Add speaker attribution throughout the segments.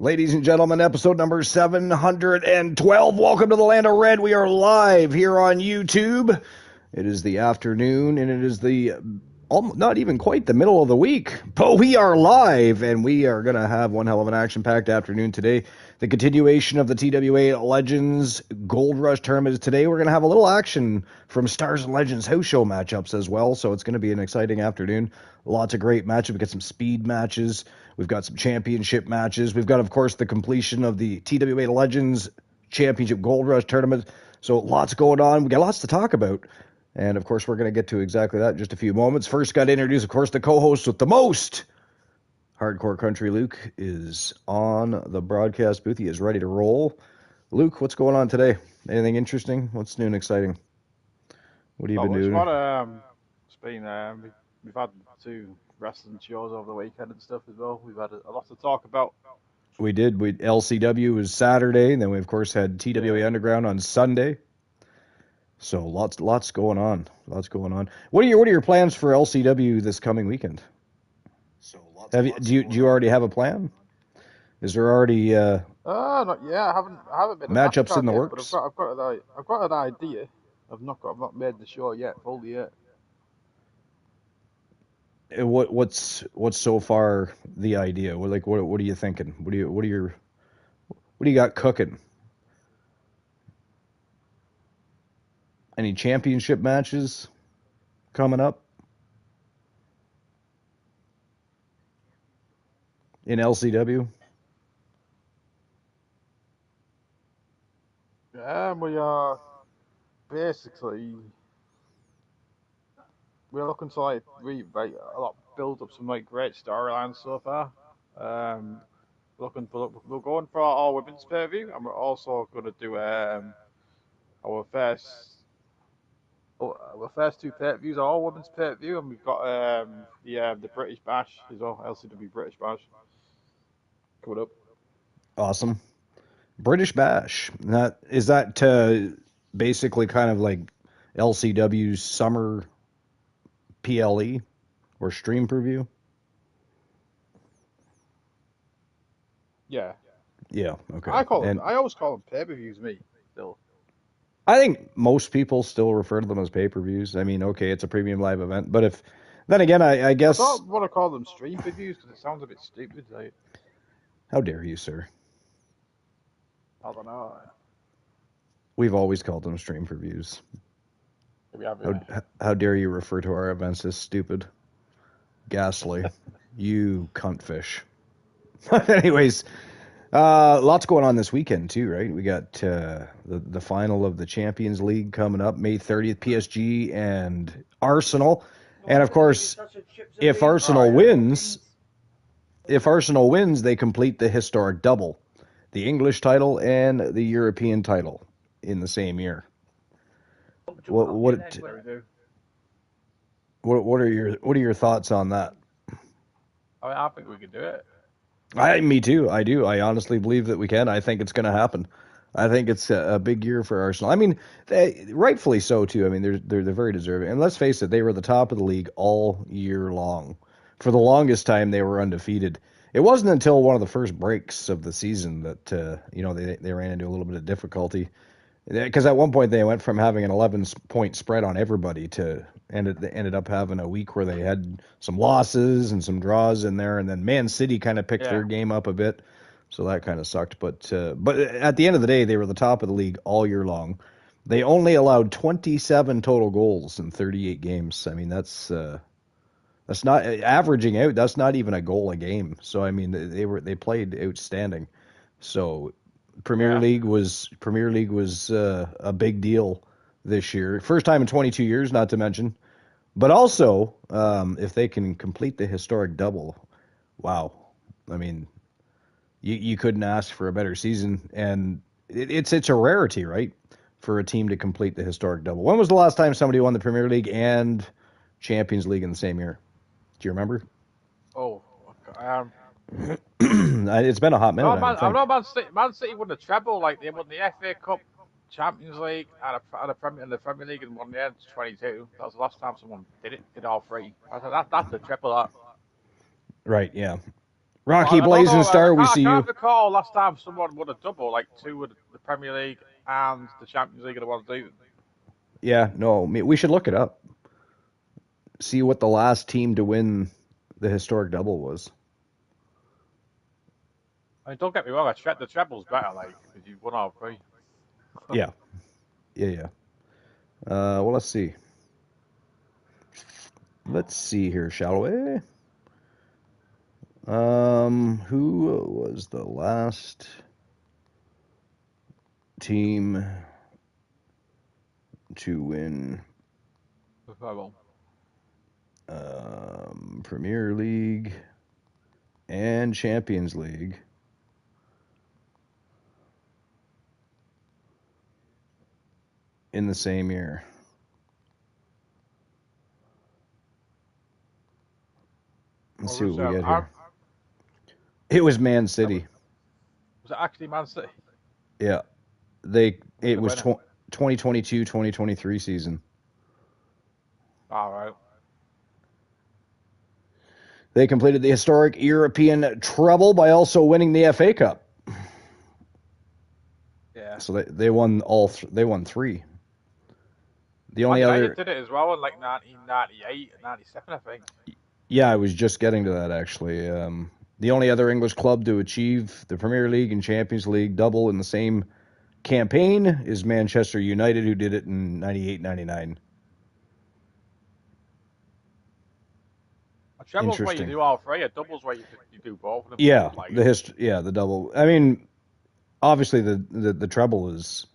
Speaker 1: Ladies and gentlemen, episode number 712. Welcome to the Land of Red. We are live here on YouTube. It is the afternoon, and it is not even quite the middle of the week, but we are live, and we are going to have one hell of an action-packed afternoon today. The continuation of the TWA Legends Gold Rush tournament today. We're going to have a little action from Stars and Legends house show matchups as well, so it's going to be an exciting afternoon. Lots of great matches. We've got some speed matches. We've got some championship matches. We've got, of course, the completion of the TWA Legends Championship Gold Rush tournament. So lots going on. We've got lots to talk about. And, of course, we're going to get to exactly that in just a few moments. First, got to introduce, of course, the co-host with the most. Hardcore Country Luke is on the broadcast booth. He is ready to roll. Luke, what's going on today? Anything interesting? What's new and exciting? What have you been doing?
Speaker 2: We've had 2 wrestling shows over the weekend and stuff as well. We've had a lot to talk about.
Speaker 1: We did. LCW was Saturday, and then we, of course, had TWA Underground on Sunday. So lots going on. Lots going on. What are your plans for LCW this coming weekend? Do you already have a plan? Is there already
Speaker 2: Not yet. I haven't been
Speaker 1: matchups in the works?
Speaker 2: But I've got an idea. I've not made the show yet, fully yet.
Speaker 1: What's so far the idea? What are you thinking? What do you got cooking? Any championship matches coming up in LCW?
Speaker 2: Yeah, we are basically we're looking to build up some great storylines so far. We're going for our women's pay-per-view, and we're also going to do our first 2 pay-per-views are all women's pay-per-view, and we've got the British Bash as well, LCW British Bash coming up.
Speaker 1: Awesome. British Bash. Is that basically kind of like LCW's summer PLE or stream preview?
Speaker 2: Yeah.
Speaker 1: Yeah. Okay.
Speaker 2: I always call them pay-per-views. Me still.
Speaker 1: I think most people still refer to them as pay-per-views. I mean, okay, it's a premium live event, but then again, I guess
Speaker 2: I don't want to call them stream previews because it sounds a bit stupid.
Speaker 1: How dare you, sir?
Speaker 2: I don't know.
Speaker 1: We've always called them stream previews. How dare you refer to our events as stupid? Ghastly. You cuntfish. Anyways, lots going on this weekend too, right? We got the final of the Champions League coming up May 30th, PSG and Arsenal. And of course, if Arsenal wins, they complete the historic double, the English title and the European title in the same year. What are your thoughts on that?
Speaker 2: I think we can do it.
Speaker 1: Me too. I do. I honestly believe that we can. I think it's going to happen. I think it's a big year for Arsenal. I mean, rightfully so too. I mean, they're very deserving. And let's face it, they were the top of the league all year long. For the longest time, they were undefeated. It wasn't until one of the first breaks of the season that they ran into a little bit of difficulty. Because at one point they went from having an 11-point spread on everybody to ended up having a week where they had some losses and some draws in there, and then Man City kind of picked their game up a bit, so that kind of sucked. But at the end of the day, they were the top of the league all year long. They only allowed 27 total goals in 38 games. I mean, that's not averaging out. That's not even a goal a game. So I mean, they played outstanding. So. Premier League was a big deal this year. First time in 22 years, not to mention. But also, if they can complete the historic double, wow. I mean, you couldn't ask for a better season. And it's a rarity, right, for a team to complete the historic double. When was the last time somebody won the Premier League and Champions League in the same year? Do you remember?
Speaker 2: Oh,
Speaker 1: it's been a hot minute.
Speaker 2: I know Man City won the treble, like they won the FA Cup, Champions League, and the Premier League, and won the end 22. That was the last time someone did all 3. That's the triple. That.
Speaker 1: Right. Yeah. Rocky
Speaker 2: I don't
Speaker 1: Blazing
Speaker 2: know.
Speaker 1: Star, we
Speaker 2: I
Speaker 1: see you.
Speaker 2: can't recall last time someone won a double, like two of the Premier League and the Champions League in the one season.
Speaker 1: Yeah, no, we should look it up. See what the last team to win the historic double was.
Speaker 2: I mean, don't get me wrong, the treble's better, like, because you've won all three.
Speaker 1: Yeah, yeah. Well, let's see. Let's see here, shall we? Who was the last team to win Premier League and Champions League in the same year? Let's see what we get here. It was Man City.
Speaker 2: Was it actually Man City?
Speaker 1: Yeah. It was 2022-2023 season.
Speaker 2: All right.
Speaker 1: They completed the historic European treble by also winning the FA Cup.
Speaker 2: Yeah.
Speaker 1: So they won they won three. The
Speaker 2: Man
Speaker 1: only
Speaker 2: United
Speaker 1: other
Speaker 2: did it as well in like 1998 and 97, I think.
Speaker 1: Yeah, I was just getting to that actually. The only other English club to achieve the Premier League and Champions League double in the same campaign is Manchester United, who did it in 98-99.
Speaker 2: A treble's where you
Speaker 1: Interesting.
Speaker 2: do all three. A double's where you do both of them.
Speaker 1: Yeah,
Speaker 2: Like,
Speaker 1: the double. I mean, obviously the treble is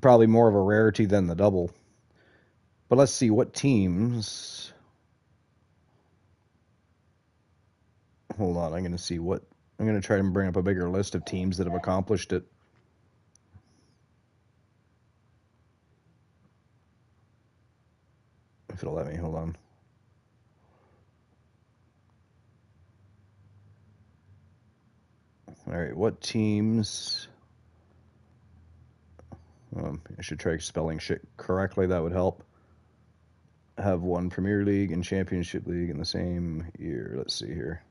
Speaker 1: probably more of a rarity than the double. But let's see what teams. Hold on, I'm going to see what I'm going to try to bring up a bigger list of teams that have accomplished it. If it'll let me, hold on. All right, what teams? I should try spelling shit correctly. That would help. Have won Premier League and Championship League in the same year. Let's see here.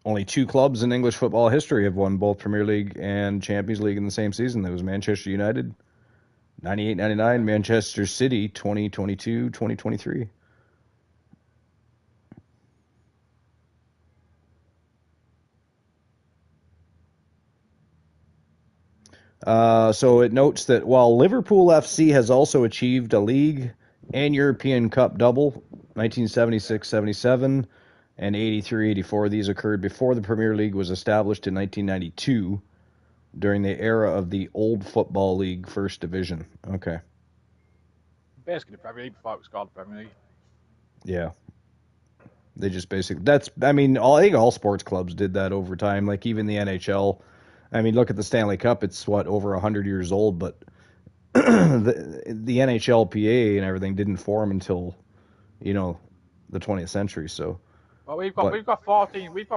Speaker 1: Only two clubs in English football history have won both Premier League and Champions League in the same season. That was Manchester United, 98-99, Manchester City, 2022-2023. So it notes that while Liverpool FC has also achieved a league and European Cup double, 1976-77 and 83-84, these occurred before the Premier League was established in 1992 during the era of the Old Football League First Division. Okay.
Speaker 2: basically the Premier League before it was called the Premier League.
Speaker 1: Yeah. They just basically I think all sports clubs did that over time. Like even the NHL. I mean, look at the Stanley Cup. It's what, over 100 years old, but the NHLPA and everything didn't form until the 20th century. So,
Speaker 2: Well,
Speaker 1: but
Speaker 2: we've got 14 league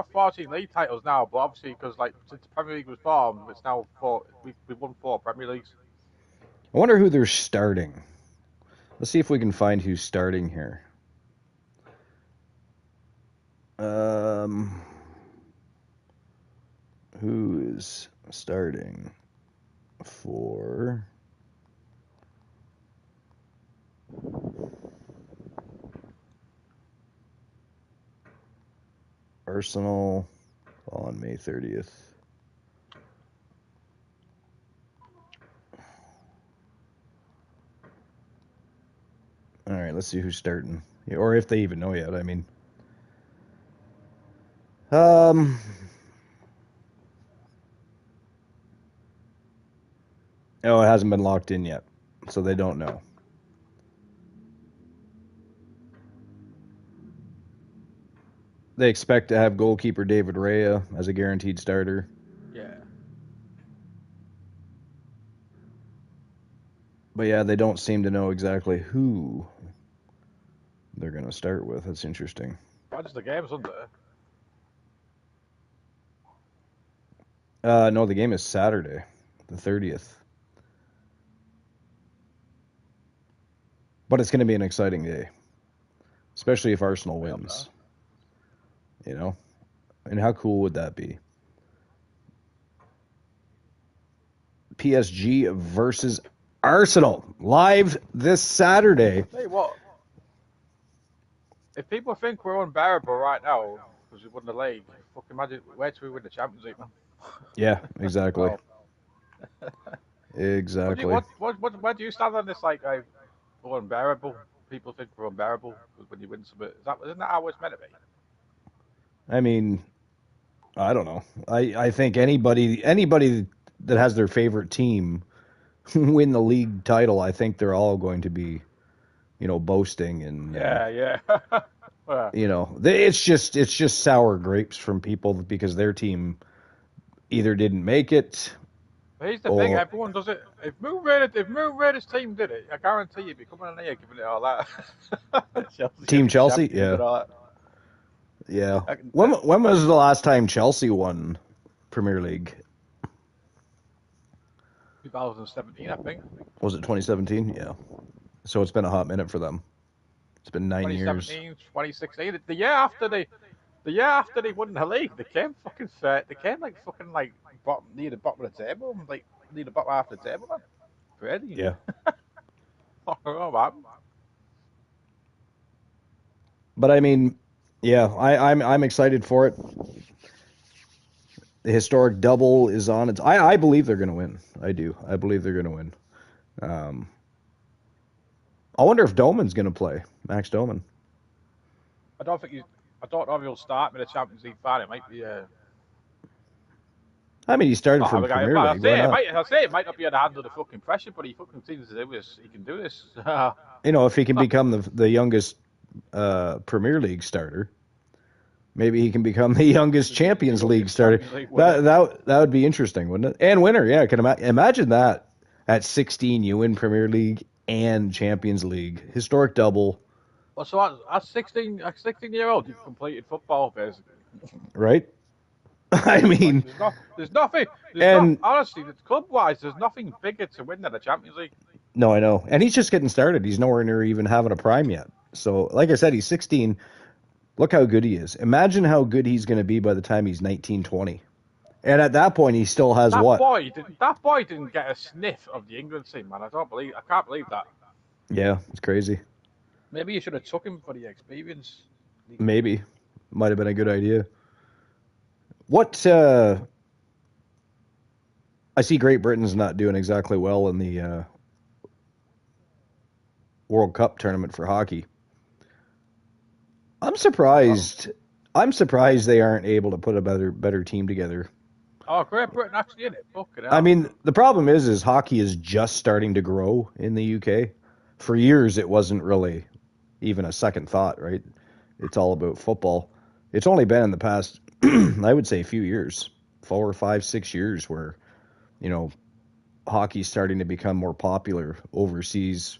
Speaker 2: titles now, but obviously because like since the Premier League was formed, it's now four. We've won 4 Premier Leagues.
Speaker 1: I wonder who they're starting. Let's see if we can find who's starting here. Who is starting for Arsenal on May 30th? All right, let's see who's starting, or if they even know yet. I mean, no, it hasn't been locked in yet, so they don't know. They expect to have goalkeeper David Raya as a guaranteed starter.
Speaker 2: Yeah.
Speaker 1: But yeah, they don't seem to know exactly who they're going to start with. That's interesting.
Speaker 2: When's the game Sunday?
Speaker 1: No, the game is Saturday, the 30th. But it's going to be an exciting day, especially if Arsenal
Speaker 2: I hope so.
Speaker 1: wins. You know, and how cool would that be? PSG versus Arsenal live this Saturday.
Speaker 2: Tell you what, if people think we're unbearable right now because we won the league, fucking imagine where till we win the Champions League, man.
Speaker 1: Yeah, exactly.
Speaker 2: Well, what do you
Speaker 1: Exactly.
Speaker 2: what where do you stand on this? Like, we're unbearable. People think we're unbearable when you win something. Isn't that how it's meant to be?
Speaker 1: I mean, I don't know. I think anybody that has their favorite team win the league title, I think they're all going to be, boasting and
Speaker 2: Yeah, yeah. Yeah.
Speaker 1: it's just sour grapes from people because their team either didn't make it
Speaker 2: But here's the thing:
Speaker 1: or
Speaker 2: everyone does it. If Moon Raiders team did it, I guarantee you'd be coming in here giving it all that. Chelsea gonna
Speaker 1: Team
Speaker 2: be
Speaker 1: Chelsea.
Speaker 2: champions
Speaker 1: Yeah,
Speaker 2: and all that.
Speaker 1: yeah.
Speaker 2: I can,
Speaker 1: When was the last time Chelsea won Premier League?
Speaker 2: 2017, I think.
Speaker 1: Was it 2017? Yeah. So it's been a hot minute for them. It's been 9 years.
Speaker 2: 2017, 2016. The year after they won the league, they came fucking third. They came like fucking like near the bottom of the table, like near the bottom half of the table, man. Crazy.
Speaker 1: Yeah.
Speaker 2: I don't know what happened.
Speaker 1: But I mean, yeah, I'm excited for it. The historic double is on. I believe they're going to win. I do. I believe they're going to win. Um, I wonder if Doman's going to play. Max Doman.
Speaker 2: I don't think I don't know if he'll start with the Champions League final. It might be.
Speaker 1: I mean, he started
Speaker 2: Oh,
Speaker 1: from
Speaker 2: the guy,
Speaker 1: Premier League. Why not?
Speaker 2: I say it might not be able to handle the fucking pressure, but he fucking seems to do this. He can do this.
Speaker 1: If he can become the youngest Premier League starter, maybe he can become the youngest
Speaker 2: The
Speaker 1: Champions League
Speaker 2: youngest
Speaker 1: starter.
Speaker 2: Champions League winner.
Speaker 1: That would be interesting, wouldn't it? And winner, yeah. Can imagine that at 16 you win Premier League and Champions League, historic double,
Speaker 2: Well, so at 16 year old, you've completed football basically.
Speaker 1: right? I
Speaker 2: Like
Speaker 1: mean,
Speaker 2: there's not
Speaker 1: and
Speaker 2: honestly, club wise, there's nothing bigger to win than the Champions League.
Speaker 1: no, I know, and he's just getting started. He's nowhere near even having a prime yet. So, like I said, he's 16. Look how good he is. Imagine how good he's going to be by the time he's 19, 20. And at that point, he still has what?
Speaker 2: That boy didn't get a sniff of the England team, man. I can't believe that.
Speaker 1: Yeah, it's crazy.
Speaker 2: Maybe you should have took him for the experience.
Speaker 1: Maybe. Might have been a good idea. What I see Great Britain's not doing exactly well in the World Cup tournament for hockey. I'm
Speaker 2: Oh,
Speaker 1: surprised. I'm surprised they aren't able to put a better team together.
Speaker 2: oh, Great Britain actually in it. Fucking
Speaker 1: I
Speaker 2: hell.
Speaker 1: mean, the problem is hockey is just starting to grow in the UK. For years, it wasn't really even a second thought, right? It's all about football. It's only been in the past, I would say, a few years, 4, 5, 6 years, where you know hockey's starting to become more popular overseas.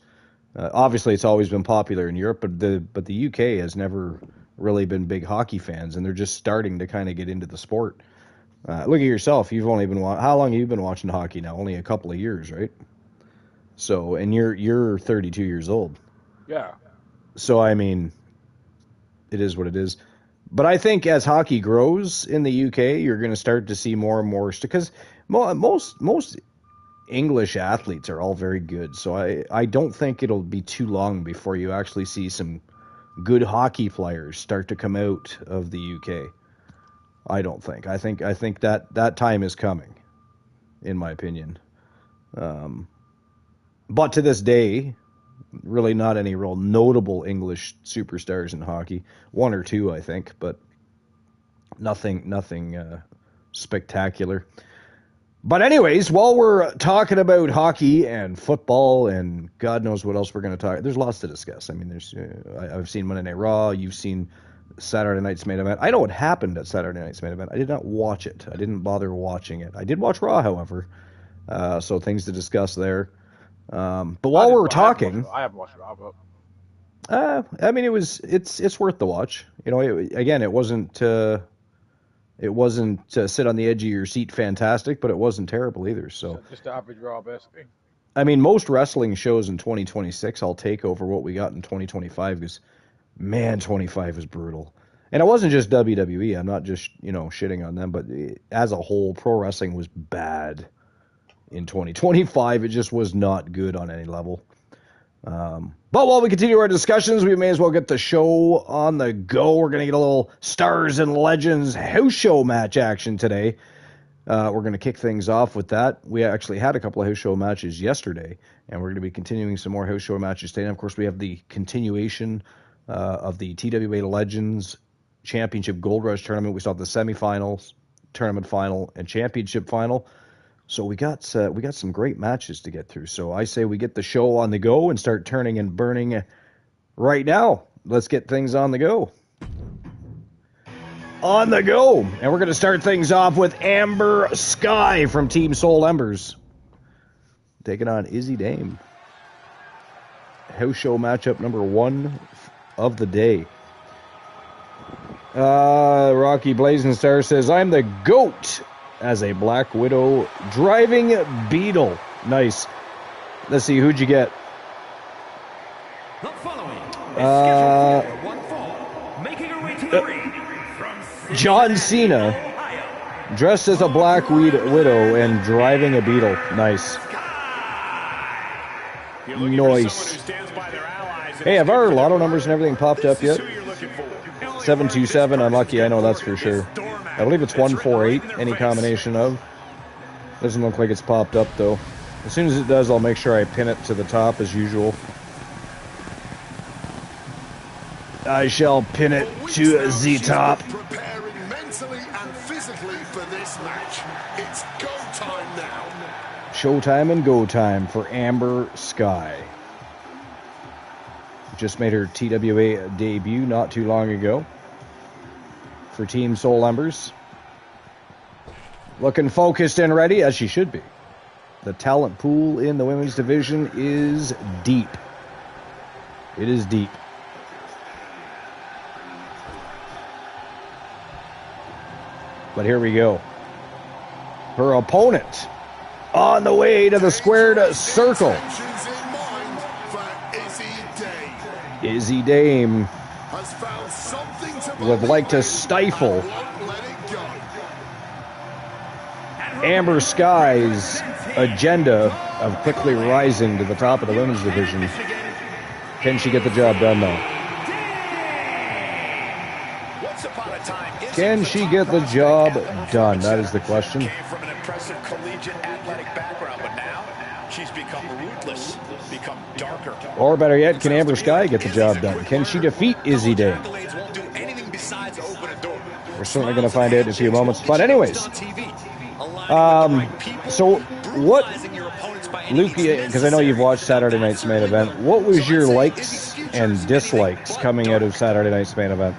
Speaker 1: Obviously, it's always been popular in Europe, but the UK has never really been big hockey fans, and they're just starting to kind of get into the sport. Look at yourself. You've only been how long have you been watching hockey now? Only a couple of years, right? So, and you're 32 years old.
Speaker 2: Yeah.
Speaker 1: So, I mean, it is what it is. But I think as hockey grows in the UK, you're going to start to see more and more because most English athletes are all very good. So I don't think it'll be too long before you actually see some good hockey players start to come out of the UK. I don't think. I think that time is coming, in my opinion. Um, but to this day, really not any real notable English superstars in hockey. One or two, I think, but nothing spectacular. But anyways, while we're talking about hockey and football and God knows what else we're going to talk, there's lots to discuss. I mean, I've seen Monday Night Raw. You've seen Saturday Night's main event. I know what happened at Saturday Night's main event. I did not watch it. I didn't bother watching it. I did watch Raw, however. So things to discuss there. But while we're talking,
Speaker 2: I haven't watched it, but
Speaker 1: I mean, it's worth the watch. Again, it wasn't sit on the edge of your seat fantastic, but it wasn't terrible either. So
Speaker 2: just the average Raw basically.
Speaker 1: I mean, most wrestling shows in 2026 I'll take over what we got in 2025 because, man, 25 is brutal. And it wasn't just WWE. I'm not just, shitting on them, but as a whole, pro wrestling was bad in 2025. It just was not good on any level. But while we continue our discussions, we may as well get the show on the go. We're going to get a little Stars and Legends house show match action today. We're going to kick things off with that. We actually had a couple of house show matches yesterday, and we're going to be continuing some more house show matches today. And of course, we have the continuation of the TWA Legends Championship Gold Rush Tournament. We saw the semifinals, tournament final, and championship final. So we got some great matches to get through. So I say we get the show on the go and start turning and burning right now. Let's get things on the go. On the go. And we're going to start things off with Amber Sky from Team Soul Embers taking on Izzy Dame. House show matchup number 1 of the day. Rocky Blazing Star says, I'm the GOAT as a Black Widow driving beetle. Nice. Let's see, who'd you get?
Speaker 3: The following is scheduled for one fall, making her way to the ring from
Speaker 1: John Cena, dressed as a Black Widow and driving a beetle. Nice. Nice. Hey, have our lotto numbers and everything popped up yet? 727, unlucky, I know that's for sure. I believe it's 148, any combination of. Doesn't look like it's popped up, though. As soon as it does, I'll make sure I pin it to the top, as usual. I shall pin it to the top.
Speaker 4: Preparing mentally and physically for this match. It's go time now.
Speaker 1: Showtime and go time for Amber Sky. Just made her TWA debut not too long ago for Team Soul Embers. Looking focused and ready, as she should be. The talent pool in the women's division is deep. It is deep. But here we go. Her opponent on the way to the squared circle. Izzy Dame would like to stifle Amber Sky's agenda of quickly rising to the top of the women's division. Can she get the job done, though? Can she get the job done? That is the question.
Speaker 5: From an impressive collegiate athletic background, but now she's become ruthless, become darker.
Speaker 1: Or better yet, can Amber Sky get the job done? Can she defeat Izzy Dame? We're certainly going to find out in a few moments. But anyways, so what, Luke, because I know you've watched Saturday night's main event, what was your likes and dislikes coming out of Saturday night's main event?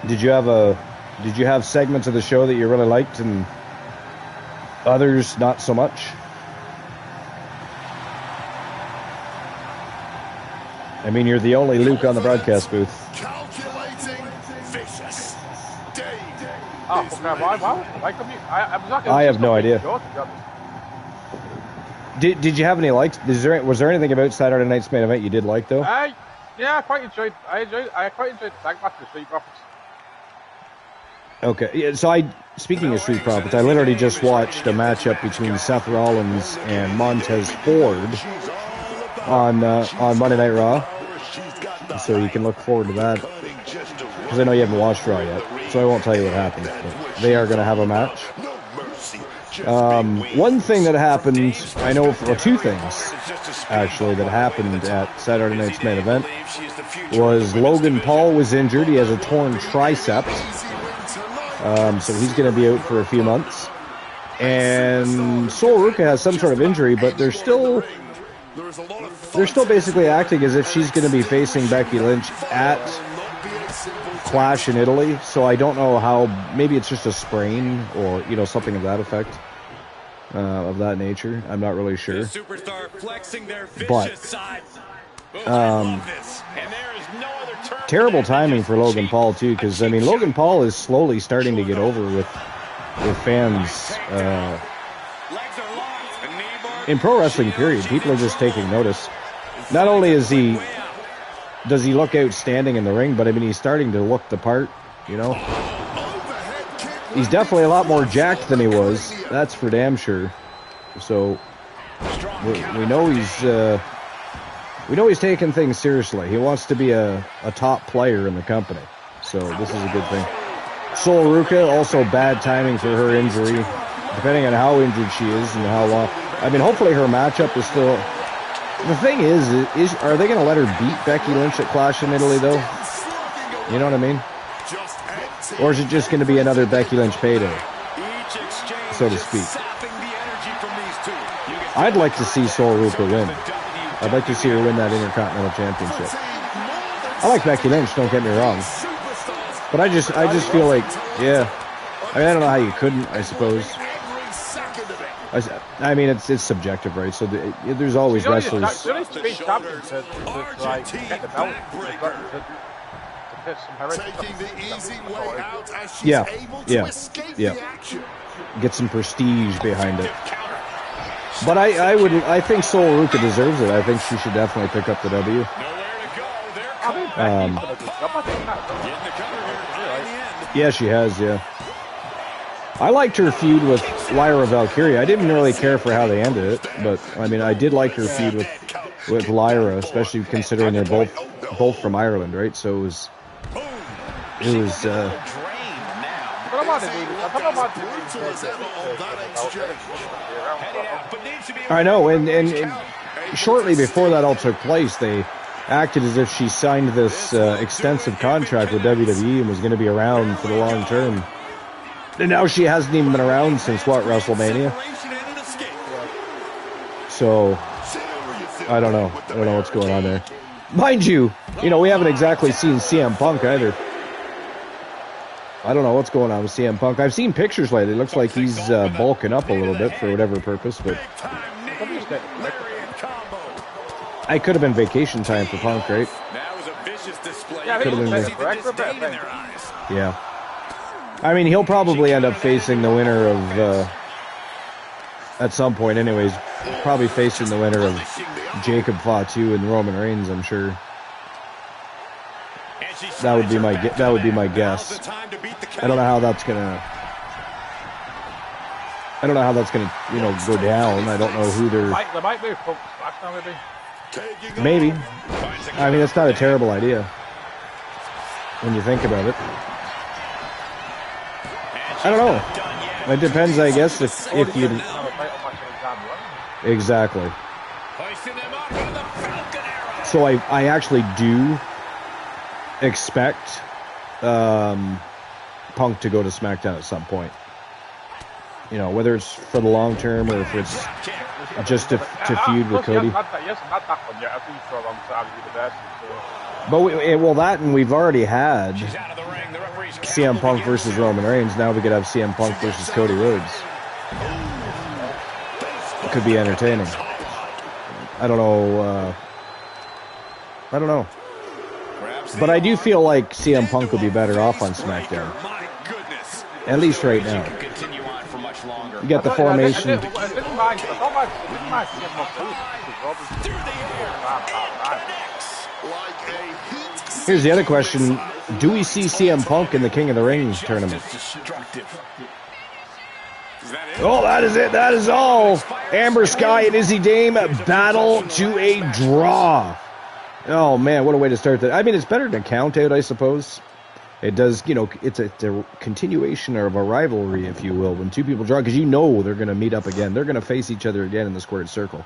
Speaker 1: Did you have segments of the show that you really liked and others not so much? I mean, you're the only Luke on the broadcast booth.
Speaker 4: Calculating, vicious.
Speaker 2: Oh, why?
Speaker 1: I have no idea. Did you have any likes? Was there anything about Saturday night's main event you did like, though?
Speaker 2: Yeah, I quite enjoyed the tag match with Street Profits.
Speaker 1: Okay, yeah, so speaking of Street Profits, I literally just watched a matchup between Seth Rollins and Montez Ford on Monday Night Raw, so you can look forward to that, because I know you haven't watched Raw yet, so I won't tell you what happened, but they are going to have a match. One thing that happened, I know, two things, actually, that happened at Saturday night's main event, was Logan Paul was injured. He has a torn tricep. So he's going to be out for a few months. And Sol Ruka has some sort of injury, but they're still basically acting as if she's going to be facing Becky Lynch at Clash in Italy. So I don't know how, maybe it's just a sprain or, something of that effect, of that nature. I'm not really sure. But terrible timing for Logan Paul, too, because, Logan Paul is slowly starting to get over with with fans. In pro wrestling, period, people are just taking notice. Not only does he look outstanding in the ring, but I mean, he's starting to look the part, you know. He's definitely a lot more jacked than he was. That's for damn sure. So we know he's taking things seriously. He wants to be a top player in the company. So this is a good thing. Sol Ruca, also bad timing for her injury, depending on how injured she is and how long. I mean, hopefully her matchup is still... The thing is are they going to let her beat Becky Lynch at Clash in Italy, though? You know what I mean? Or is it just going to be another Becky Lynch payday, so to speak? I'd like to see Sol Ruca win. I'd like to see her win that Intercontinental Championship. I like Becky Lynch, don't get me wrong. But I just feel like, yeah. I mean, I don't know how you couldn't, I suppose. I mean, it's subjective, right? So there's always wrestlers.
Speaker 2: You need to be champion to like, get the belt. To put some heresy.
Speaker 4: Taking the easy way out as she's
Speaker 1: Yeah,
Speaker 4: able to
Speaker 1: yeah,
Speaker 4: escape
Speaker 1: yeah.
Speaker 4: the action.
Speaker 1: Get some prestige behind it. But I think Sol Ruca deserves it. I think she should definitely pick up the W. Yeah, she has, yeah. I liked her feud with Lyra Valkyria. I didn't really care for how they ended it, but I mean, I did like her feud with Lyra, especially considering they're both from Ireland, right? So it was I know, and shortly before that all took place, they acted as if she signed this extensive contract with WWE and was going to be around for the long term. And now she hasn't even been around since, what, WrestleMania? So, I don't know. I don't know what's going on there. Mind you, we haven't exactly seen CM Punk either. I don't know what's going on with CM Punk. I've seen pictures lately. It looks like he's bulking up a little bit for whatever purpose, but... I could have been vacation time for Punk, right? Could have been yeah. I mean, he'll probably end up facing the winner of, at some point anyways, probably facing the winner of Jacob Fatu and Roman Reigns, I'm sure. That would be my guess. I don't know how that's gonna go down. I don't know who they're...
Speaker 2: They might move Punk to SmackDown,
Speaker 1: maybe. I mean, that's not a terrible idea when you think about it. I don't know. It depends, I guess, if you... Exactly. So I actually do expect Punk to go to SmackDown at some point. Whether it's for the long term or if it's just to feud with Cody. But that, and we've already had CM Punk versus Roman Reigns. Now we could have CM Punk versus Cody Rhodes. It could be entertaining. I don't know. But I do feel like CM Punk would be better off on SmackDown. At least right now. You got the formation. Here's the other question. Do we see CM Punk in the King of the Ring tournament? Oh, that is it. That is all. Amber Sky and Izzy Dame battle to a draw. Oh, man, what a way to start that. I mean, it's better than a count out, I suppose. It does, it's a continuation of a rivalry, if you will, when two people draw, because they're going to meet up again. They're going to face each other again in the squared circle.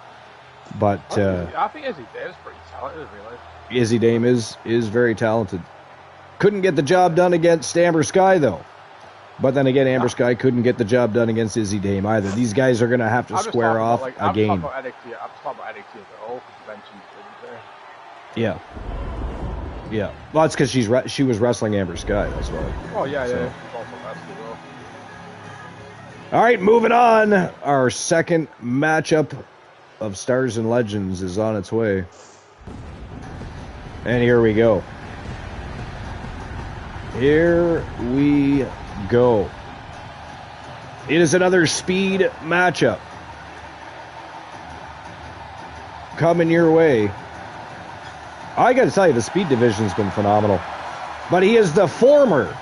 Speaker 1: But
Speaker 2: I think Izzy Dame's pretty talented, really.
Speaker 1: Izzy Dame is very talented. Couldn't get the job done against Amber Sky, though. But then again, Amber Sky couldn't get the job done against Izzy Dame either. These guys are going to have to square off a game.
Speaker 2: I'm talking about NXT as a whole, because you mentioned it.
Speaker 1: Yeah. Yeah. Well, it's because she was wrestling Amber Sky, that's why.
Speaker 2: Oh, yeah. She's also wrestling as well.
Speaker 1: All right, moving on. Our second matchup of Stars and Legends is on its way. And here we go. Here we go. It is another speed matchup coming your way. I got to tell you, the speed division's been phenomenal. But he is the former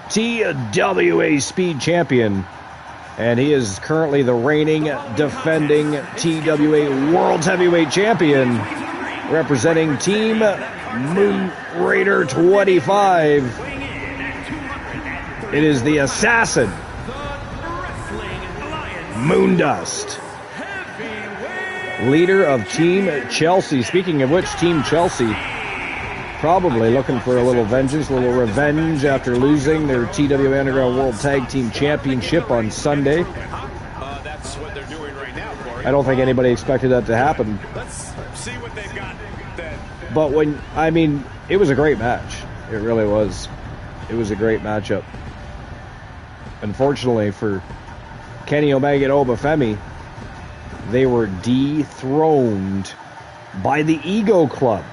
Speaker 1: TWA speed champion, and he is currently the reigning, defending TWA World Heavyweight Champion, representing Team Moon Raider 25. It is the assassin, Moondust, leader of Team Chelsea. Speaking of which, Team Chelsea probably looking for a little vengeance, a little revenge after losing their TWA Underground World Tag Team Championship on Sunday.
Speaker 5: That's what they're doing right now, Corey.
Speaker 1: I don't think anybody expected that to happen.
Speaker 5: Let's see what they've got then.
Speaker 1: But it was a great match. It really was. It was a great matchup. Unfortunately for Kenny Omega and Obafemi, they were dethroned by the Ego Club.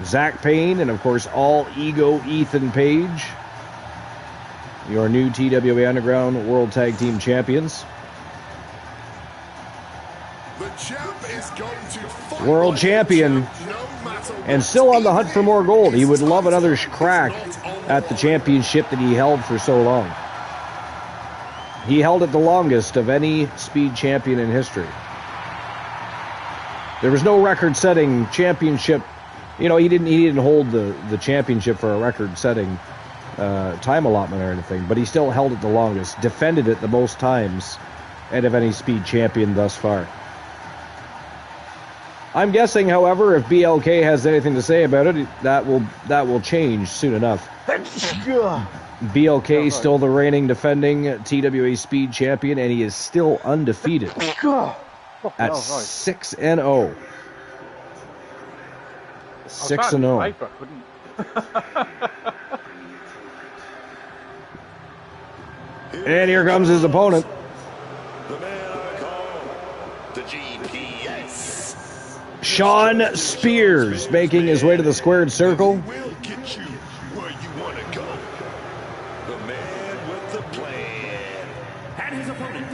Speaker 1: Zach Payne and, of course, All Ego Ethan Page, your new TWA Underground World Tag Team Champions.
Speaker 4: The champ is going to fight
Speaker 1: World
Speaker 4: like
Speaker 1: champion,
Speaker 4: a champ, no matter
Speaker 1: and
Speaker 4: what.
Speaker 1: still on the hunt for more gold. He would love another crack at the championship that he held for so long. He held it the longest of any speed champion in history. There was no record-setting championship. You know, he didn't hold the championship for a record-setting time allotment or anything, but he still held it the longest, defended it the most times, and of any speed champion thus far. I'm guessing, however, if BLK has anything to say about it, that will change soon enough. BLK still the reigning, defending TWA Speed Champion, and he is still undefeated at 6-0. 6-0. And here comes his opponent.
Speaker 5: The man I call the GPS.
Speaker 1: Sean Spears making his way to the squared circle.
Speaker 4: We'll get you where you want to go.
Speaker 5: The man with the plan.
Speaker 3: And his opponent,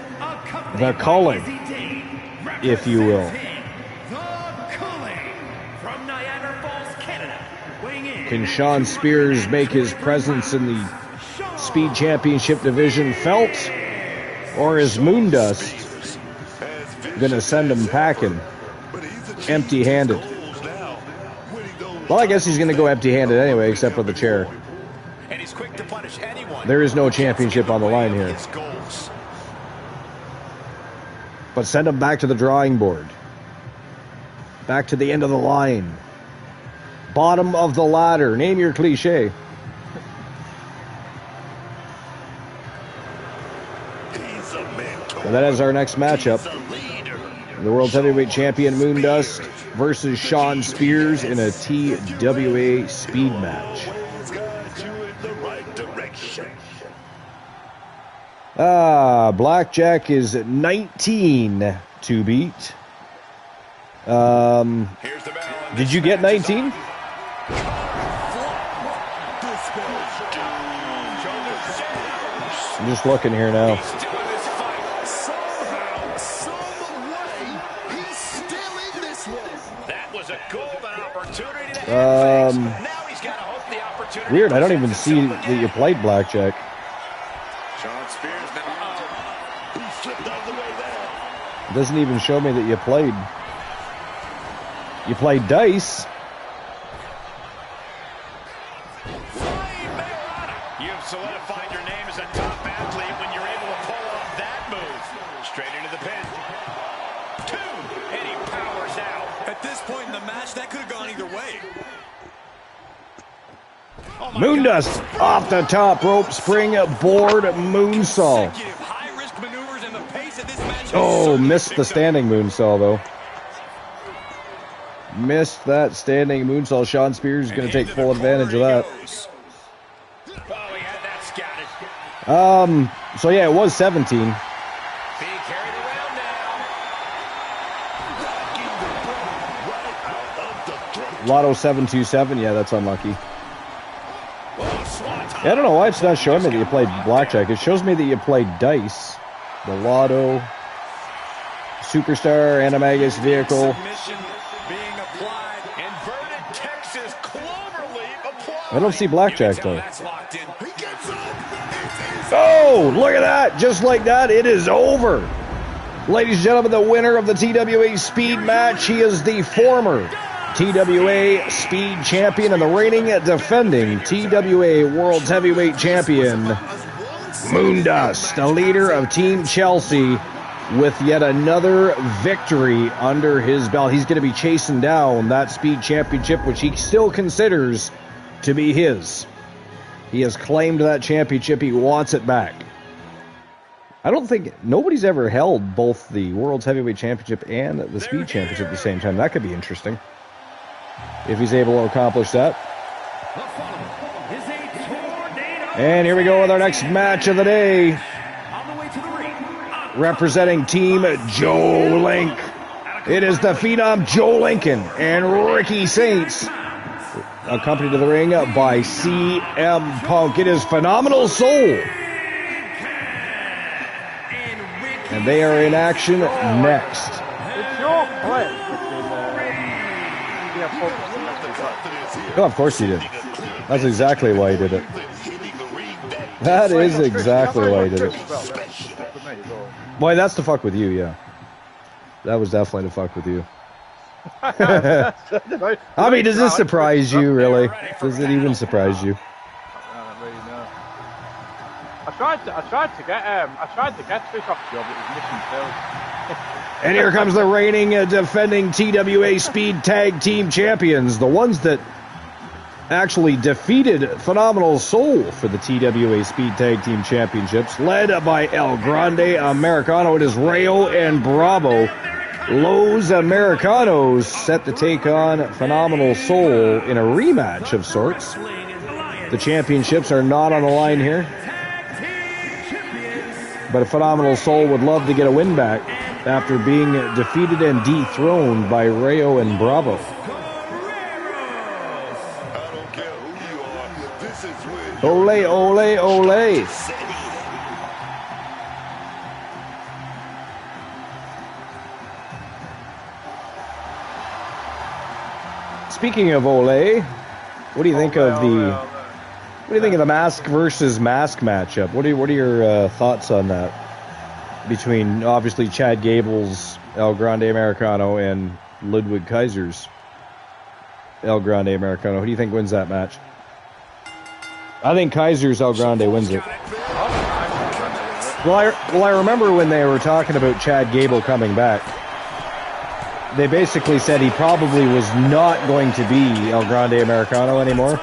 Speaker 1: The Culling, if you will.
Speaker 3: The Culling from Niagara Falls, Canada. Weighing in.
Speaker 1: Can Sean Spears make his presence in the Speed Championship division felt? Or is Moondust going to send him packing empty-handed? Well, I guess he's going to go empty-handed anyway, except for the chair.
Speaker 5: And he's quick to punish anyone.
Speaker 1: There is no championship on the line here.
Speaker 5: His goals.
Speaker 1: But send him back to the drawing board. Back to the end of the line. Bottom of the ladder. Name your cliche. And that is our next matchup. The World Heavyweight Champion Moondust versus Sean Spears in a TWA speed match. Blackjack is 19 to beat. Did you get 19? I'm just looking here now.
Speaker 4: Somehow, some way, he's still in this one.
Speaker 5: That was a golden opportunity to now he's got to hope the opportunity.
Speaker 1: Weird, I don't even see that you played blackjack.
Speaker 5: Sean Spears now.
Speaker 4: He slipped out of the way there.
Speaker 1: It doesn't even show me that you played. You played dice.
Speaker 5: You've solidified your name as a top athlete when you're able to pull off that move. Straight into the pin. 2, and he powers out. At this point in the match, that could have gone either way. Oh
Speaker 1: Moondust off the top rope, spring board moonsault.
Speaker 5: High-risk maneuvers and the pace of this match.
Speaker 1: Oh, missed the standing moonsault though. Missed that standing moonsault. Sean Spears is going to take full advantage of that.
Speaker 5: Oh, he had that scouted.
Speaker 1: So yeah, it was 17.
Speaker 5: Being carried around now.
Speaker 1: Lotto 727. Yeah, that's unlucky.
Speaker 5: Oh, swanton
Speaker 1: Yeah, I don't know why it's not showing me that you played blackjack. It shows me that you played dice, the lotto, superstar, animagus vehicle.
Speaker 5: Being applied. Inverted Texas cloverleaf applied.
Speaker 1: I don't see blackjack though.
Speaker 5: That's locked in.
Speaker 4: He gets up. It is
Speaker 1: Oh, look at that. Just like that, it is over. Ladies and gentlemen, the winner of the TWA Speed match, he is the former TWA Speed Champion and the reigning defending TWA World Heavyweight Champion, Moondust, the leader of Team Chelsea, with yet another victory under his belt. He's going to be chasing down that Speed Championship, which he still considers to be his. He has claimed that championship. He wants it back. I don't think nobody's ever held both the World's Heavyweight Championship and the Speed Championship at the same time. That could be interesting if he's able to accomplish that. And here we go with our next match of the day. Representing Team Joe Link, it is the Phenom Joe Lincoln and Ricky Saints, accompanied to the ring by CM Punk. It is Phenomenal Soul. And they are in action next.
Speaker 2: It's your clip.
Speaker 1: Oh, of course he did. That's exactly why he did it. That is exactly why he did it. Boy, that's to fuck with you, yeah. That was definitely to fuck with you. I mean, does this surprise you, really? Does it even surprise you?
Speaker 2: I tried to get this off job, it was mission failed.
Speaker 1: And here comes the reigning defending TWA Speed Tag Team Champions, the ones that actually defeated Phenomenal Soul for the TWA Speed Tag Team Championships, led by El Grande Americano. It is Rayo and Bravo. Los Americanos set to take on Phenomenal Soul in a rematch of sorts. The championships are not on the line here, but a Phenomenal Soul would love to get a win back after being defeated and dethroned by Rayo and Bravo. Ole, ole, ole. Speaking of ole, what do you think of the mask versus mask matchup? What are your thoughts on that? Between obviously Chad Gable's El Grande Americano and Ludwig Kaiser's El Grande Americano. Who do you think wins that match? I think Kaiser's El Grande wins it. Well, I remember when they were talking about Chad Gable coming back, they basically said he probably was not going to be El Grande Americano anymore.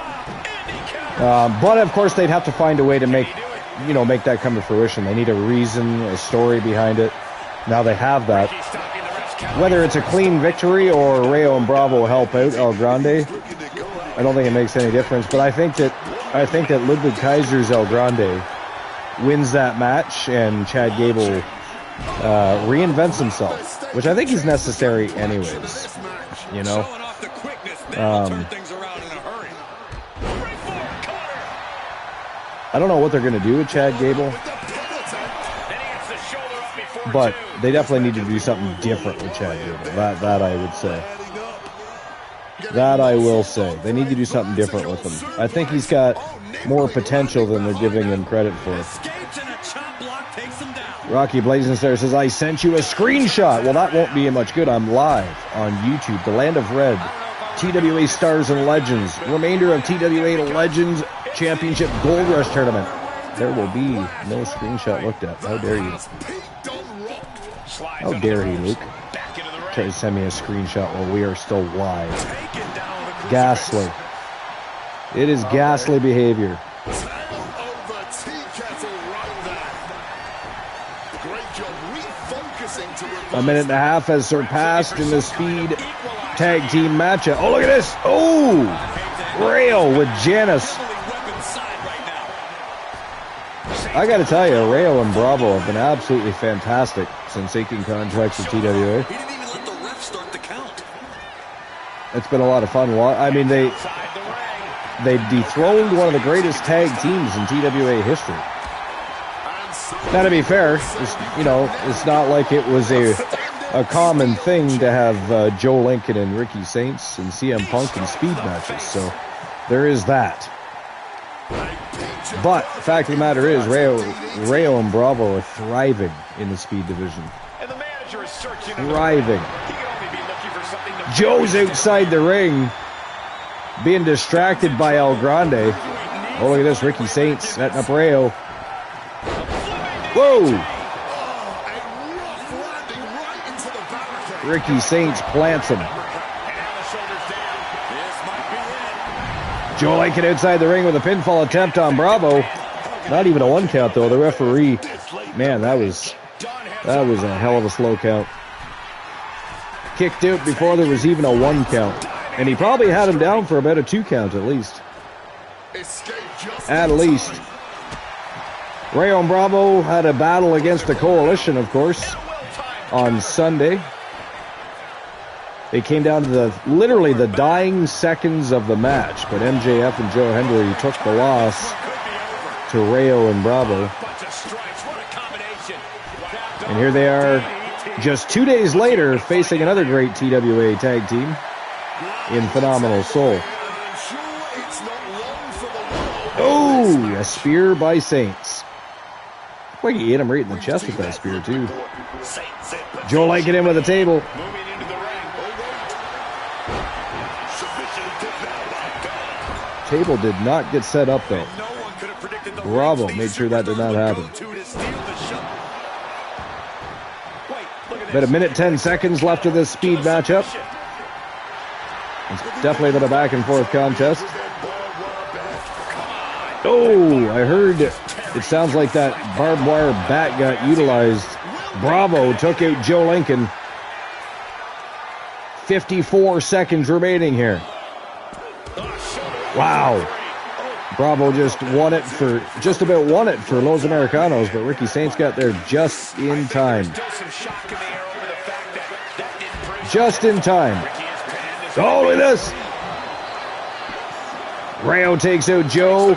Speaker 1: But of course, they'd have to find a way to make that come to fruition. They need a reason, a story behind it. Now they have that. Whether it's a clean victory or Rayo and Bravo help out El Grande, I don't think it makes any difference. But I think that Ludwig Kaiser's El Grande wins that match, and Chad Gable reinvents himself, which I think is necessary anyways. You know. I don't know what they're going to do with Chad Gable, but they definitely need to do something different with Chad Gable. That I would say. That I will say. They need to do something different with him. I think he's got more potential than they're giving him credit for. Rocky Blazing Star says, I sent you a screenshot. Well, that won't be much good. I'm live on YouTube. The Land of Red. TWA Stars and Legends. Remainder of TWA Legends Championship Gold Rush Tournament. There will be no screenshot looked at. How dare you? How dare he, Luke? Try to send me a screenshot while we are still live. Ghastly. It is ghastly behavior. A minute and a half has surpassed in the Speed Tag Team matchup. Oh, look at this. Oh! Rayo with Janice. I got to tell you, Rayo and Bravo have been absolutely fantastic since taking contracts with TWA. It's been a lot of fun. I mean, they dethroned one of the greatest tag teams in TWA history. Now, to be fair, it's not like it was a common thing to have Joe Lincoln and Ricky Saints and CM Punk in speed matches, so there is that. But the fact of the matter is, Rayo and Bravo are thriving in the speed division.
Speaker 5: And the manager is searching.
Speaker 1: Thriving.
Speaker 5: He can only be looking for something to
Speaker 1: Joe's outside the ring, being distracted by El Grande. Oh, look at this, Ricky Saints setting up Rayo. Whoa! Ricky Saints plants him. Joe Lincoln outside the ring with a pinfall attempt on Bravo. Not even a 1 count though. The referee, man, that was a hell of a slow count. Kicked out before there was even a 1 count. And he probably had him down for about a 2 count at least. At least. Rayo and Bravo had a battle against the Coalition, of course, on Sunday. It came down to literally the dying seconds of the match, but MJF and Joe Hendry took the loss to Rayo and Bravo. And here they are just 2 days later facing another great TWA tag team in Phenomenal Soul. Oh, a spear by Saints. Like he hit him right in the chest with that spear too. Joe Lincoln in with a table. Table did not get set up though. Bravo made sure that did not happen. About 1 minute 10 seconds left of this speed matchup. It's definitely been a back and forth contest. Oh, I heard it sounds like that barbed wire bat got utilized. Bravo took out Joe Lincoln. 54 seconds remaining here. Wow. Bravo just about won it for Los Americanos, but Ricky Saints got there just in time. Just in time. Oh, look at this. Rayo takes out Joe.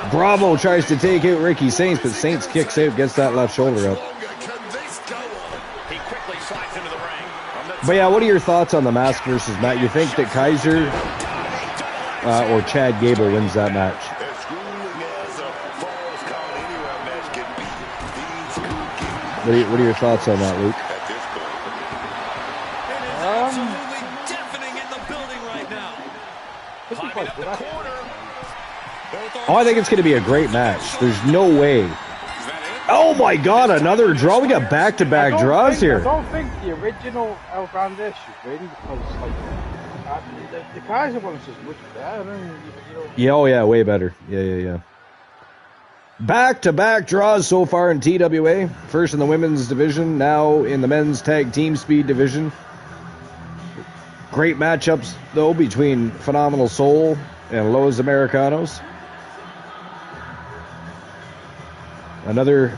Speaker 1: Bravo tries to take out Ricky Saints, but Saints kicks out, gets that left shoulder up. But yeah, what are your thoughts on the mask versus Matt? You think that Kaiser or Chad Gable wins that match? What are your thoughts on that, Luke? Oh, I think it's going to be a great match. There's no way. Oh my God, another draw. We got back-to-back draws here.
Speaker 2: I don't think the original El Grande should win because the Kaiser one is just much better.
Speaker 1: Yeah, oh yeah, way better. Yeah. Back-to-back draws so far in TWA. First in the women's division, now in the men's tag team speed division. Great matchups, though, between Phenomenal Soul and Los Americanos. Another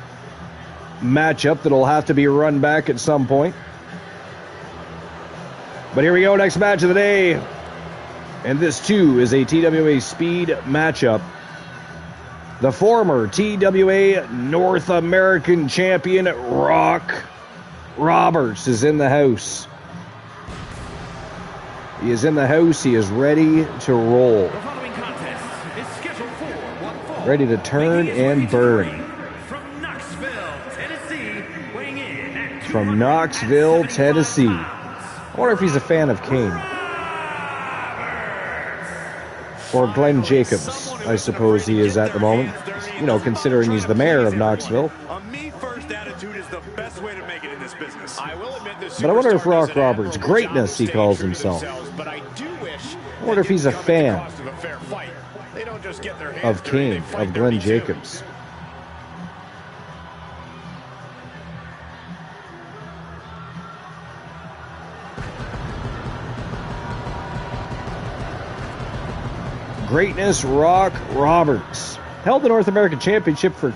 Speaker 1: matchup that'll have to be run back at some point. But here we go, next match of the day. And this, too, is a TWA speed matchup. The former TWA North American champion, Rock Roberts, is in the house. He is in the house. He is ready to roll. Ready to turn and burn. From Knoxville, Tennessee. I wonder if he's a fan of Kane. Or Glenn Jacobs, I suppose he is at the moment. You know, considering he's the mayor of Knoxville.
Speaker 5: A me-first attitude is the best way to make it in this business. I will admit this.
Speaker 1: But I wonder if Rock Roberts, greatness he calls himself. I wonder if he's a fan of Kane, of Glenn Jacobs. Greatness Rock Roberts. Held the North American Championship for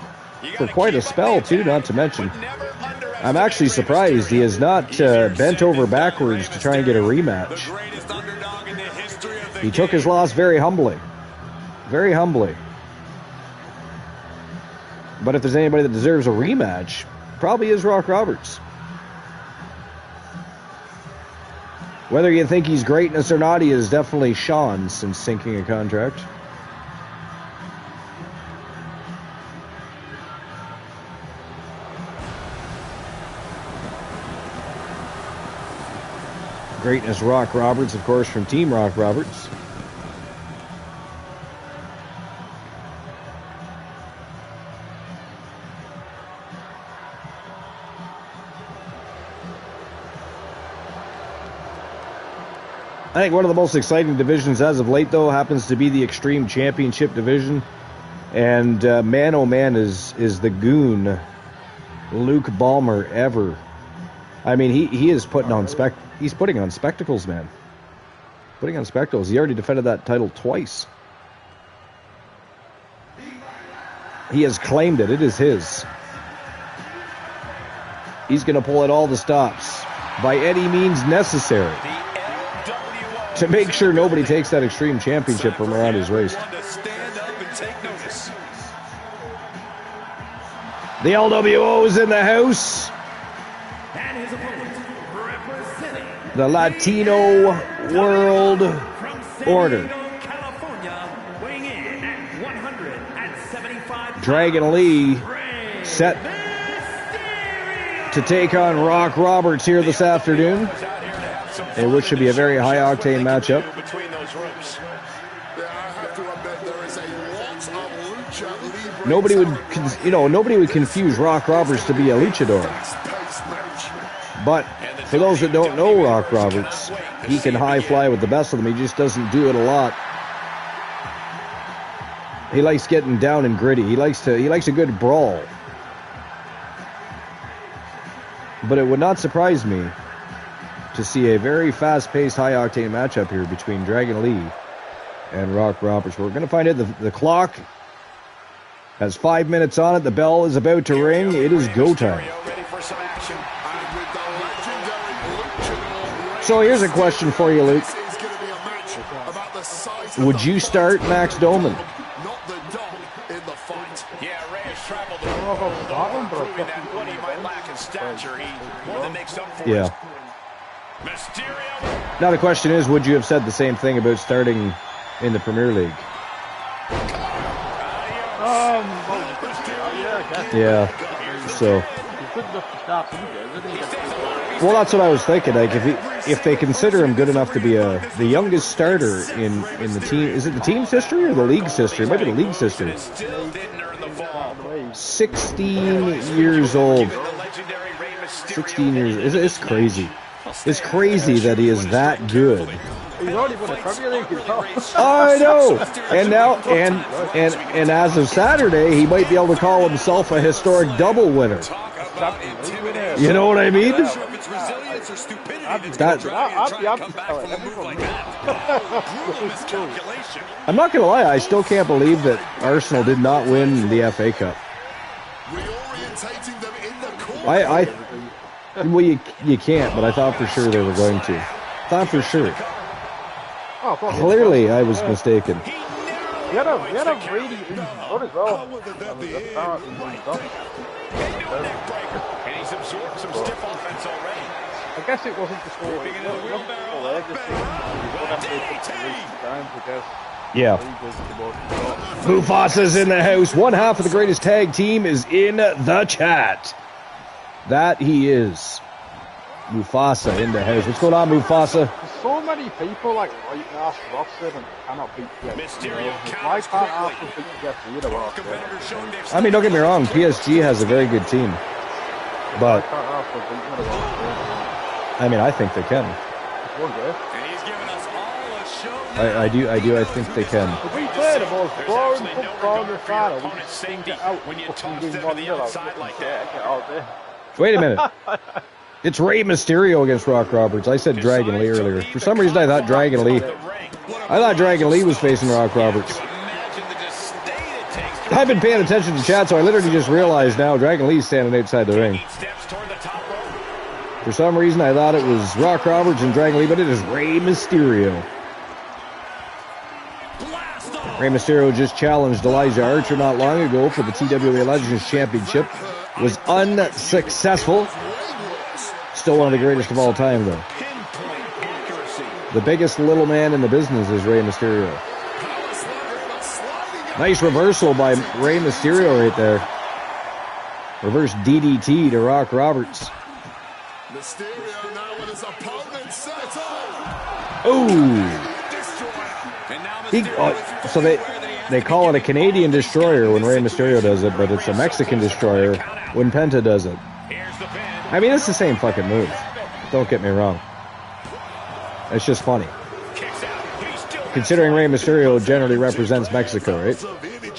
Speaker 1: quite a spell, too, not to mention. I'm actually surprised he has not bent over backwards to try and get a rematch. He took his loss very humbly. Very humbly. But if there's anybody that deserves a rematch, probably is Rock Roberts. Whether you think he's greatness or not, he is definitely shone since sinking a contract. Greatness Rock Roberts, of course, from Team Rock Roberts. I think one of the most exciting divisions as of late, though, happens to be the Extreme Championship division. And man, oh man, is the goon Luke Ballmer ever. I mean, he is putting on he's putting on spectacles, man. Putting on spectacles. He already defended that title twice. He has claimed it. It is his. He's going to pull out all the stops by any means necessary to make sure nobody takes that Extreme Championship from around his waist. The LWO is in the house.
Speaker 3: And his opponent, representing
Speaker 1: The Latino World Order.
Speaker 3: California, weighing in at 175
Speaker 1: Dragon Lee set to take on Rock Roberts here this afternoon, in which should be a very high-octane matchup. Nobody would confuse Rock Roberts to be a luchador. But for those that don't know Rock Roberts, he can high fly with the best of them. He just doesn't do it a lot. He likes getting down and gritty. He likes a good brawl. But it would not surprise me to see a very fast-paced, high-octane matchup here between Dragon Lee and Rock Roberts. We're going to find out. The clock has 5 minutes on it. The bell is about to ring. It is go time. So here's a question for you, Luke. Would you start Max Doman? Yeah. Now the question is, would you have said the same thing about starting in the Premier League? Yeah. So. Well, that's what I was thinking. Like, if they consider him good enough to be the youngest starter in the team, is it the team's history or the league's history? It might be the league's history. 16 years old. 16 years. It's crazy. It's crazy that he is that good.
Speaker 2: He's already won a Premier League as well.
Speaker 1: I know. And now, and as of Saturday, he might be able to call himself a historic double winner. You know what I mean? I'm not going to lie, I still can't believe that Arsenal did not win the FA Cup. Well, you can't, but I thought for sure they were going to. Thought for sure. Clearly, I was mistaken.
Speaker 2: We had a really easy run as well.
Speaker 5: And he's absorbed some stiff offense already.
Speaker 2: I guess it wasn't the score.
Speaker 1: Yeah. Mufasa's in the house. One half of the greatest tag team is in the chat. That he is. Mufasa in the house. What's going on, Mufasa?
Speaker 2: There's so many people like right now roster and cannot beat PSG. Why can't Arsenal beat PSG?
Speaker 1: I mean, don't get me wrong. PSG has a very good team, but I mean, I think they can. I do. I think they can.
Speaker 2: If we play the most boring football in the final, we just sing it out when you toss them to the outside like that.
Speaker 1: Wait a minute. It's Rey Mysterio against Rock Roberts. I said Dragon Lee earlier. For some reason, I thought Dragon Lee was facing Rock Roberts. I've been paying attention to chat, so I literally just realized now Dragon Lee's standing outside the ring. For some reason, I thought it was Rock Roberts and Dragon Lee, but it is Rey Mysterio. Rey Mysterio just challenged Elijah Archer not long ago for the TWA Legends Championship. Was unsuccessful. Still one of the greatest of all time, though. The biggest little man in the business is Rey Mysterio. Nice reversal by Rey Mysterio right there. Reverse DDT to Rock Roberts.
Speaker 4: Mysterio now with his opponent set up.
Speaker 1: Ooh. So they call it a Canadian destroyer when Rey Mysterio does it, but it's a Mexican destroyer when Penta does it. I mean, it's the same fucking move. Don't get me wrong. It's just funny. Considering Rey Mysterio generally represents Mexico, right?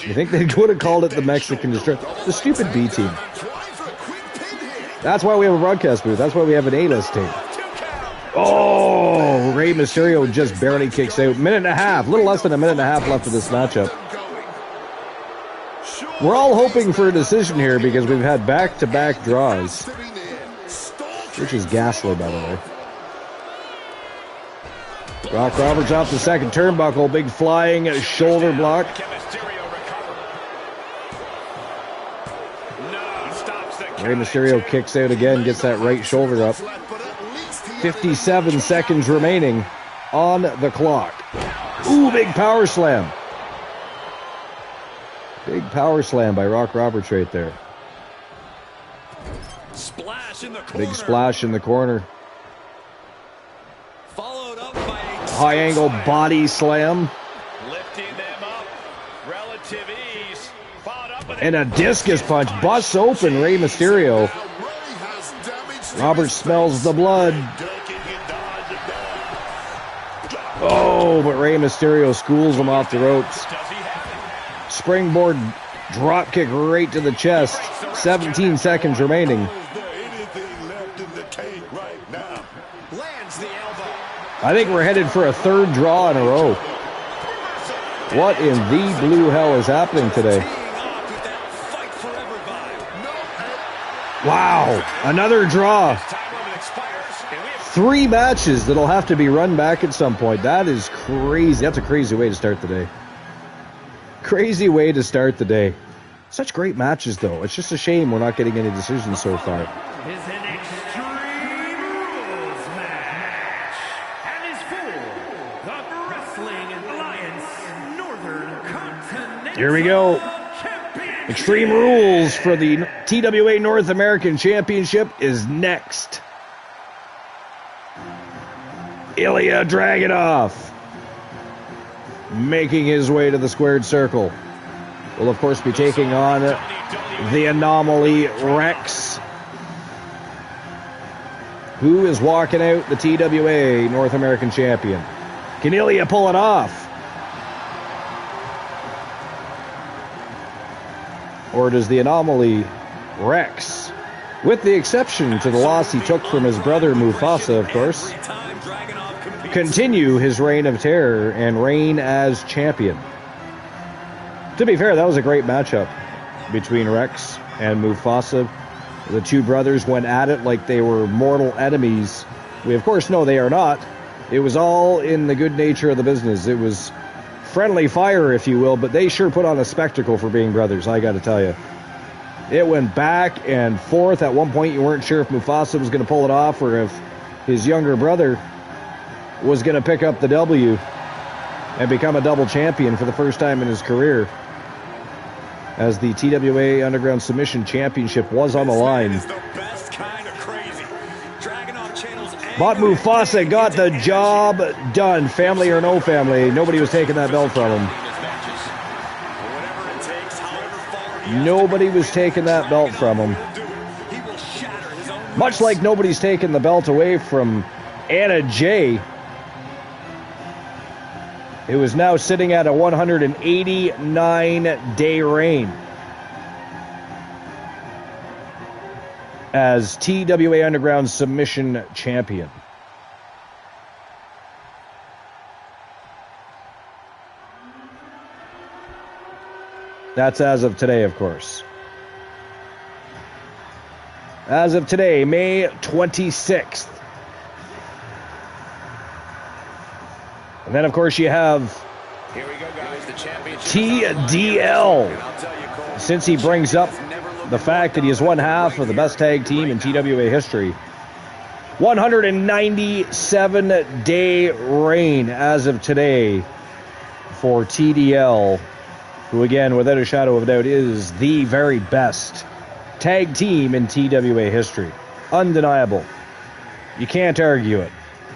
Speaker 1: You think they would have called it the Mexican destroyer? The stupid B team. That's why we have a broadcast booth. That's why we have an A-list team. Oh, Rey Mysterio just barely kicks out. Minute and a half, a little less than a minute and a half left of this matchup. We're all hoping for a decision here because we've had back-to-back draws. Which is ghastly, by the way. Rock Roberts off the second turnbuckle. Big flying shoulder block. Rey Mysterio kicks out again, gets that right shoulder up. 57 seconds remaining on the clock. Ooh, big power slam. Big power slam by Rock Roberts right there.
Speaker 5: Splash in the corner.
Speaker 1: Big splash in the corner.
Speaker 5: Followed up by a
Speaker 1: high angle body slam.
Speaker 5: Lifting them up. Relative ease. Followed up with
Speaker 1: And a discus punch. Busts open Rey Mysterio. Roberts smells the blood. Oh, but Rey Mysterio schools him off the ropes. Springboard drop kick right to the chest. 17 seconds remaining. I think we're headed for a third draw in a row. What in the blue hell is happening today? Wow, another draw. 3 matches that'll have to be run back at some point. That is crazy. That's a crazy way to start the day. Crazy way to start the day. Such great matches, though. It's just a shame we're not getting any decisions so far.
Speaker 3: Is an Extreme Rules match and is for the Wrestling Alliance Northern Continental
Speaker 1: Here we go.
Speaker 3: Championship.
Speaker 1: Extreme Rules for the TWA North American Championship is next. Ilya Dragunov making his way to the squared circle. Will, of course, be taking on the Anomaly Rex, who is walking out the TWA North American Champion. Can Ilya pull it off? Or does the Anomaly Rex, with the exception to the loss he took from his brother Mufasa, of course, continue his reign of terror and reign as champion? To be fair, that was a great matchup between Rex and Mufasa. The two brothers went at it like they were mortal enemies. We, of course, know they are not. It was all in the good nature of the business. It was friendly fire, if you will, but they sure put on a spectacle for being brothers, I got to tell you. It went back and forth. At one point, you weren't sure if Mufasa was going to pull it off or if his younger brother was going to pick up the W and become a double champion for the first time in his career, as the TWA Underground Submission Championship was on the line. But Mufasa got the job done. Family or no family, nobody was taking that belt from him. Nobody was taking that belt from him. Much like nobody's taking the belt away from Anna Jay, it was now sitting at a 189-day reign as TWA Underground Submission Champion. That's as of today, of course. As of today, May 26th. And then, of course, you have
Speaker 5: Here we go, guys. The championship.
Speaker 1: TDL. Since he brings up the fact that he is one half of the best tag team in TWA history. 197-day reign as of today for TDL, who again, without a shadow of a doubt, is the very best tag team in TWA history. Undeniable. You can't argue it.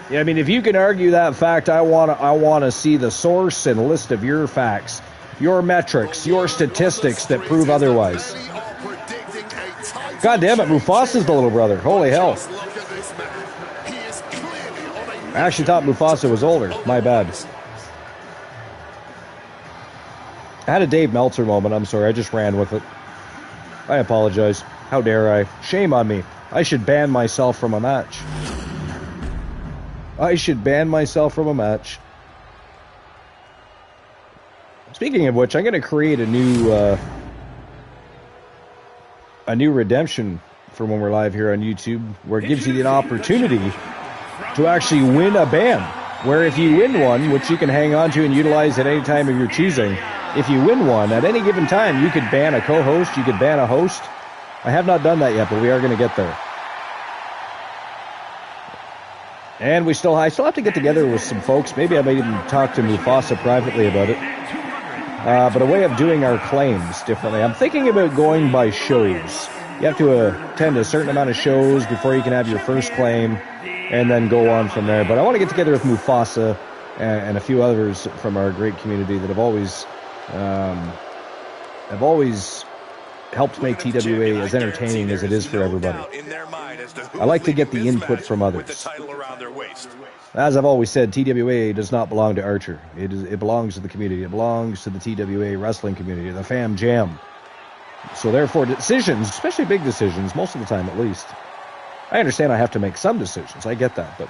Speaker 1: I mean, if you can argue that fact, I want to see the source and list of your facts, your metrics, your statistics that prove otherwise. God damn it, Mufasa's the little brother. Holy hell. I actually thought Mufasa was older. My bad. I had a Dave Meltzer moment. I'm sorry. I just ran with it. I apologize. How dare I? Shame on me. I should ban myself from a match. I should ban myself from a match. Speaking of which, I'm going to create a new redemption for when we're live here on YouTube, where it gives you the opportunity to actually win a ban. Where if you win one, which you can hang on to and utilize at any time of your choosing, if you win one at any given time, you could ban a co-host, you could ban a host. I have not done that yet, but we are going to get there. And I still have to get together with some folks. Maybe I might even talk to Mufasa privately about it. But a way of doing our claims differently. I'm thinking about going by shows. You have to attend a certain amount of shows before you can have your first claim, and then go on from there. But I want to get together with Mufasa and a few others from our great community that have always helped make TWA as entertaining as it is for everybody. I like to get the input from others. As I've always said, TWA does not belong to Archer. It belongs to the community. It belongs to the TWA wrestling community, the Fam Jam. So therefore, decisions, especially big decisions, most of the time at least, I understand I have to make some decisions. I get that. But,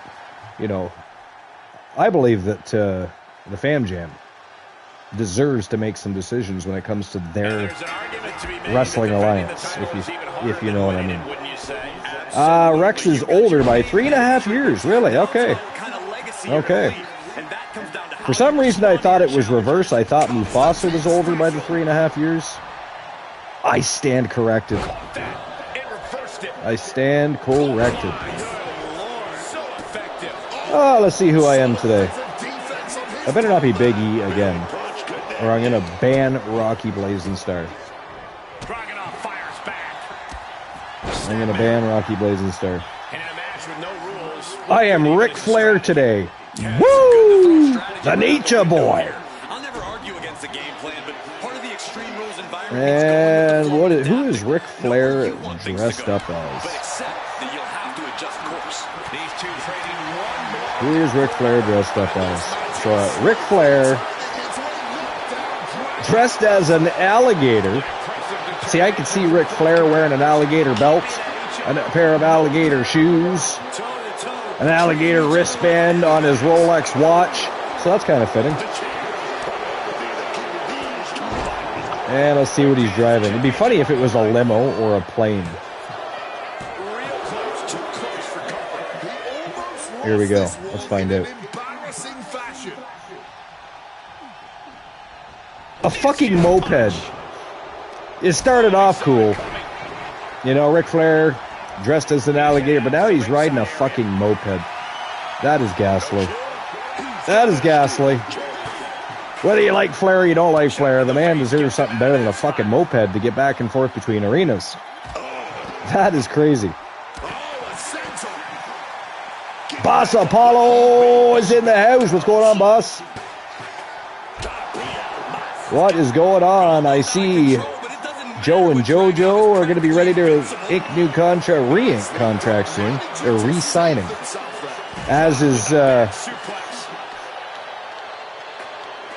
Speaker 1: I believe that the Fam Jam deserves to make some decisions when it comes to their wrestling alliance, if you know what I mean. Rex is older by 3.5 years. Really? Okay. For some reason, I thought it was reverse. I thought Mufasa was older by the 3.5 years. I stand corrected. Oh, let's see who I am today. I better not be Big E again, or I'm going to ban Rocky Blazing Star. I'm going to ban Rocky Blazing Star. I am Ric Flair today. Woo! The Nature Boy.
Speaker 5: I'll never argue against the game plan, but part of the Extreme Rules environment.
Speaker 1: And who is Ric Flair dressed up as? Who is Ric Flair dressed up as? So Ric Flair dressed as an alligator. See, I can see Ric Flair wearing an alligator belt, a pair of alligator shoes, an alligator wristband on his Rolex watch. So that's kind of fitting. And let's see what he's driving. It'd be funny if it was a limo or a plane. Here we go. Let's find out. A fucking moped. It started off cool. Ric Flair dressed as an alligator, but now he's riding a fucking moped. That is ghastly. Whether you like Flair or you don't like Flair, the man deserves something better than a fucking moped to get back and forth between arenas. That is crazy. Boss Apollo is in the house. What's going on, boss? What is going on? I see Joe and JoJo are going to be ready to ink new re-ink contracts soon. They're re-signing. As is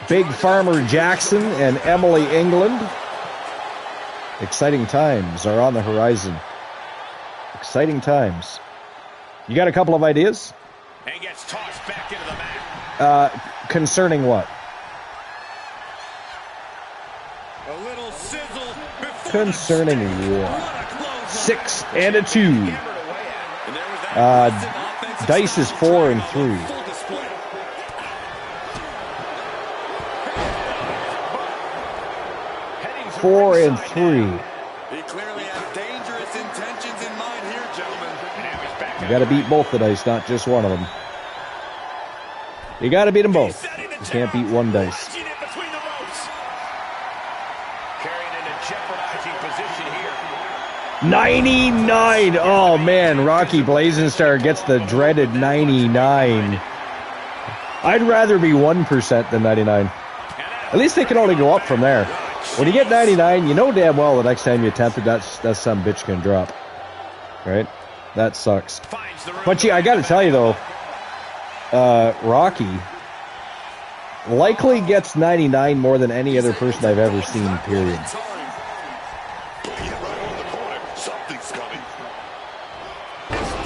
Speaker 1: Big Farmer Jackson and Emily England. Exciting times are on the horizon. Exciting times. You got a couple of ideas?
Speaker 5: And gets tossed back into the mat.
Speaker 1: Concerning what?
Speaker 5: A little sizzle
Speaker 1: concerning what? 6 and a 2. Dice is 4 and 3. 4-3.
Speaker 4: He clearly had dangerous intentions in mind here, gentlemen.
Speaker 1: You got to beat both the dice, not just one of them. You got to beat them both. You can't beat one dice. 99. Oh man, Rocky Blazing Star gets the dreaded 99. I'd rather be 1% than 99. At least they can only go up from there. When you get 99, you know damn well the next time you attempt it, that some bitch can drop. Right? That sucks. But yeah, I gotta tell you though, Rocky likely gets 99 more than any other person I've ever seen, period.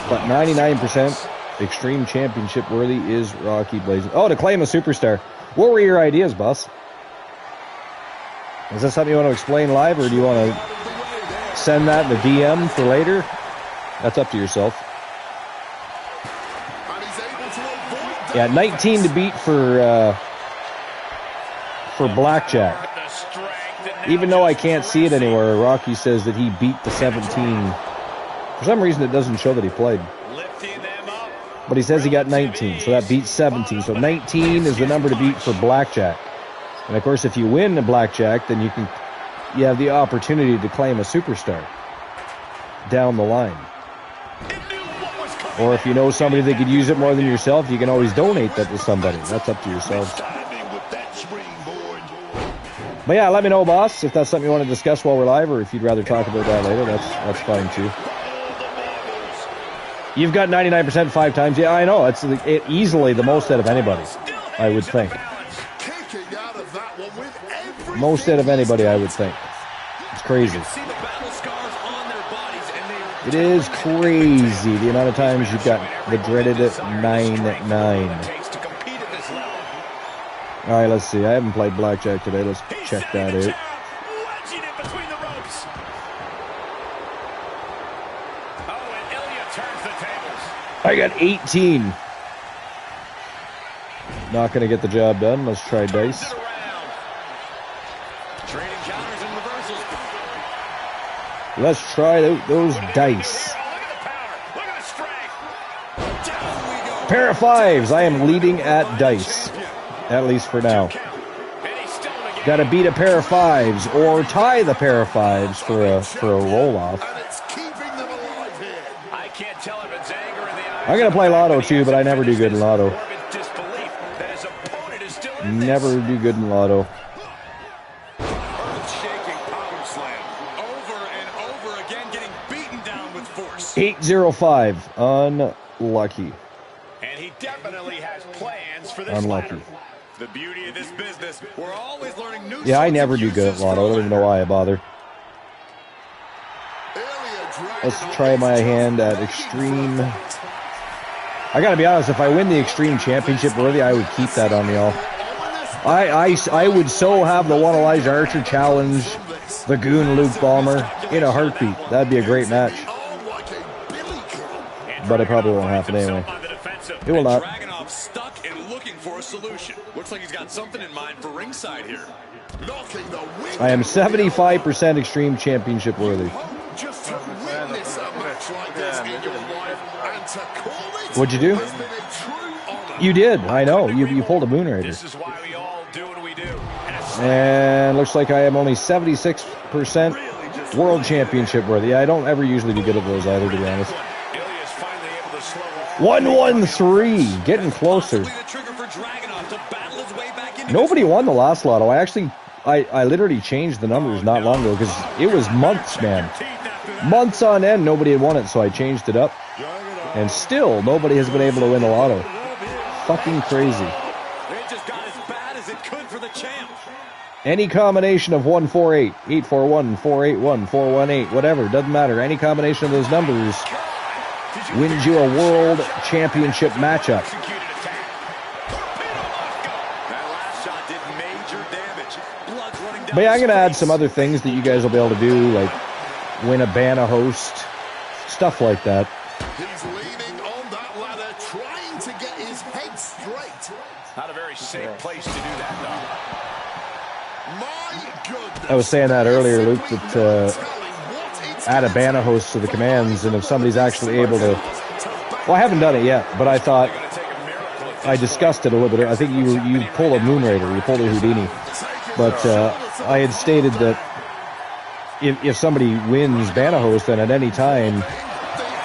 Speaker 1: But 99% Extreme Championship worthy is Rocky Blazing. Oh, to claim a superstar. What were your ideas, boss? Is that something you want to explain live, or do you want to send that in the DM for later? That's up to yourself. Yeah, 19 to beat for Blackjack. Even though I can't see it anywhere, Rocky says that he beat the 17. For some reason, it doesn't show that he played. But he says he got 19, so that beats 17. So 19 is the number to beat for Blackjack. And of course, if you win the Blackjack, then you have the opportunity to claim a superstar down the line. Or if you know somebody that could use it more than yourself, you can always donate that to somebody. That's up to yourselves. But yeah, let me know, boss, if that's something you want to discuss while we're live, or if you'd rather talk about that later. That's fine too. You've got 99% 5 times. Yeah, I know. It's easily the most out of anybody, I would think. Most out of anybody, I would think. It's crazy. It is crazy the amount of times you've got the dreaded 9-9. All right, let's see. I haven't played Blackjack today. Let's check that out. I got 18. Not going to get the job done. Let's try dice. Let's try those dice. Pair of 5s. I am leading at dice. At least for now. Got to beat a pair of 5s or tie the pair of 5s for a roll-off. I'm going to play Lotto too, but I never do good in Lotto. Never do good in Lotto. 805. Unlucky.
Speaker 5: And he definitely has plans for this.
Speaker 1: Unlucky.
Speaker 5: The beauty of this business, we're always learning new.
Speaker 1: Yeah, I never do good at Lotto. I don't even know why I bother. Let's try my hand at Extreme. I gotta be honest, if I win the Extreme Championship worthy, I would keep that on y'all. I would so have the One Elijah Archer challenge the Goon Luke Ballmer in a heartbeat. That'd be a great match. But it probably won't happen anyway. It will not.
Speaker 5: Stuck and looking for a solution. Looks like he's got something in mind for ringside here.
Speaker 1: I am 75% Extreme Championship worthy. What'd you do? You did. I know. You pulled a Moonraker.
Speaker 5: This is why we all do what we do.
Speaker 1: And looks like I am only 76% World Championship worthy. Yeah, I don't ever usually do good at those either, to be honest. 1-1-3, getting closer. Nobody won the last Lotto. I literally changed the numbers not long ago because it was months, man. Months on end, nobody had won it, so I changed it up. And still, nobody has been able to win the Lotto. Fucking crazy. Any combination of 148, 841, 481, 418, whatever, doesn't matter. Any combination of those numbers wins you a World Championship matchup. But yeah, I'm going to add some other things that you guys will be able to do, like win a Bana host, stuff like that.
Speaker 4: He's leaning on that ladder, trying to get his head straight.
Speaker 5: Not a very safe place to do that, though.
Speaker 1: I was saying that earlier, Luke, that add a banner host to the commands, and if somebody's actually able to... Well, I haven't done it yet, but I thought... I discussed it a little bit. I think you pull a Moonraker, you pull a Houdini. But I had stated that if somebody wins banner host, then at any time,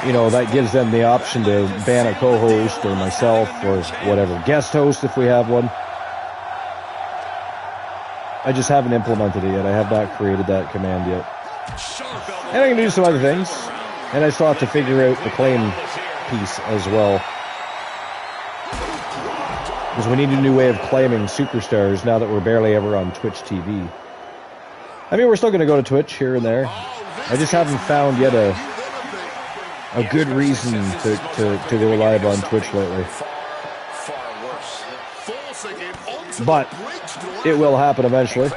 Speaker 1: you know, that gives them the option to ban a co-host or myself or whatever. Guest host if we have one. I just haven't implemented it yet. I have not created that command yet. And I can do some other things. And I still have to figure out the claim piece as well. Because we need a new way of claiming superstars now that we're barely ever on Twitch TV. I mean, we're still going to go to Twitch here and there. I just haven't found yet a good reason to go live on Twitch lately. But it will happen eventually.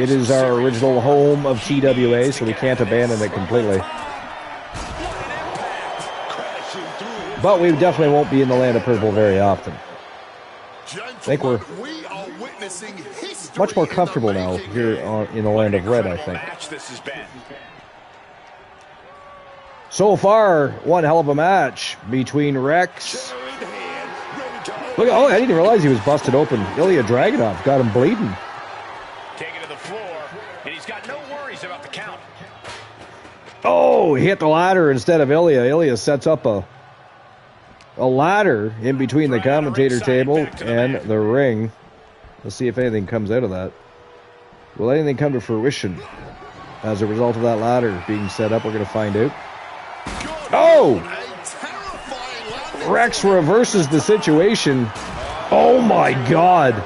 Speaker 1: It is our original home of TWA, so we can't abandon it completely. But we definitely won't be in the land of purple very often. I think we're much more comfortable now here in the land of red, I think. So far, one hell of a match between Rex. Look, oh, I didn't even realize he was busted open. Ilya Dragunov got him bleeding.
Speaker 5: Taken to the floor, and he's got no worries about the count.
Speaker 1: Oh, he hit the ladder instead of Ilya. Ilya sets up a ladder in between the commentator table and the ring. Let's see if anything comes out of that. Will anything come to fruition as a result of that ladder being set up? We're going to find out. Oh! Rex reverses the situation. Oh my God.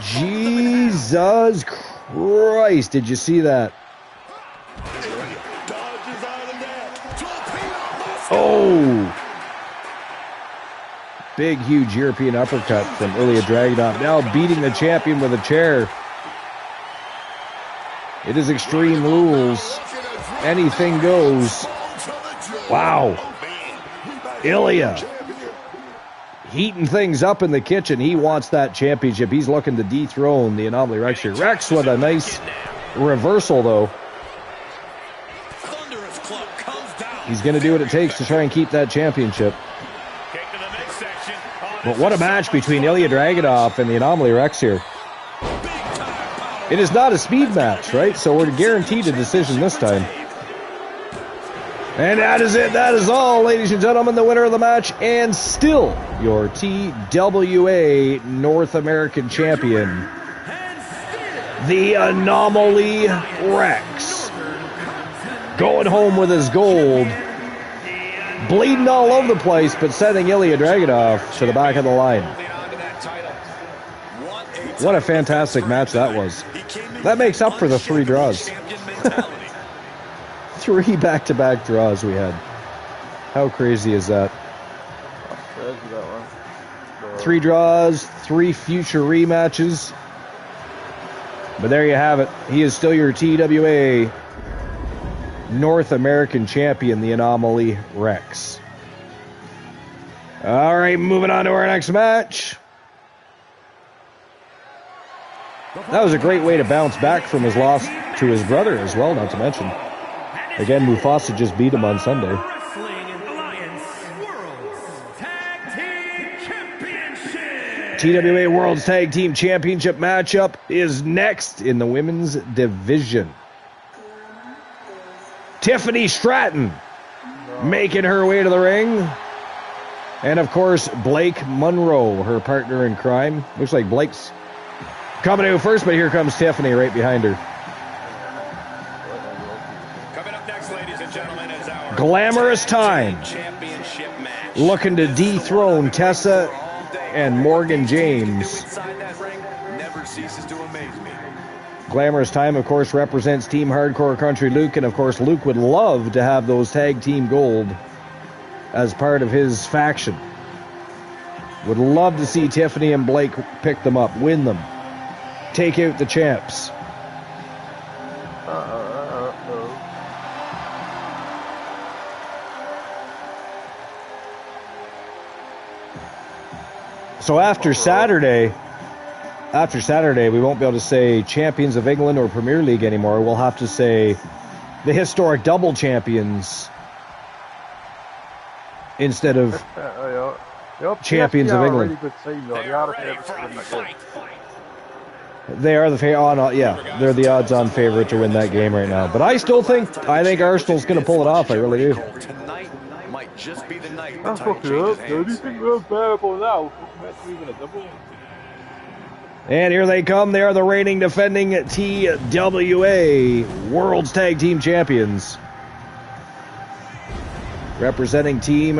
Speaker 1: Jesus Christ. Did you see that? Oh! Big, huge European uppercut from Ilya Dragunov. Now beating the champion with a chair. It is Extreme Rules. Anything goes. Wow. Ilya heating things up in the kitchen. He wants that championship. He's looking to dethrone the Anomaly Rex here. Rex with a nice reversal, though. He's going to do what it takes to try and keep that championship. But what a match between Ilya Dragunov and the Anomaly Rex here. It is not a speed match, right? So we're guaranteed a decision this time. And that is it. That is all, ladies and gentlemen. The winner of the match and still your TWA North American champion, the Anomaly Rex. Going home with his gold. Bleeding all over the place, but sending Ilya Dragunov to the back of the line. What a fantastic match that was. That makes up for the 3 draws. 3 back-to-back draws we had. How crazy is that? 3 draws, 3 future rematches. But there you have it. He is still your TWA North American champion, the Anomaly Rex. All right, moving on to our next match. That was a great way to bounce back from his loss to his brother as well, not to mention. Again, Mufasa just beat him on Sunday. TWA World's Tag Team Championship matchup is next in the women's division. Tiffany Stratton making her way to the ring. And, of course, Blake Monroe, her partner in crime. Looks like Blake's coming out first, but here comes Tiffany right behind her.
Speaker 5: Coming up next, ladies and gentlemen, is our
Speaker 1: Glamorous Time.
Speaker 5: Championship match.
Speaker 1: Looking to dethrone Tessa and Morgan James.
Speaker 5: Inside that ring never ceases to amaze me.
Speaker 1: Glamorous Time, of course, represents Team Hardcore Country Luke, and of course Luke would love to have those tag team gold as part of his faction. Would love to see Tiffany and Blake pick them up, win them, take out the champs. So after Saturday, after Saturday, we won't be able to say champions of England or Premier League anymore. We'll have to say the historic double champions instead of champions of England.
Speaker 2: Really good team, though. They are a favourite to win that game.
Speaker 1: They are the they're the odds-on favorite to win that game right now. But I think Arsenal's going to pull it off. I really do.
Speaker 5: Tonight might just be the night.
Speaker 2: That's fucking up, dude. You think we're unbearable now? We're even a double.
Speaker 1: And here they come. They are the reigning defending TWA World's Tag Team Champions. Representing Team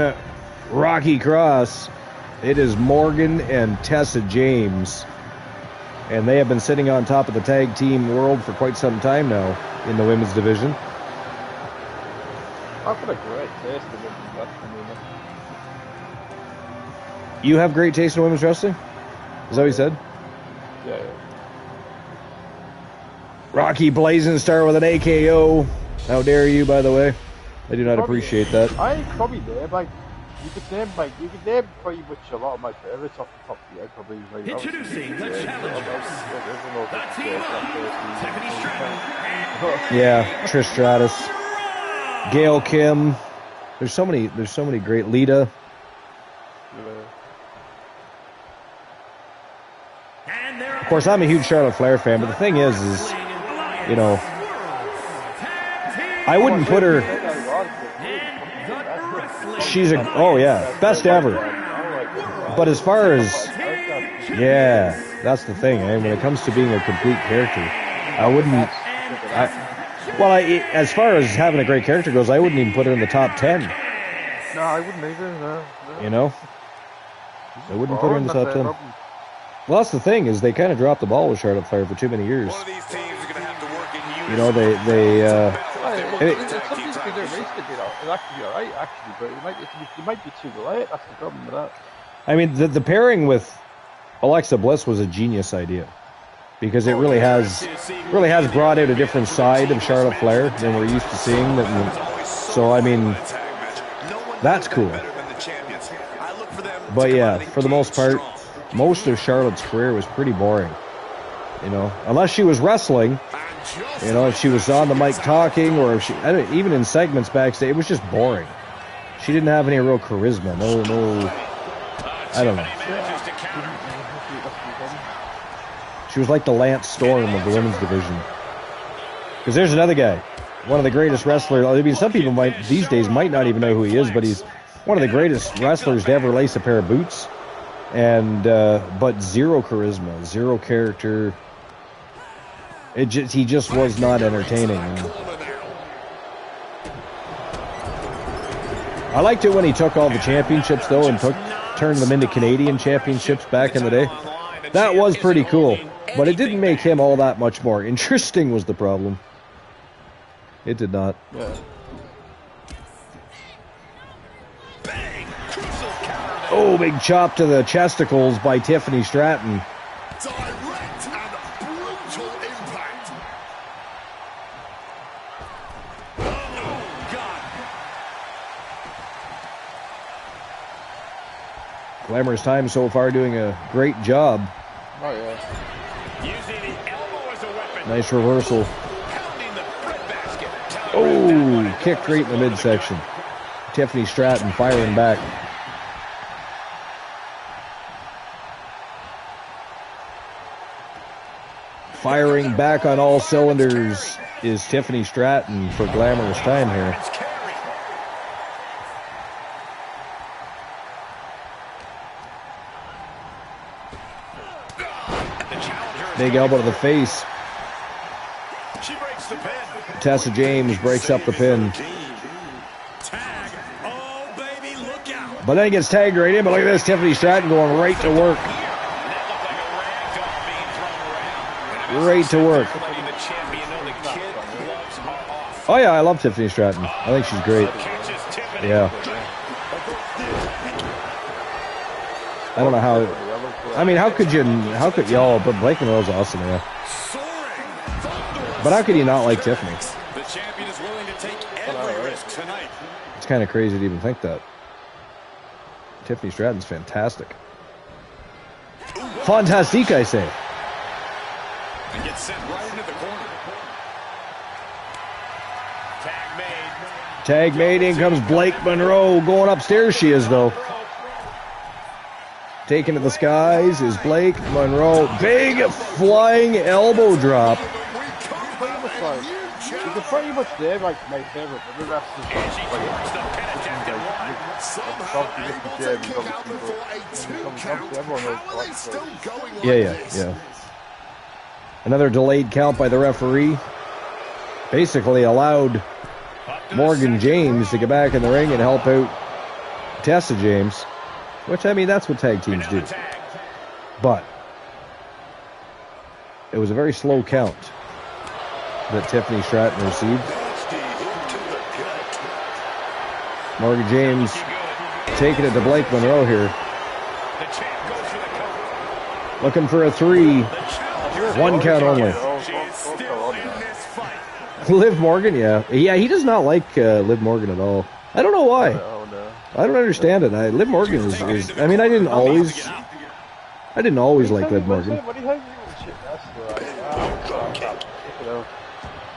Speaker 1: Rocky Cross, it is Morgan and Tessa James. And they have been sitting on top of the tag team world for quite some time now in the women's division.
Speaker 2: I've got a great taste in women's wrestling.
Speaker 1: You have great taste in women's wrestling? Is that what you said?
Speaker 2: Yeah.
Speaker 1: Rocky Blazing Star with an AKO. How dare you, by the way? I do not appreciate that.
Speaker 2: I probably name you could name pretty much a lot of my favourites off the top of the head. Probably
Speaker 3: Introducing the challengers, the team of Tiffany Stratton.
Speaker 1: Yeah, Trish Stratus, Gail Kim. There's so many great Lita. Of course, I'm a huge Charlotte Flair fan, but the thing is, you know, I wouldn't put her. She's best ever. But as far as, that's the thing. When it comes to being a complete character, I wouldn't. As far as having a great character goes, I wouldn't even put her in the top 10.
Speaker 2: No, I wouldn't either. No.
Speaker 1: You know, I wouldn't put her in the top 10. Well, that's the thing, is they kind of dropped the ball with Charlotte Flair for too many years.
Speaker 5: One of these teams is going to have to work in unison.
Speaker 1: You know,
Speaker 2: It's something you can do recently, it'll actually be alright, actually, but it might be too late. That's the problem with that.
Speaker 1: I mean, the pairing with Alexa Bliss was a genius idea, because it really has brought out a different side of Charlotte Flair than we're used to seeing. So I mean, that's cool. But yeah, for the most part, most of Charlotte's career was pretty boring. You know, unless she was wrestling. You know, if she was on the mic talking, or if even in segments backstage, it was just boring. She didn't have any real charisma. No, I don't know. She was like the Lance Storm of the women's division. Because there's another guy, one of the greatest wrestlers. I mean, some people these days might not even know who he is, but he's one of the greatest wrestlers to ever lace a pair of boots. And but zero charisma, zero character. He just was not entertaining. I liked it when he took all the championships, though, and turned them into Canadian championships back in the day. That was pretty cool, but it didn't make him all that much more interesting was the problem. It did not.
Speaker 2: Yeah.
Speaker 1: Oh, big chop to the chesticles by Tiffany Stratton.
Speaker 4: Direct and brutal impact.
Speaker 1: Glamorous Time so far doing a great job.
Speaker 2: Oh, yeah.
Speaker 5: Using the elbow as a weapon.
Speaker 1: Nice reversal.
Speaker 5: Pounding the breadbasket.
Speaker 1: Oh, kicked right in the midsection. Tiffany Stratton firing back. Firing back on all cylinders is Tiffany Stratton for Glamorous Time here. Big elbow to the face.
Speaker 5: She breaks the pin.
Speaker 1: Tessa James breaks up the pin.
Speaker 5: Tag. Oh, baby, look out.
Speaker 1: But then he gets tagged right in. But look at this, Tiffany Stratton going right to work. Right to work. Oh yeah, I love Tiffany Stratton. I think she's great. Yeah. I don't know how. I mean, how could y'all? But Blake Monroe's awesome, yeah. But how could you not like Tiffany?
Speaker 5: The champion is willing to take every risk tonight.
Speaker 1: It's kind of crazy to even think that. Tiffany Stratton's fantastic. Fantastique, I say.
Speaker 5: And gets sent right into the corner. Tag made.
Speaker 1: Tag made. In comes Blake Monroe. Going upstairs she is, though. Taken to the skies is Blake Monroe. Big flying elbow drop.
Speaker 2: You could pretty much say like my favourite, but the rest is like
Speaker 1: Yeah. Another delayed count by the referee. Basically allowed Morgan James to get back in the ring and help out Tessa James. Which, I mean, that's what tag teams do. But it was a very slow count that Tiffany Stratton received. Morgan James taking it to Blake Monroe here. Looking for a 3. 1 count only. Liv Morgan, yeah, he does not like Liv Morgan at all. I don't know why. I don't understand it. Liv Morgan is. I mean, I didn't always like Liv Morgan.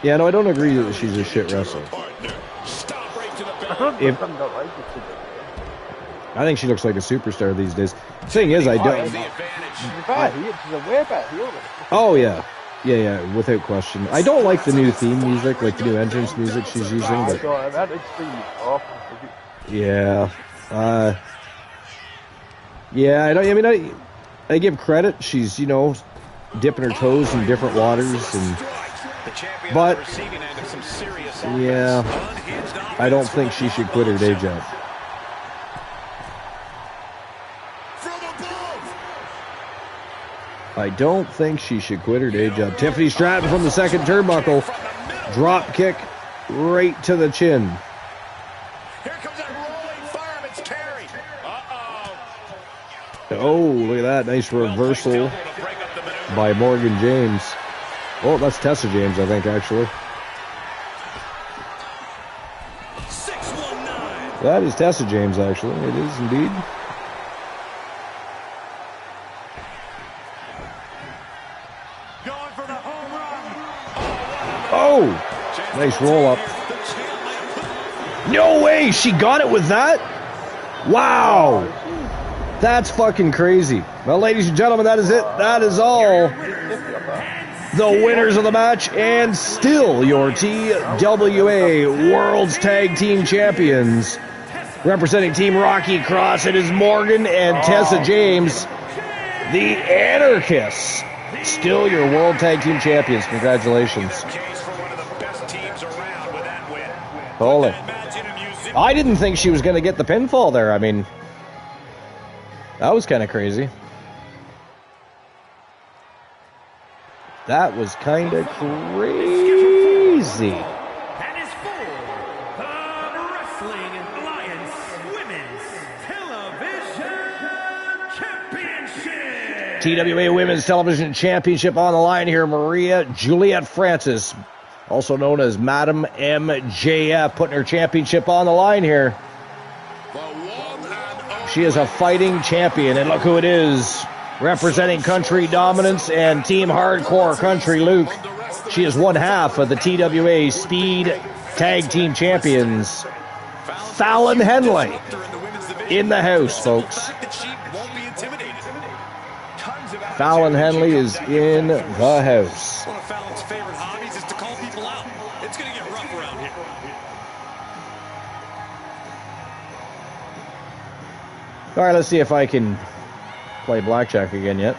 Speaker 1: Yeah, no, I don't agree that she's a shit wrestler. I think she looks like a superstar these days. Thing is, I don't. Oh yeah, without question. I don't like the new theme music, like the new entrance music she's using. But yeah, yeah. I give credit. She's dipping her toes in different waters, but yeah, I don't think she should quit her day job. I don't think she should quit her day job. Tiffany Stratton from the second turnbuckle. Drop kick right to the chin.
Speaker 5: Here comes that rolling fireman's carry.
Speaker 1: Oh, look at that. Nice reversal by Morgan James. Oh, that's Tessa James, I think, actually.
Speaker 5: 619.
Speaker 1: That is Tessa James, actually. It is indeed. Oh, nice roll up. No way, she got it with that? Wow. That's fucking crazy. Well, ladies and gentlemen, that is it. That is all. The winners of the match and still your TWA World's Tag Team Champions. Representing Team Rocky Cross, it is Morgan and Tessa James, the Anarchists. Still your World Tag Team Champions. Congratulations. Holy. I didn't think she was going to get the pinfall there. I mean, that was kind of crazy. That was kind of crazy.
Speaker 3: That is for the Wrestling Alliance Women's Television Championship.
Speaker 1: TWA Women's Television Championship on the line here. Maria Juliet Francis, also known as Madam MJF, putting her championship on the line here. She is a fighting champion, and look who it is. Representing Country Dominance and Team Hardcore Country Luke. She is one half of the TWA Speed Tag Team Champions. Fallon Henley in the house, folks. Fallon Henley is in the house.
Speaker 5: One of Fallon's favorite hobbies is to call people out. It's going to get rough around here.
Speaker 1: All right, let's see if I can play blackjack again yet.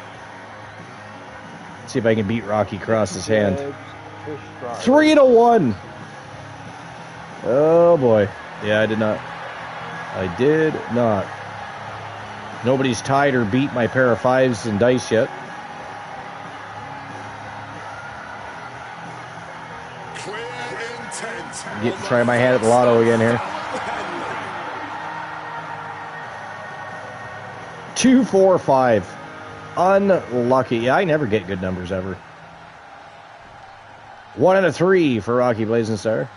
Speaker 1: See if I can beat Rocky Cross's hand. 3-1. Oh boy. Yeah, I did not. Nobody's tied or beat my pair of fives and dice yet. Try my hand at the lotto again here. 2, 4, 5. Unlucky. Yeah, I never get good numbers ever. 1 and a 3 for Rocky Blazing Star.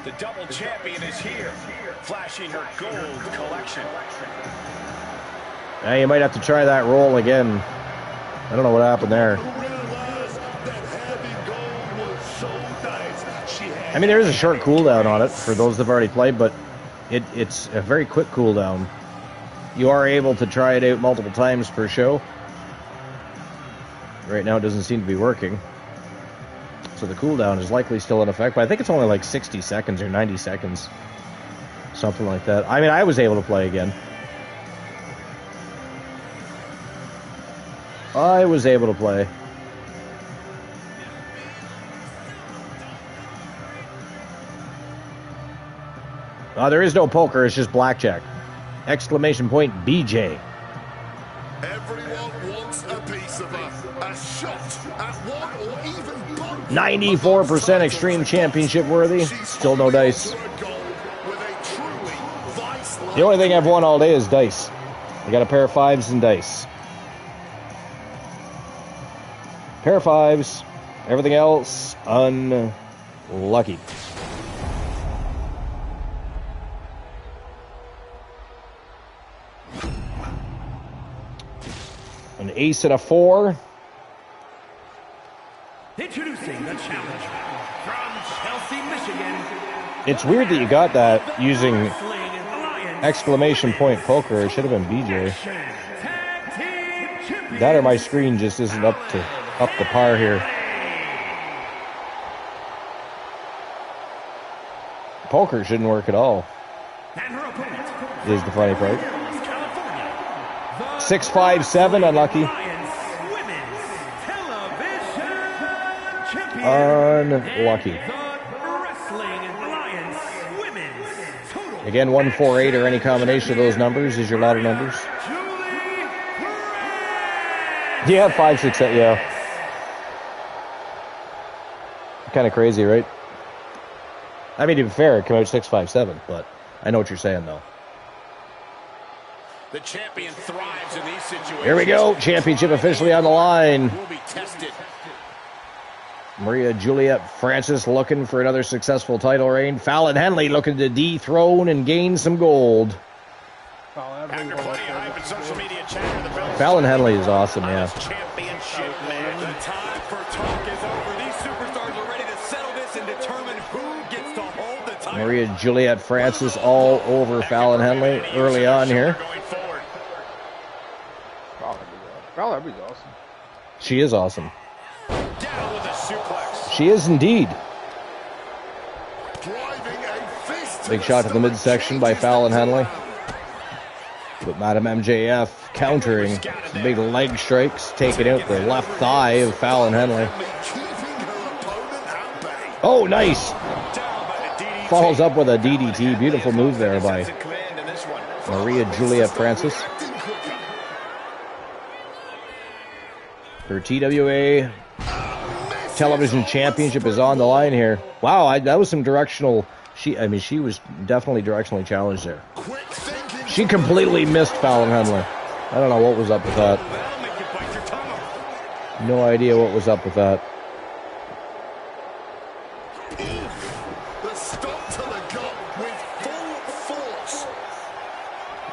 Speaker 5: The double champion is here, flashing her gold collection.
Speaker 1: Now you might have to try that roll again. I don't know what happened there. I mean, there is a short cooldown on it for those that have already played, but it's a very quick cooldown. You are able to try it out multiple times per show. Right now it doesn't seem to be working. So the cooldown is likely still in effect, but I think it's only like 60 seconds or 90 seconds. Something like that. I mean, I was able to play again. I was able to play. There is no poker, it's just blackjack. Exclamation point BJ.
Speaker 4: Everyone wants a piece of a shot at one or even both.
Speaker 1: 94% Extreme Championship worthy. Still no dice. The only thing I've won all day is dice. I got a pair of fives and dice. Pair of fives. Everything else, unlucky. An ace and a 4.
Speaker 3: Introducing the challenger from Chelsea, Michigan.
Speaker 1: It's weird that you got that using exclamation point poker. It should have been BJ. That or my screen just isn't up to par here. Poker shouldn't work at all. Is the funny part. 657, unlucky. Unlucky. Again, 148 or any combination of those numbers is your ladder numbers. Yeah, 5, 6, 8, yeah. Kind of crazy, right? I mean, to be fair, it came out 657, but I know what you're saying, though.
Speaker 5: The champion thrives in these situations.
Speaker 1: Here we go. Championship officially on the line.
Speaker 5: Will be tested.
Speaker 1: Maria Juliet Francis looking for another successful title reign. Fallon Henley looking to dethrone and gain some gold.
Speaker 5: After plenty of hype in social media chatter, the belt
Speaker 1: Fallon Henley is awesome, yeah.
Speaker 5: Championship match. The time for talk is over. These superstars are ready to settle this and determine who gets to hold the title.
Speaker 1: Maria Juliet Francis all over Fallon Henley early on here.
Speaker 2: Fallon Henley's awesome.
Speaker 1: She is awesome.
Speaker 5: Down with a suplex.
Speaker 1: She is indeed. Big shot to the midsection by Fallon Henley. But Madam MJF countering some big leg strikes, taking out the left thigh of Fallon Henley. Oh, nice! Follows up with a DDT. Beautiful move there by Maria Juliet Francis. Her TWA Television Championship is on the line here. Wow, that was some directional. She was definitely directionally challenged there. She completely missed Fallon Henley. I don't know what was up with that. No idea what was up with that.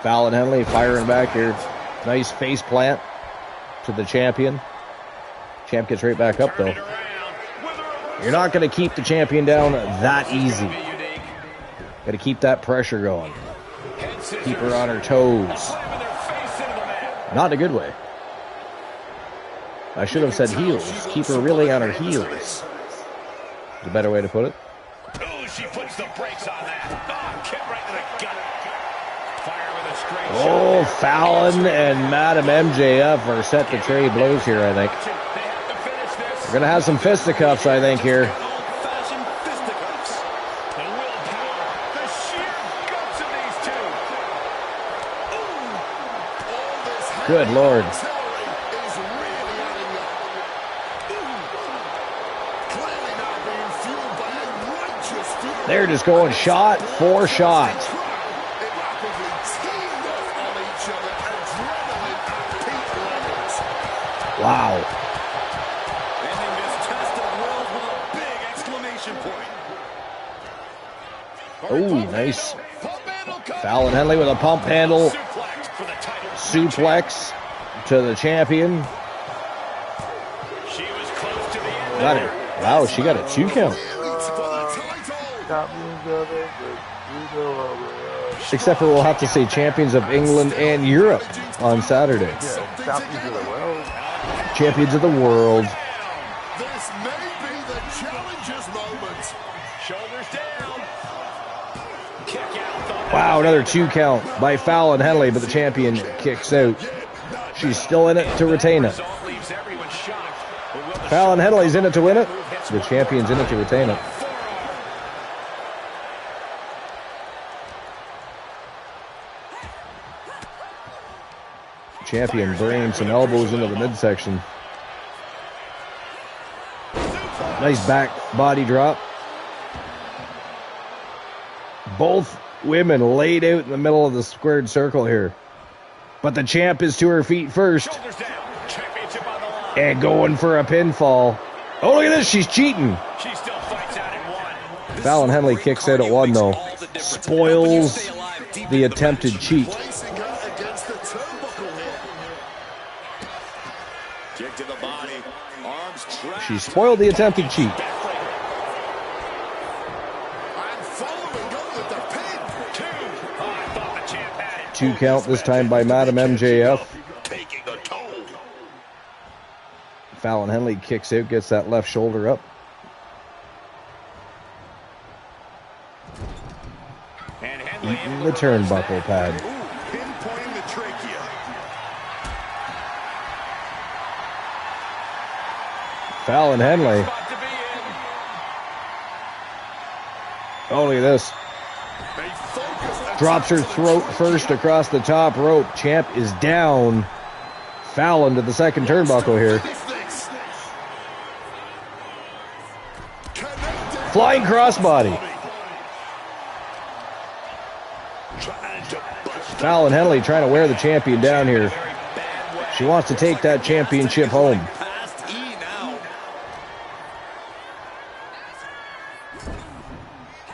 Speaker 1: Fallon Henley firing back here. Nice face plant to the champion. Champ gets right back up, though. You're not going to keep the champion down that easy. Got to keep that pressure going. Keep her on her toes. Not in a good way. I should have said heels. Keep her really on her heels. Is a better way to put it.
Speaker 5: Oh, she puts the brakes on that. Oh, kick right to the gut. Fire with a straight shot.
Speaker 1: Oh, Fallon and Madam MJF are set to trade blows here, I think. We're going to have some fisticuffs, I think, here.
Speaker 5: Old-fashioned fisticuffs. The willpower, the sheer guts of these two.
Speaker 1: Good Lord. They're just going shot for shot. Wow.
Speaker 5: Ending this test of wills with a big exclamation point.
Speaker 1: Oh, nice. Fallon Henley with a pump handle. suplex to the champion.
Speaker 5: She was close to the end.
Speaker 1: Got it. Wow, she got a 2 count. Except for we'll have to say champions of England and Europe on Saturday.
Speaker 2: Champions of the world.
Speaker 1: Champions of the world.
Speaker 4: This may be the challenger's moment.
Speaker 5: Shoulders down. Kick out.
Speaker 1: Wow, another 2 count by Fallon Henley, but the champion kicks out. She's still in it to retain it.
Speaker 5: Leaves everyone shocked. But will the
Speaker 1: Fallon Henley's in it to win it. The champion's in it to retain it. Champion bringing some elbows into the midsection. Nice back body drop. Both women laid out in the middle of the squared circle here. But the champ is to her feet first.
Speaker 5: shoulders down. Championship on the line.
Speaker 1: And going for a pinfall. Oh, look at this. She's cheating.
Speaker 5: She still fights out at 1.
Speaker 1: Fallon Henley kicks out at 1, though. Spoils the attempted cheat.
Speaker 4: Placing her against the turnbuckle here.
Speaker 5: Kick to the body. Arms trapped.
Speaker 1: She spoiled the attempted cheat.
Speaker 4: And following up with the pin.
Speaker 5: 2. Oh, I thought the champ had it.
Speaker 1: 2 count this time by Madam MJF.
Speaker 4: Taking a toll.
Speaker 1: Fallon Henley kicks out, gets that left shoulder up.
Speaker 5: And Henley
Speaker 1: Eating the turnbuckle pad.
Speaker 4: Pinpointing the trachea.
Speaker 1: Fallon Henley.
Speaker 5: spot to be in.
Speaker 1: Oh, look at this.
Speaker 4: A focused
Speaker 1: Drops her throat first across the top rope. Champ is down. Fallon to the second turnbuckle here.
Speaker 4: Connected.
Speaker 1: Flying crossbody.
Speaker 4: Trying to bust
Speaker 1: Fallon Henley trying to wear the champion down here. She wants to take that championship home.
Speaker 5: Past E now.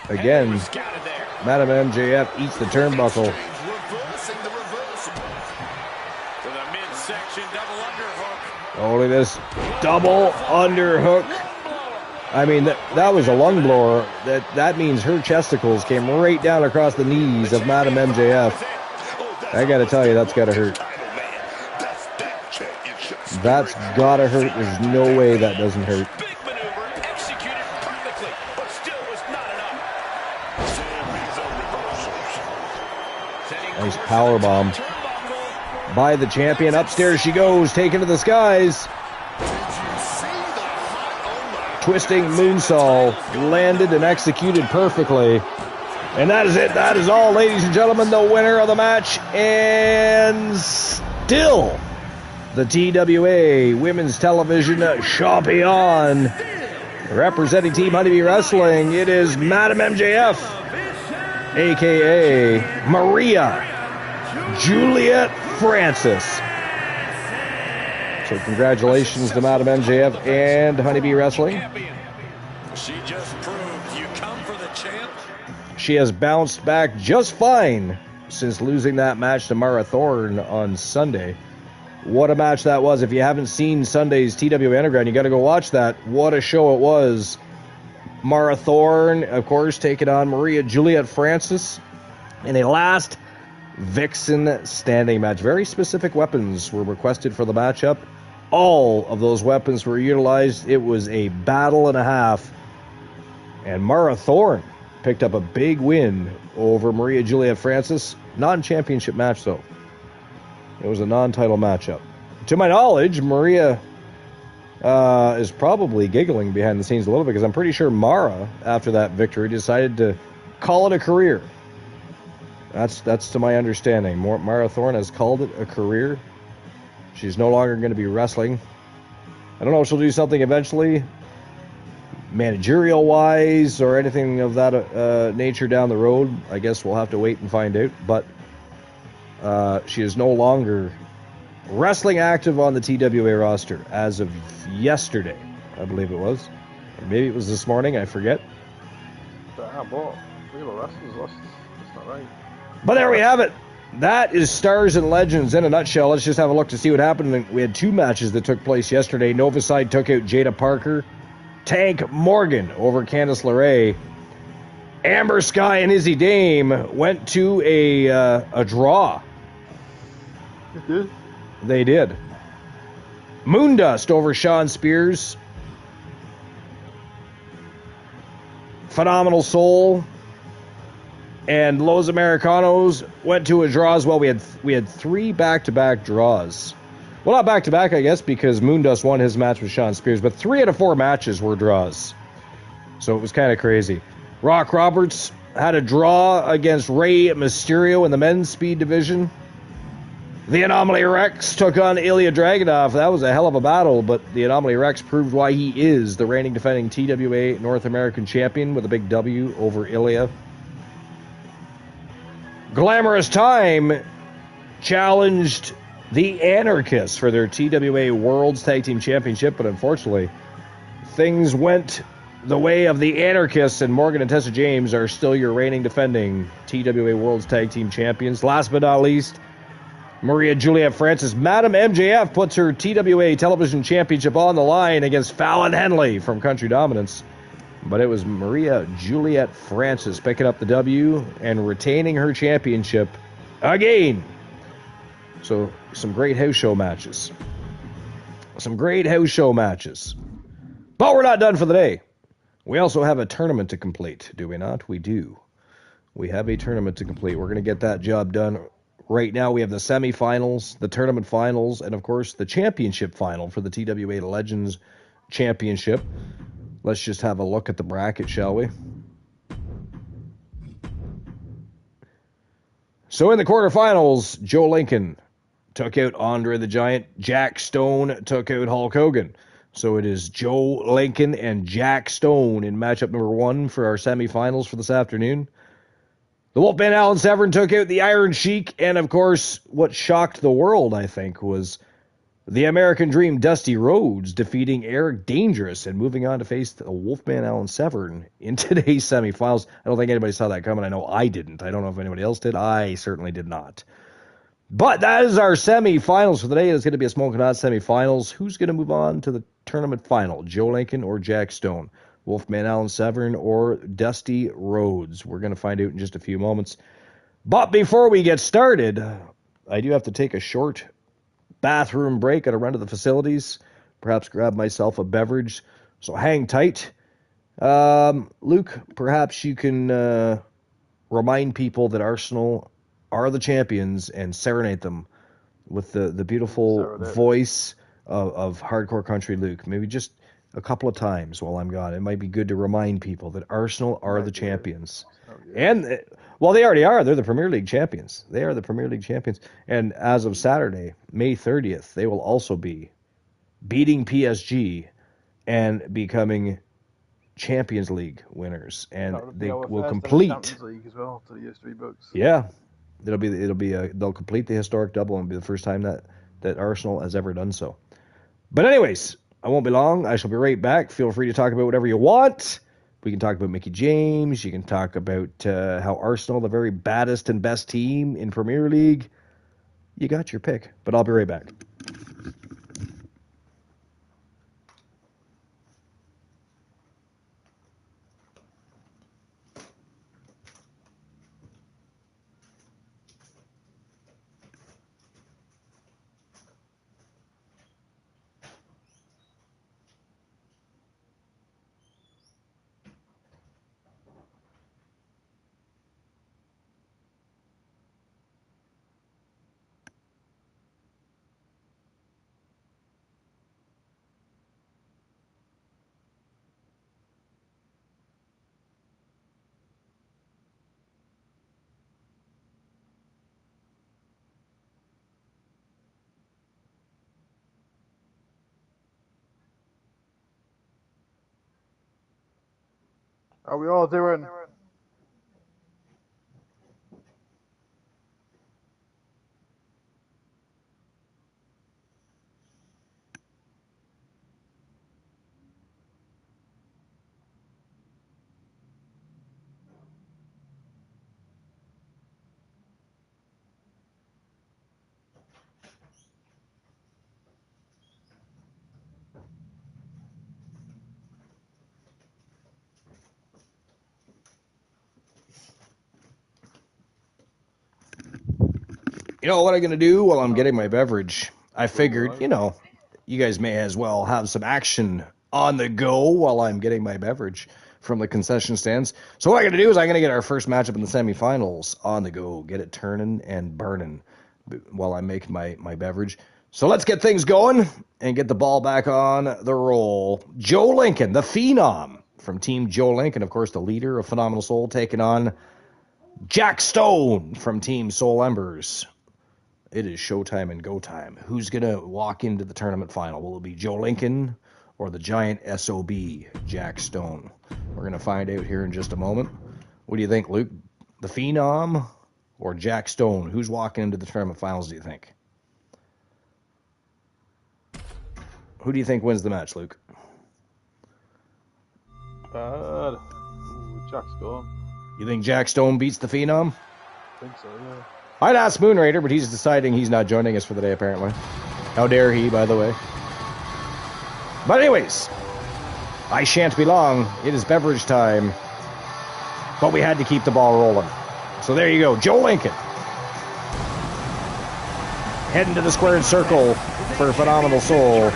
Speaker 1: Again,
Speaker 5: Scouted there.
Speaker 1: Madam MJF eats the turnbuckle.
Speaker 4: reversing the reversal.
Speaker 5: To the midsection double underhook.
Speaker 1: Oh, look at this. Double underhook. I mean, that was a lung blower. That means her chesticles came right down across the knees of Madam MJF. I gotta tell you, that's gotta hurt. That's gotta hurt. There's no way that doesn't hurt.
Speaker 5: Big maneuver executed perfectly, but still was not enough.
Speaker 1: Nice power bomb by the champion. Upstairs she goes, taken to the skies. Twisting moonsault, landed and executed perfectly. And that is it. That is all, ladies and gentlemen. The winner of the match, and still the TWA Women's Television Champion, representing Team Honeybee Wrestling. It is Madam MJF, a.k.a. Maria Juliet Francis. So congratulations to Madam MJF and Honeybee Wrestling.
Speaker 5: She just proved you come for the champ.
Speaker 1: She has bounced back just fine since losing that match to Mara Thorne on Sunday. What a match that was. If you haven't seen Sunday's TWA Underground, you got to go watch that. What a show it was. Mara Thorne, of course, taking on Maria Juliet Francis in a last Vixen standing match. Very specific weapons were requested for the matchup. All of those weapons were utilized. It was a battle and a half. And Mara Thorne picked up a big win over Maria Juliet Francis. Non-championship match, though. It was a non-title matchup. To my knowledge, Maria is probably giggling behind the scenes a little bit, because I'm pretty sure Mara, after that victory, decided to call it a career. That's to my understanding. Mara Thorne has called it a career. She's no longer going to be wrestling. I don't know if she'll do something eventually, managerial-wise, or anything of that nature down the road. I guess we'll have to wait and find out. But she is no longer wrestling active on the TWA roster as of yesterday, I believe it was. Or maybe it was this morning, I forget.
Speaker 2: Damn, what? Real wrestlers lost. That's not right.
Speaker 1: But there we have it. that is Stars and Legends in a nutshell. Let's just have a look to see what happened. We had 2 matches that took place yesterday. Novaside took out Jada Parker. Tank Morgan over Candice LeRae. Amber Sky and Izzy Dame went to a draw. They did. Moondust over Sean Spears. Phenomenal Soul and Los Americanos went to a draw as well. We had 3 back-to-back draws. Well, not back-to-back, I guess, because Moondust won his match with Sean Spears, but 3 out of 4 matches were draws. So it was kind of crazy. Rock Roberts had a draw against Rey Mysterio in the men's speed division. The Anomaly Rex took on Ilya Dragunov. That was a hell of a battle, but the Anomaly Rex proved why he is the reigning defending TWA North American champion with a big W over Ilya. Glamorous Time challenged the Anarchists for their TWA World's Tag Team Championship, but unfortunately, things went the way of the Anarchists, and Morgan and Tessa James are still your reigning defending TWA World's Tag Team Champions. Last but not least, Maria Juliet Francis, Madam MJF, puts her TWA Television Championship on the line against Fallon Henley from Country Dominance. But it was Maria Juliet Francis picking up the W and retaining her championship again. So, some great house show matches. Some great house show matches. But we're not done for the day. We also have a tournament to complete, do we not? We do. We have a tournament to complete. We're going to get that job done. Right now, we have the semifinals, the tournament finals, and of course, the championship final for the TWA Legends Championship. Let's just have a look at the bracket, shall we? So in the quarterfinals, Joe Lincoln took out Andre the Giant. Jack Stone took out Hulk Hogan. So it is Joe Lincoln and Jack Stone in matchup number 1 for our semifinals for this afternoon. The Wolfman Alan Severn took out the Iron Sheik, and of course, what shocked the world, I think, was the American Dream Dusty Rhodes defeating Eric Dangerous and moving on to face the Wolfman Alan Severn in today's semifinals. I don't think anybody saw that coming. I know I didn't. I don't know if anybody else did. I certainly did not. But that is our semifinals for today. It's going to be a Smoking Hot semifinals. Who's going to move on to the tournament final? Joe Lincoln or Jack Stone? Wolfman Alan Severn or Dusty Rhodes? We're going to find out in just a few moments. But before we get started, I do have to take a short bathroom break and a run to the facilities. Perhaps grab myself a beverage. So hang tight. Luke, perhaps you can remind people that Arsenal are the champions and serenade them with the beautiful voice of hardcore country Luke. Maybe just a couple of times while I'm gone. It might be good to remind people that Arsenal are the champions. And, well, they already are. They're the Premier League champions. They are the Premier League champions. And as of Saturday, May 30th, they will also be beating PSG and becoming Champions League winners. And they will complete
Speaker 2: Champions League as well to the history books.
Speaker 1: Yeah. They'll complete the historic double and be the first time that Arsenal has ever done so. But anyways, I won't be long. I shall be right back. Feel free to talk about whatever you want. We can talk about Mickey James. You can talk about how Arsenal, the very baddest and best team in Premier League. You got your pick. But I'll be right back.
Speaker 2: Are we all doing?
Speaker 1: You know what I'm going to do while I'm getting my beverage? I figured, you know, you guys may as well have some action on the go while I'm getting my beverage from the concession stands. So what I'm going to do is I'm going to get our first matchup in the semifinals on the go. Get it turning and burning while I'm making my beverage. So let's get things going and get the ball back on the roll. Joe Lincoln, the phenom from Team Joe Lincoln, of course, the leader of Phenomenal Soul, taking on Jack Stone from Team Soul Embers. It is showtime and go time. Who's going to walk into the tournament final? Will it be Joe Lincoln or the giant SOB, Jack Stone? We're going to find out here in just a moment. What do you think, Luke? The Phenom or Jack Stone? Who's walking into the tournament finals, do you think? Who do you think wins the match, Luke?
Speaker 2: Bad. Jack Stone.
Speaker 1: You think Jack Stone beats the Phenom?
Speaker 2: I think so, yeah.
Speaker 1: I'd ask Moonraider, but he's deciding he's not joining us for the day, apparently. How dare he, by the way. But anyways, I shan't be long. It is beverage time. But we had to keep the ball rolling. So there you go. Joe Lincoln. Heading to the squared circle for Phenomenal Soul.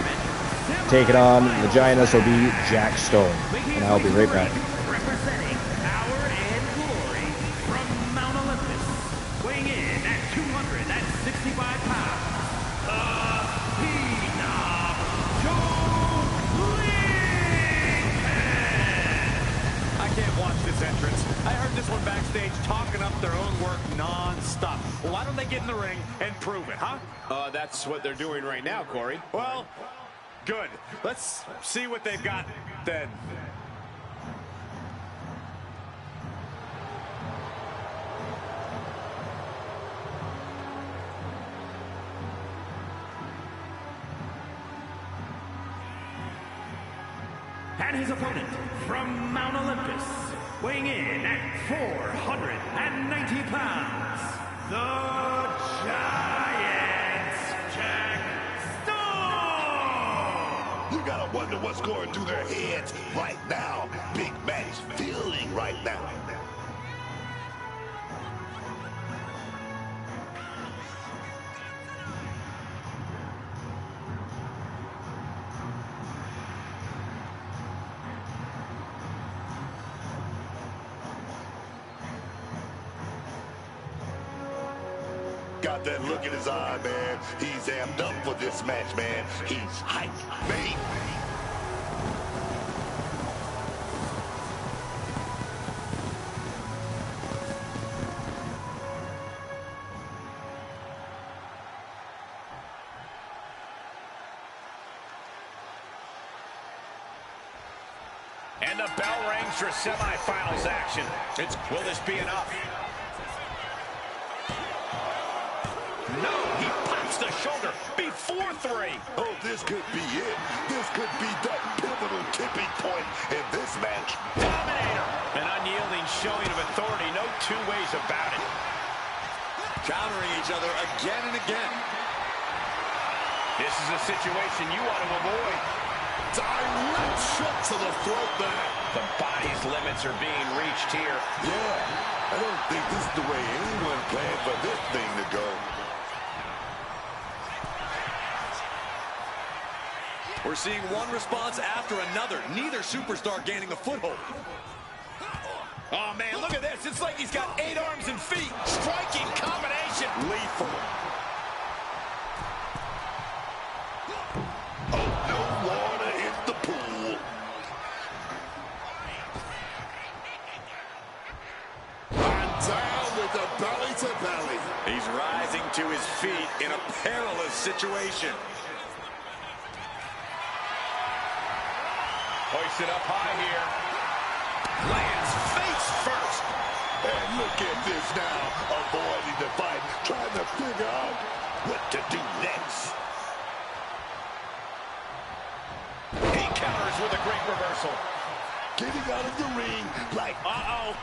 Speaker 1: Taking on the giant SOB, Jack Stone. And I'll be right back.
Speaker 3: Representing power and glory from Mount Olympus, weighing in at 265 pounds, the Phenom, Joe Lincoln.
Speaker 5: I can't watch this entrance. I heard this one backstage talking up their own work non-stop. Well, why don't they get in the ring and prove it, huh? That's what they're doing right now, Corey. Well, good. Let's see what they've got then.
Speaker 3: And his opponent from Mount Olympus, weighing in at 490 pounds, the Giant Jack Stone!
Speaker 4: You gotta wonder what's going through their heads right now. Big match feeling right now. Got that look in his eye, man. He's amped up for this match, man. He's hyped, man.
Speaker 5: And the bell rings for semifinals action. Will this be enough? No, he pops the shoulder before 3.
Speaker 4: Oh, this could be it. This could be that pivotal tipping point in this match.
Speaker 5: Dominator. An unyielding showing of authority. No two ways about it. Countering each other again and again. This is a situation you want to avoid.
Speaker 4: Direct shot to the throat there.
Speaker 5: The body's limits are being reached here.
Speaker 4: Yeah, I don't think this is the way anyone planned for this thing to go.
Speaker 6: We're seeing one response after another. Neither superstar gaining a foothold.
Speaker 5: Oh, man, look at this. It's like he's got 8 arms and feet. Striking combination.
Speaker 4: Lethal. Oh, no water in the pool. And down with the belly to belly.
Speaker 6: He's rising to his feet in a perilous situation.
Speaker 5: Hoisted up high here. Lands face first.
Speaker 4: And look at this now. Avoiding the fight. Trying to figure out what to do next.
Speaker 5: He counters with a great reversal.
Speaker 4: Getting out of the ring like,
Speaker 5: Uh-oh.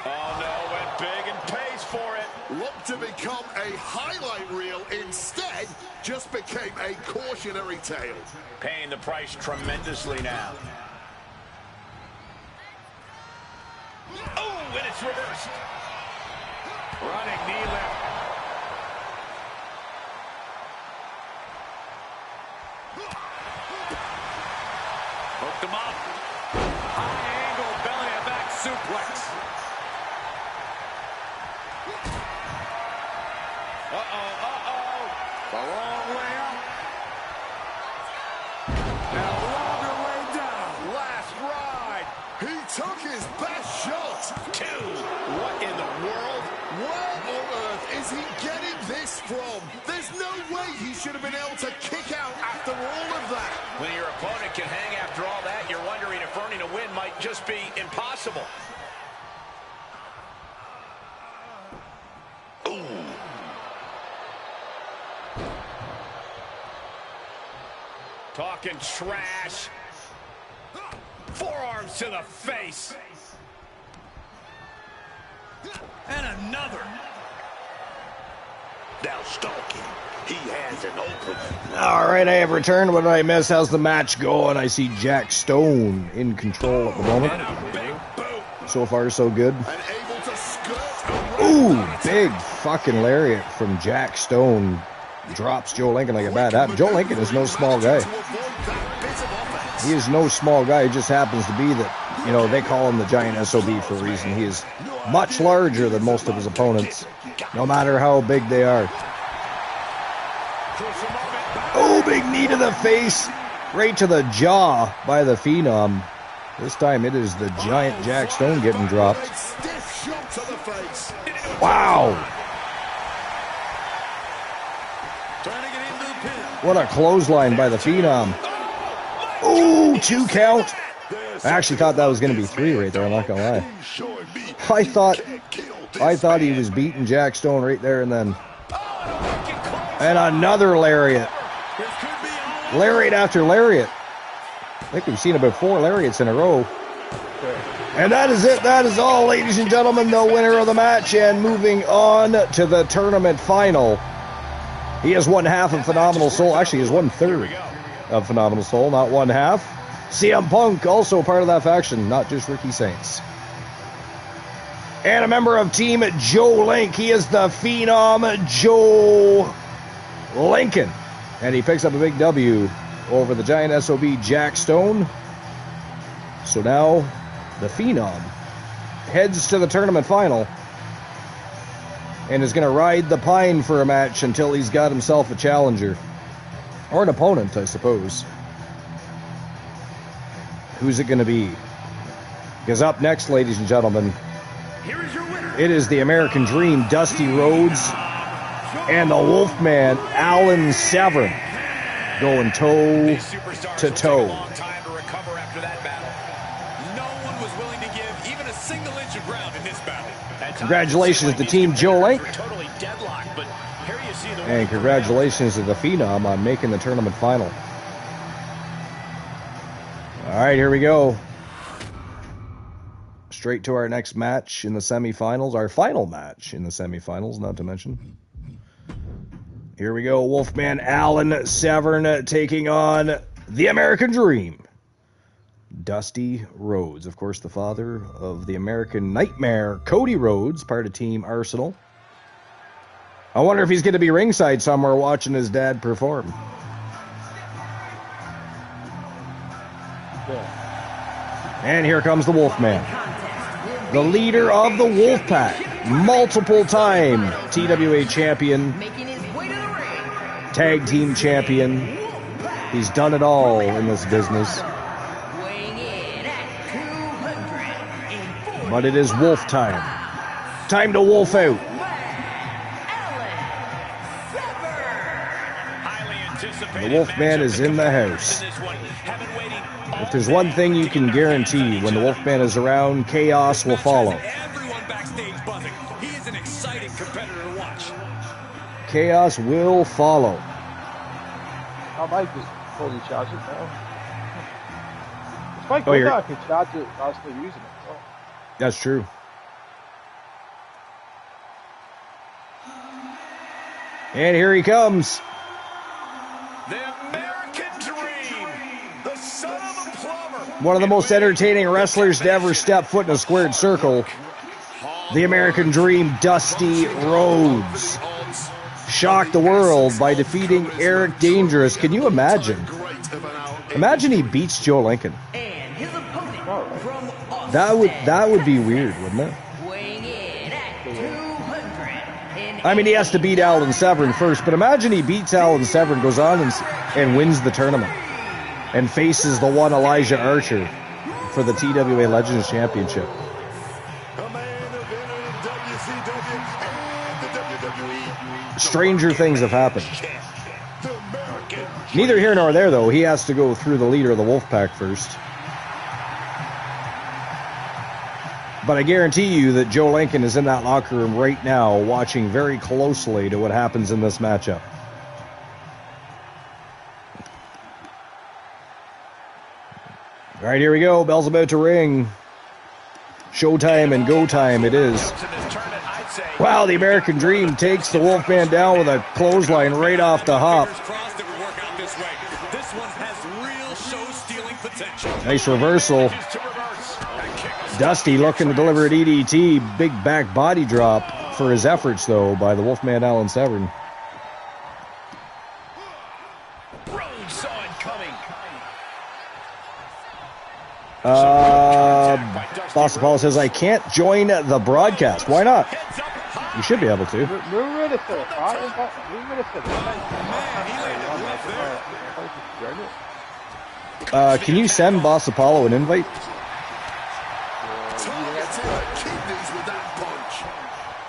Speaker 5: Oh, no, went big and pays for it.
Speaker 4: looked to become a highlight reel. Instead, just became a cautionary tale.
Speaker 5: Paying the price tremendously now. Oh, and it's reversed. Running knee lift.
Speaker 4: The long way up. And a longer way down. Last ride. He took his best shot.
Speaker 5: 2. What in the world?
Speaker 4: Where on earth is he getting this from? There's no way he should have been able to kick out after all of that.
Speaker 5: When your opponent can hang after all that, you're wondering if earning a win might just be impossible. Talking trash. Forearms to the face.
Speaker 6: And another.
Speaker 4: Now stalking. He has an opening.
Speaker 1: All right, I have returned. What did I miss? How's the match going? I see Jack Stone in control at the moment.
Speaker 5: And a big boot.
Speaker 1: So far, so good.
Speaker 4: And able to skirt around.
Speaker 1: Ooh, big fucking lariat from Jack Stone. Drops Joe Lincoln like a bad habit. Joe Lincoln is no small guy. He is no small guy. He just happens to be that, you know, they call him the giant SOB for a reason. He is much larger than most of his opponents, no matter how big they are. Oh, big knee to the face, right to the jaw by the Phenom. This time it is the giant Jack Stone getting dropped. Wow. What a clothesline by the Phenom. Ooh, 2 count. I actually thought that was going to be 3 right there, I'm not going to lie. I thought he was beating Jack Stone right there and then. And another lariat. Lariat after lariat. I think we've seen about 4 lariats in a row. And that is it. That is all, ladies and gentlemen. The winner of the match. And moving on to the tournament final. He has 1/2 of Phenomenal Soul. Actually, he has 1/3 of Phenomenal Soul, not 1/2. CM Punk, also part of that faction, not just Ricky Saints. And a member of Team Joe Link. He is the Phenom Joe Lincoln. And he picks up a big W over the giant SOB Jack Stone. So now the Phenom heads to the tournament final and is going to ride the pine for a match until he's got himself a challenger. Or an opponent, I suppose. Who's it going to be? Because up next, ladies and gentlemen,
Speaker 3: Here is your winner.
Speaker 1: it is the American Dream, Dusty Rhodes, and the Wolfman, Alan Severn, going toe to toe.
Speaker 5: Long time to recover after that battle.
Speaker 6: No one was willing to give even a single inch of ground in this battle.
Speaker 1: Congratulations to Team Joe Link.
Speaker 5: Totally deadlocked, but here you see the
Speaker 1: And congratulations to the Phenom on making the tournament final. All right, here we go. Straight to our next match in the semifinals. Our final match in the semifinals, not to mention. Here we go. Wolfman Alan Severn taking on the American Dream, Dusty Rhodes. Of course, the father of the American Nightmare, Cody Rhodes, part of Team Arsenal. I wonder if he's going to be ringside somewhere watching his dad perform. And here comes the Wolfman, the leader of the Wolfpack, multiple-time TWA champion, tag team champion. He's done it all in this business. But it is wolf time. Time to wolf out. The Wolfman is in the house. If there's one thing you can guarantee, when the Wolfman is around, chaos will follow.
Speaker 6: Everyone backstage buzzing. He is an exciting competitor to watch.
Speaker 1: Chaos will follow.
Speaker 2: I might just fully charge it now. It's quite
Speaker 1: Oh,
Speaker 2: good
Speaker 1: you're-
Speaker 2: that I can charge it while still using it. So.
Speaker 1: That's true. And here he comes.
Speaker 5: The American Dream, the son of a plumber.
Speaker 1: One of the most entertaining wrestlers to ever step foot in a squared circle. The American Dream, Dusty Rhodes. Shocked the world by defeating Eric Dangerous. Can you imagine? Imagine he beats Joe Lincoln.
Speaker 7: And his opponent from
Speaker 1: That would be weird, wouldn't it? I mean, he has to beat Alan Severn first, but imagine he beats Alan Severn, goes on and wins the tournament, and faces the one Elijah Archer for the TWA Legends Championship. Stranger things have happened. Neither here nor there, though. He has to go through the leader of the Wolfpack first. But I guarantee you that Joe Lincoln is in that locker room right now watching very closely to what happens in this matchup. All right, here we go. Bell's about to ring. Showtime and go time it is. Wow, the American Dream takes the Wolfman down with a clothesline right off the hop. Nice reversal. Dusty looking to deliver an EDT. Big back body drop for his efforts, though, by the Wolfman Alan Severn. Boss Apollo says, I can't join the broadcast. Why not? You should be able to. Can you send Boss Apollo an invite?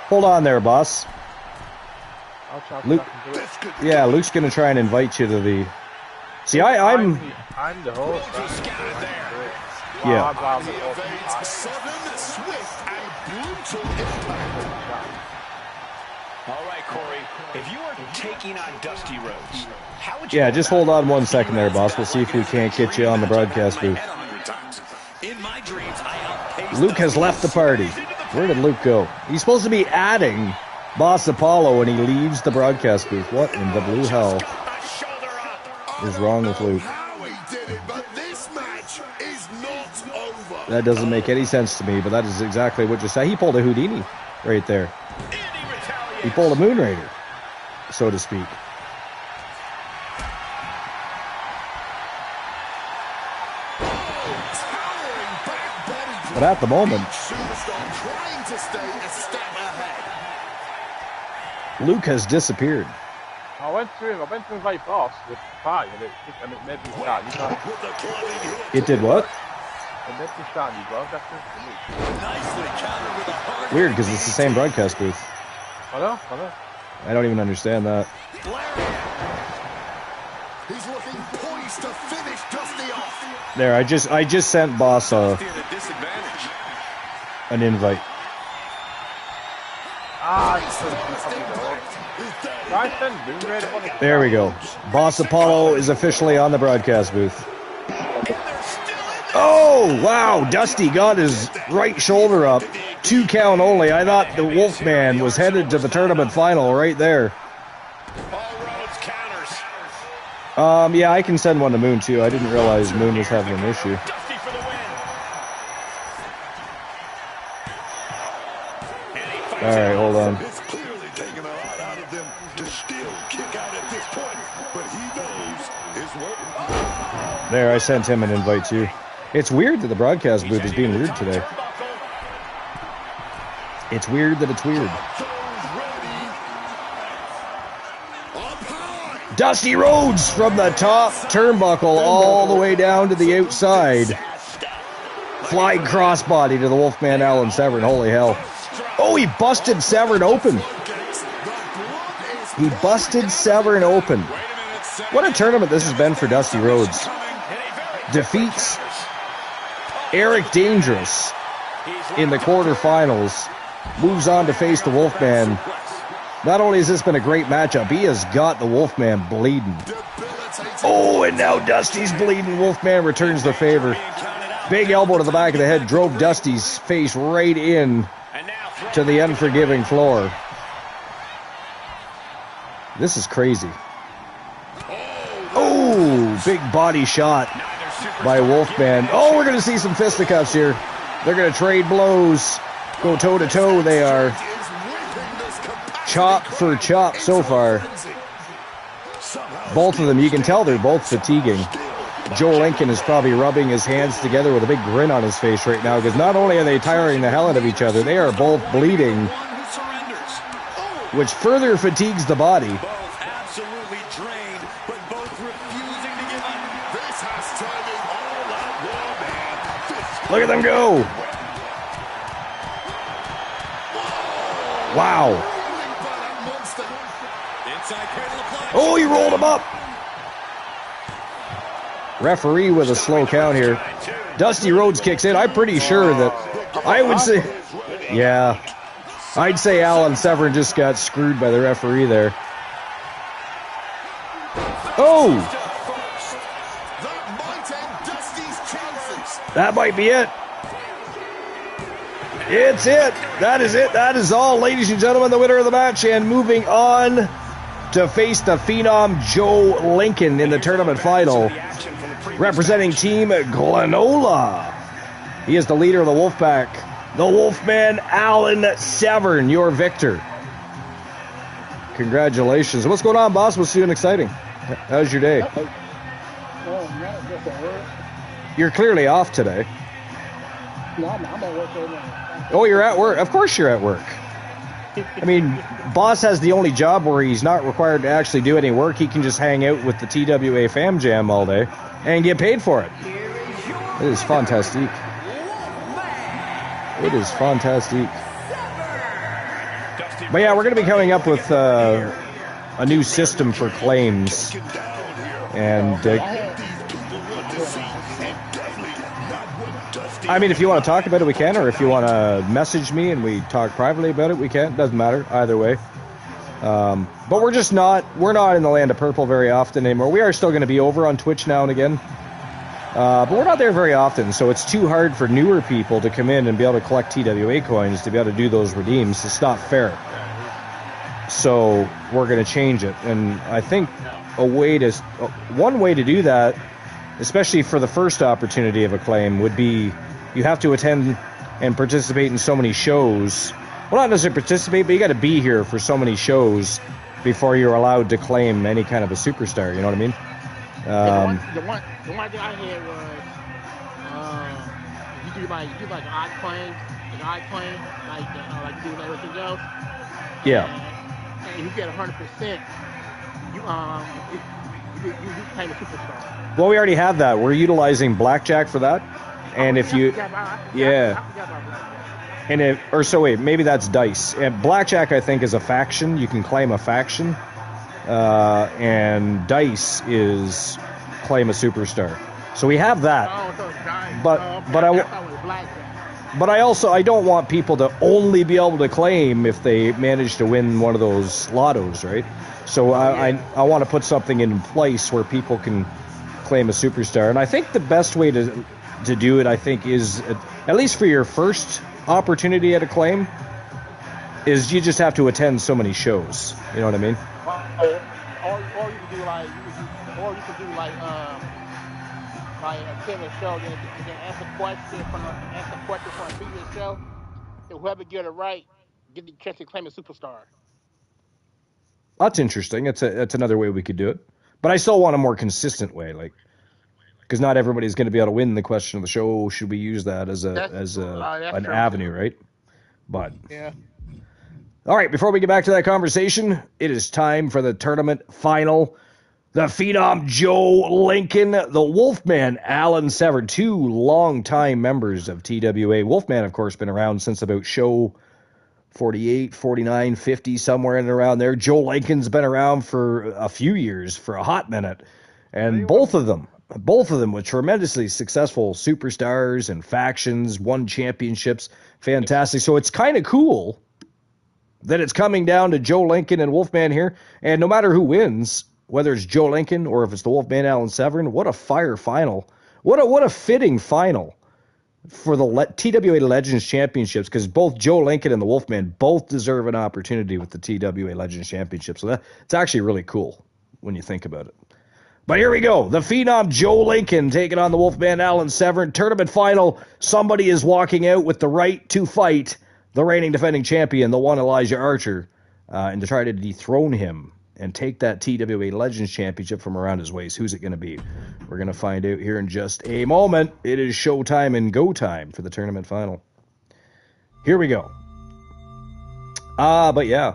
Speaker 1: Hold on there, boss. Luke, yeah, Luke's gonna try and invite you to the. See, I'm
Speaker 2: the host.
Speaker 1: Yeah.
Speaker 5: All right, Corey. If you are taking on Dusty Rhodes, how would you?
Speaker 1: Yeah, just hold on 1 second there, boss. We'll see if we can't get you on the broadcast booth. Luke has left the party. Where did Luke go? He's supposed to be adding Boss Apollo and he leaves the broadcast booth. What in the blue hell is wrong with Luke? That doesn't make any sense to me, but that is exactly what you said. He pulled a Houdini right there. He pulled a Moonrader, so to speak. But at the moment, Luke has disappeared.
Speaker 2: I went to invite Boss with the party and it made me start.
Speaker 1: It did what?
Speaker 2: It made me start you broadcast booth.
Speaker 1: Weird, because it's the same broadcast booth.
Speaker 2: I know.
Speaker 1: I don't even understand that.
Speaker 4: He's looking poised to finish Dusty off.
Speaker 1: There, I just sent Boss an invite. There we go. Boss Apollo is officially on the broadcast booth. Oh, wow. Dusty got his right shoulder up. 2 count only. I thought the Wolfman was headed to the tournament final right there. Yeah, I can send one to Moon, too. I didn't realize Moon was having an issue. All right, hold on. There, I sent him an invite too. It's weird that the broadcast booth is being weird today. It's weird that it's weird. Dusty Rhodes from the top turnbuckle all the way down to the outside. Flying crossbody to the Wolfman Alan Severn. Holy hell. Oh, he busted Severn open. He busted Severn open. What a tournament this has been for Dusty Rhodes. Defeats Eric Dangerous in the quarterfinals. Moves on to face the Wolfman. Not only has this been a great matchup, he has got the Wolfman bleeding. Oh, and now Dusty's bleeding. Wolfman returns the favor. Big elbow to the back of the head drove Dusty's face right in to the unforgiving floor. This is crazy. Oh, big body shot by Wolfman. Oh, we're going to see some fisticuffs here. They're going to trade blows. Go toe-to-toe, they are. Chop for chop so far. Both of them, you can tell they're both fatiguing. Joe Lincoln is probably rubbing his hands together with a big grin on his face right now, because not only are they tiring the hell out of each other, they are both bleeding, which further fatigues the body.
Speaker 6: Both absolutely drained, but both refusing to give up.
Speaker 4: This has turned an all-out war, man.
Speaker 1: Look at them go. Wow.
Speaker 6: Inside cradle applied.
Speaker 1: Oh, he rolled him up. Referee with a slow count here. Dusty Rhodes kicks in. I'm pretty sure that I would say, yeah, I'd say Alan Severn just got screwed by the referee there. Oh,
Speaker 4: That might end Dusty's chances.
Speaker 1: that might be it. It's it. That is it. That is all, ladies and gentlemen. The winner of the match, and moving on to face the Phenom Joe Lincoln in the tournament final, representing Team Glenola. He is the leader of the Wolfpack, the Wolfman Alan Severn, your victor. Congratulations. What's going on, boss? What's new and exciting? How's your day? You're clearly off today.
Speaker 7: No, I'm at work right now.
Speaker 1: Oh, you're at work? Of course you're at work. I mean, boss has the only job where he's not required to actually do any work. He can just hang out with the TWA Fam Jam all day and get paid for it. It is fantastic. It is fantastic. But yeah, we're going to be coming up with a new system for claims. And I mean, if you want to talk about it, we can, or if you want to message me and we talk privately about it, we can. Doesn't matter either way. But we're not in the land of purple very often anymore. We are still going to be over on Twitch now and again. But we're not there very often, so it's too hard for newer people to come in and be able to collect TWA coins to be able to do those redeems. It's not fair. So we're going to change it. And I think one way to do that, especially for the first opportunity of a claim, would be you have to attend and participate in so many shows. Well, not necessarily participate, but you got to be here for so many shows before you're allowed to claim any kind of a superstar. You know what I mean?
Speaker 7: The one thing I heard was you do like an odd claim, like you do everything else.
Speaker 1: Yeah.
Speaker 7: And you get 100%. You claim a superstar.
Speaker 1: Well, we already have that. We're utilizing blackjack for that. And if you, yeah. Maybe that's dice. And blackjack, I think, is a faction. You can claim a faction. And dice is claim a superstar. So we have that. But I don't want people to only be able to claim if they manage to win one of those lottos, right? So I want to put something in place where people can claim a superstar. And I think the best way to do it, I think, is, at least for your first opportunity at a claim, is you just have to attend so many shows. You know what I mean?
Speaker 7: Or you could do like attend a show, then answer questions from a previous show. And whoever get it right, get the chance to claim a superstar.
Speaker 1: That's interesting. That's another way we could do it. But I still want a more consistent way, like, because not everybody's going to be able to win the question of the show. Should we use that as an avenue, right? But
Speaker 7: yeah.
Speaker 1: All right, before we get back to that conversation, it is time for the tournament final. The Phenom Joe Lincoln, the Wolfman Alan Severn, two longtime members of TWA. Wolfman, of course, been around since about show 48, 49, 50, somewhere in and around there. Joe Lincoln's been around for a few years, for a hot minute. And both of them with tremendously successful superstars and factions, won championships. Fantastic. So it's kind of cool that it's coming down to Joe Lincoln and Wolfman here. And no matter who wins, whether it's Joe Lincoln or if it's the Wolfman Alan Severn, what a fire final. What a fitting final for the TWA Legends Championships, because both Joe Lincoln and the Wolfman both deserve an opportunity with the TWA Legends Championship. So it's actually really cool when you think about it. But here we go. The Phenom Joe Lincoln taking on the Wolfman Alan Severn. Tournament final. Somebody is walking out with the right to fight the reigning defending champion, the one Elijah Archer, and to try to dethrone him and take that TWA Legends Championship from around his waist? Who's it going to be? We're going to find out here in just a moment. It is showtime and go time for the tournament final. Here we go. But yeah,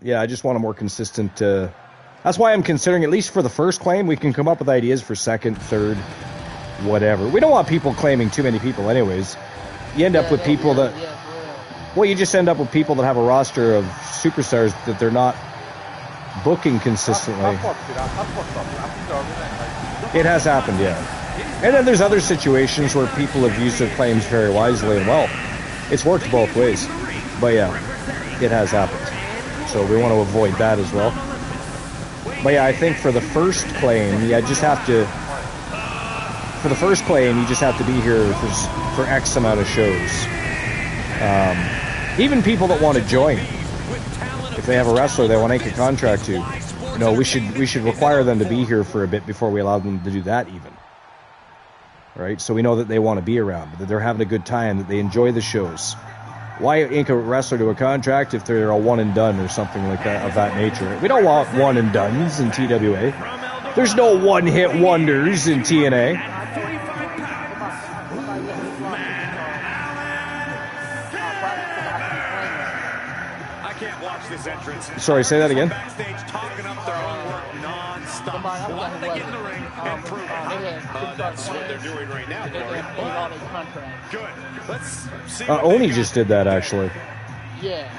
Speaker 1: I just want a more consistent. That's why I'm considering, at least for the first claim, we can come up with ideas for second, third, whatever. We don't want people claiming too many people, anyways. You end up with people that. Well, you just end up with people that have a roster of superstars that they're not booking consistently. It has happened, yeah. And then there's other situations where people have used their claims very wisely and well. It's worked both ways. But yeah, it has happened. So we want to avoid that as well. But yeah, I think for the first claim, you just have to... For the first claim, you just have to be here for X amount of shows. Even people that want to join, if they have a wrestler they want to make a contract to, we should require them to be here for a bit before we allow them to do that even. Right? So we know that they want to be around, that they're having a good time, that they enjoy the shows. Why ink a wrestler to a contract if they're a one and done or something like that of that nature? We don't want one and dones in TWA. There's no one hit wonders in TNA. Sorry, say that again.
Speaker 5: Backstage talking up their own work non-stop. Once they get in the ring and prove it. That's what they're doing right now. Good. Let's see.
Speaker 1: Oni just did that, actually.
Speaker 7: Yeah.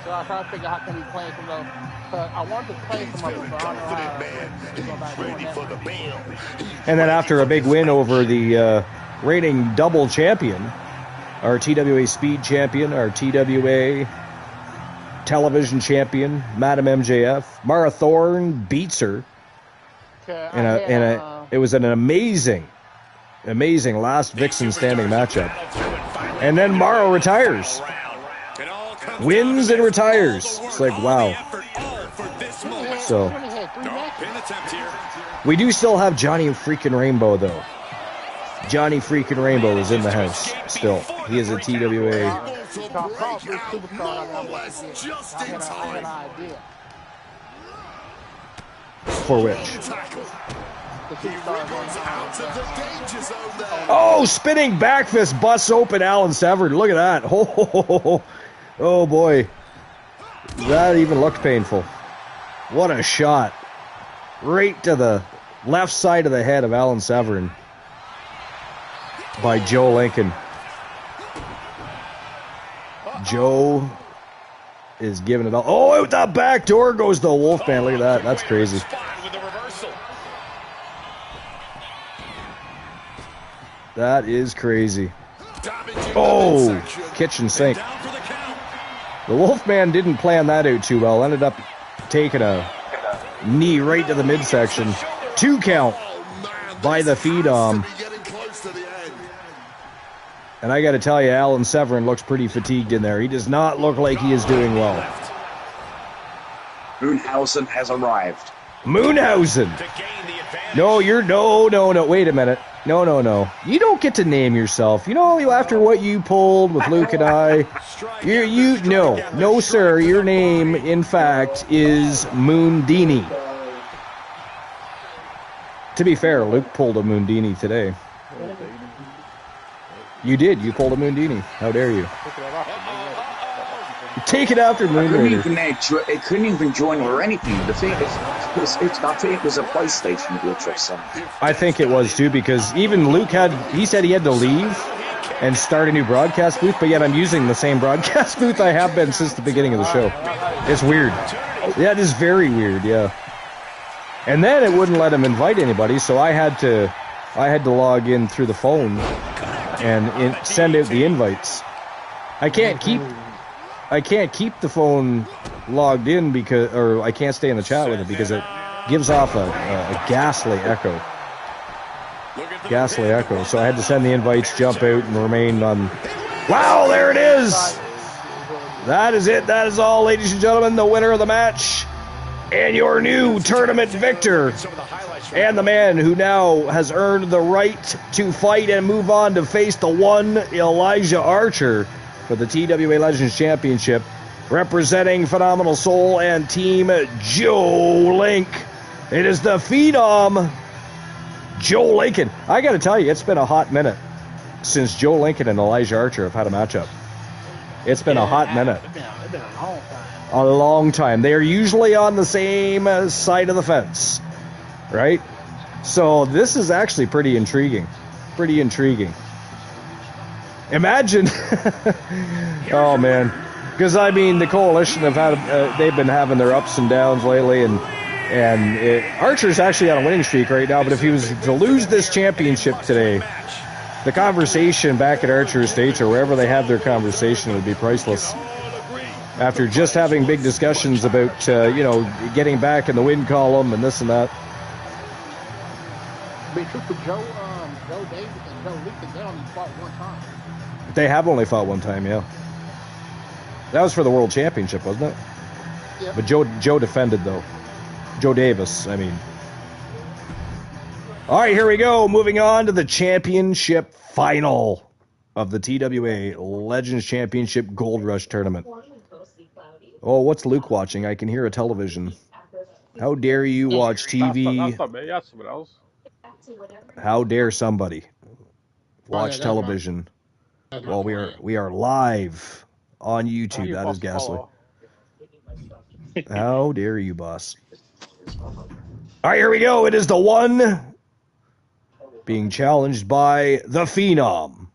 Speaker 7: So I try to figure out how can we play some of those. I want to play some of them, but I don't know how. Ready for the bell.
Speaker 1: And then after a big win over the reigning double champion, our TWA Speed champion, our TWA television champion, Madam MJF, Mara Thorne beats her. It was an amazing last Vixen standing matchup. And then Mara retires. Wins and retires. It's like, wow. So, we do still have Johnny freaking Rainbow, though. Johnny freaking Rainbow is in the house still. He is a TWA. For which? Oh, spinning back fist busts open Alan Severn. Look at that. Oh boy. That even looked painful. What a shot. Right to the left side of the head of Alan Severn by Joe Lincoln. Joe is giving it all. Oh, out that back door goes the Wolfman. Look at that. That's crazy. That is crazy. Oh, kitchen sink. The Wolfman didn't plan that out too well. Ended up taking a knee right to the midsection. 2 count by the Phenom. And I got to tell you, Alan Severn looks pretty fatigued in there. He does not look like he is doing well.
Speaker 8: Moonhausen has arrived.
Speaker 1: Moonhausen. No, no. Wait a minute. No. You don't get to name yourself. After what you pulled with Luke and I, no, sir. Your name, in fact, is Moondini. To be fair, Luke pulled a Moondini today. You did. You pulled a Moondini. How dare you? Take it after Moon Raider.
Speaker 8: It couldn't even join or anything. The thing is, I think it was a PlayStation glitch or something.
Speaker 1: I think it was too, because even Luke he said he had to leave and start a new broadcast booth, but yet I'm using the same broadcast booth I have been since the beginning of the show. It's weird. Yeah, it is very weird, yeah. And then it wouldn't let him invite anybody, so I had to log in through the phone and send out the invites. I can't keep the phone logged in or I can't stay in the chat with it because it gives off a ghastly echo. So I had to send the invites, jump out, and remain on. Wow, there it is! That is it. That is all, ladies and gentlemen. The winner of the match and your new tournament victor, and the man who now has earned the right to fight and move on to face the one Elijah Archer for the TWA Legends Championship. representing Phenomenal Soul and Team Joe Link. It is the Phenom, Joe Lincoln. I got to tell you, it's been a hot minute since Joe Lincoln and Elijah Archer have had a matchup. It's been a hot minute.
Speaker 7: It's been a long time.
Speaker 1: A long time. They are usually on the same side of the fence, right? So this is actually pretty intriguing. Pretty intriguing. Imagine, oh man, because I mean the Coalition have had they've been having their ups and downs lately, and Archer's actually on a winning streak right now. But if he was to lose this championship today, the conversation back at Archer Estates or wherever they have their conversation would be priceless. After just having big discussions about getting back in the win column and this and that.
Speaker 7: But true for Joe Davis and Joe Lincoln, they only fought one time.
Speaker 1: They have only fought one time, yeah. That was for the World Championship, wasn't it?
Speaker 7: Yeah.
Speaker 1: But Joe defended, though. Joe Davis, I mean. All right, here we go. Moving on to the championship final of the TWA Legends Championship Gold Rush Tournament. Oh, what's Luke watching? I can hear a television. How dare you watch TV?
Speaker 2: That's not me. That's someone else.
Speaker 1: How dare somebody watch television while we are live on YouTube? That is ghastly. How dare you, boss? All right, here we go. It is the one being challenged by the Phenom.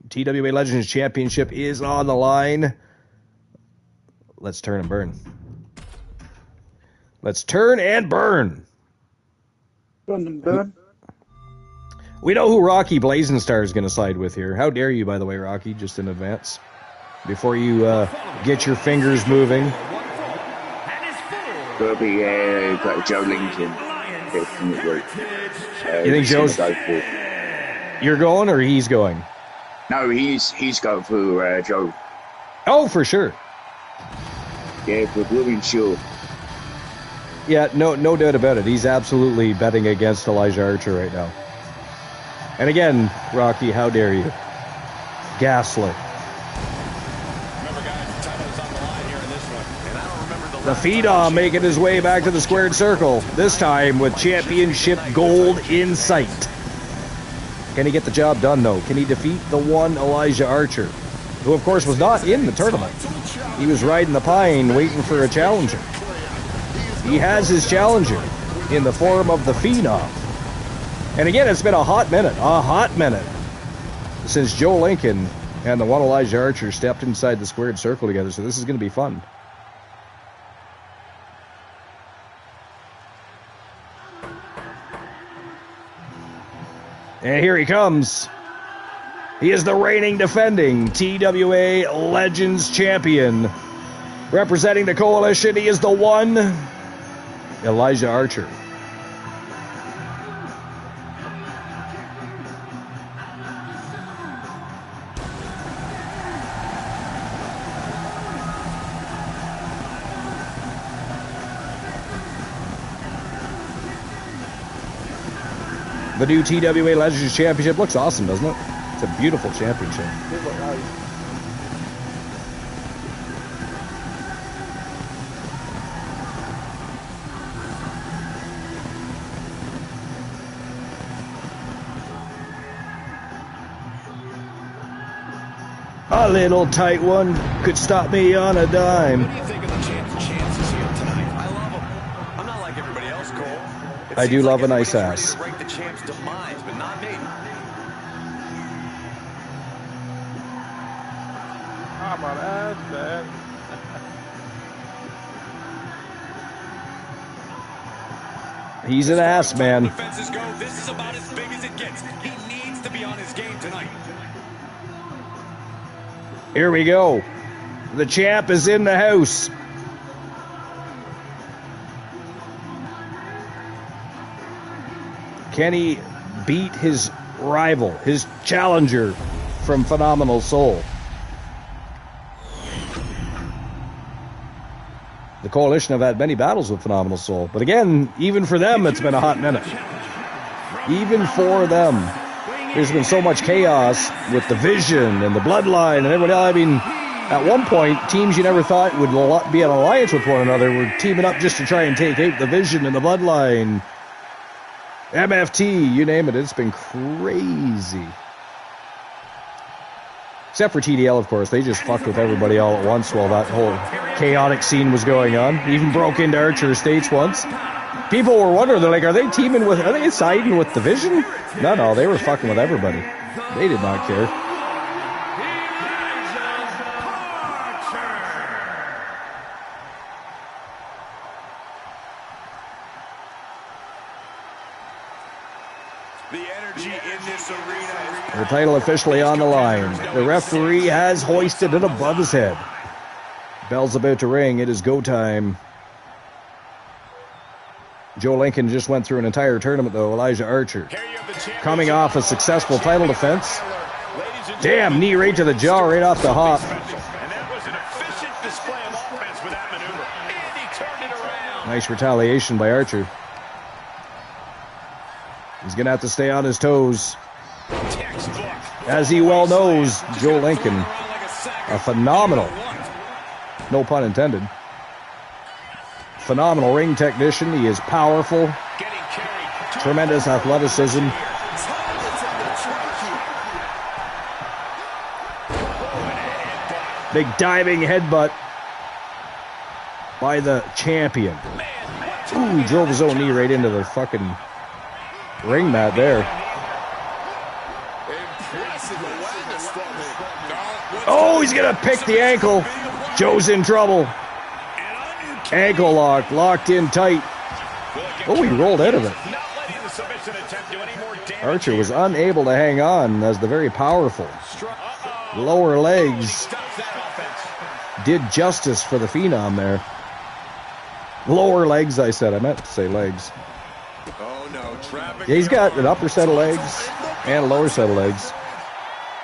Speaker 1: TWA Legends Championship is on the line. Let's turn and burn. Let's turn and burn.
Speaker 8: Burn and burn.
Speaker 1: We know who Rocky Blazing Star is going to side with here. How dare you, by the way, Rocky, just in advance. Before you get your fingers moving.
Speaker 8: It'll be Joe Lincoln.
Speaker 1: You think Joe's... You're going or he's going?
Speaker 8: No, he's going for Joe.
Speaker 1: Oh, for sure.
Speaker 8: Yeah, for blooming sure.
Speaker 1: Yeah, no doubt about it. He's absolutely betting against Elijah Archer right now. And again, Rocky, how dare you? Gaslit.
Speaker 6: Remember, guys, the title is on the line here in this one. And I don't remember
Speaker 1: The Phenom making his way back to the squared circle, this time with championship gold in sight. Can he get the job done, though? Can he defeat the one Elijah Archer, who, of course, was not in the tournament? He was riding the pine waiting for a challenger. He has his challenger in the form of the Phenom. And again, it's been a hot minute since Joe Lincoln and the one Elijah Archer stepped inside the squared circle together, so this is going to be fun. And here he comes. He is the reigning defending TWA Legends Champion. Representing the Coalition, he is the one, Elijah Archer. The new TWA Legends Championship looks awesome, doesn't it? It's a beautiful championship. A little tight one could stop me on a dime.
Speaker 6: What do you think of the chances here tonight? I love them. I'm not like everybody else, Cole.
Speaker 1: I do love a nice ass.
Speaker 6: To break the champ's demise, but not me.
Speaker 2: I'm on ass, man.
Speaker 1: He's an ass, man.
Speaker 6: Defenses go. This is about as big as it gets. He needs to be on his game tonight.
Speaker 1: Here we go. The champ is in the house. Can he beat his rival, his challenger from Phenomenal Soul? The Coalition have had many battles with Phenomenal Soul, but again, even for them, it's been a hot minute. Even for them. There's been so much chaos with the Vision and the Bloodline and everybody else. I mean, At one point, teams you never thought would be in alliance with one another were teaming up just to try and take out the Vision and the Bloodline. MFT, you name it, it's been crazy. Except for TDL, of course. They just fucked with everybody all at once while that whole chaotic scene was going on. Even broke into Archer Estates once. People were wondering, they're like, are they siding with the Vision? No, they were fucking with everybody. They did not care. The title officially on the line. The referee has hoisted it above his head. Bell's about to ring. It is go time. Joe Lincoln just went through an entire tournament, though. Elijah Archer coming off a successful title defense. Damn, knee right to the jaw, right off the hop.
Speaker 5: And that was an efficient display of offense with that maneuver. And he turned it around.
Speaker 1: Nice retaliation by Archer. He's going to have to stay on his toes. As he well knows, Joe Lincoln, a phenomenal, no pun intended, phenomenal ring technician. He is powerful, tremendous athleticism. Big diving headbutt by the champion. Ooh, he drove his own knee right into the fucking ring mat there. Oh, he's going to pick the ankle. Joe's in trouble. Ankle lock, locked in tight. Oh, he rolled out of it. Archer was unable to hang on as the very powerful lower legs did justice for the Phenom there. Lower legs, I said. I meant to say legs. Yeah, he's got an upper set of legs and a lower set of legs.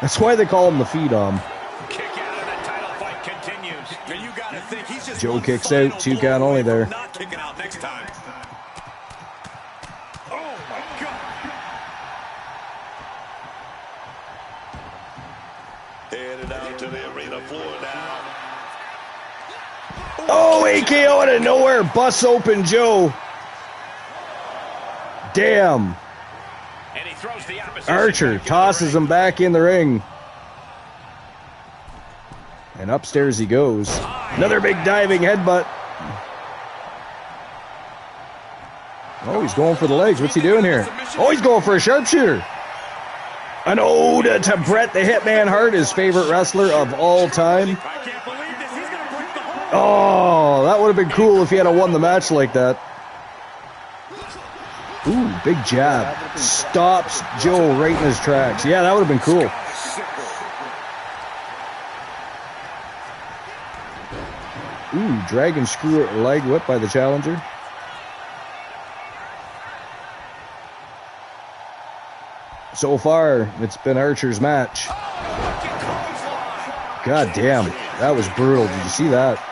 Speaker 1: That's why they call him the Phenom. Joe kicks out, 2 count only there.
Speaker 5: Headed out to the arena floor now.
Speaker 1: Oh, AKO out of nowhere, busts open Joe. Damn.
Speaker 5: And he throws the opposition.
Speaker 1: Archer tosses him back in the ring. And upstairs he goes. Another big diving headbutt. Oh, he's going for the legs. What's he doing here? Oh, he's going for a sharpshooter. An ode to Bret the Hitman Hart, his favorite wrestler of all time. Oh, that would have been cool if he had won the match like that. Ooh, big jab. Stops Joe right in his tracks. Yeah, that would have been cool. Ooh, dragon screw leg whip by the challenger. So far, it's been Archer's match. God damn, that was brutal. Did you see that?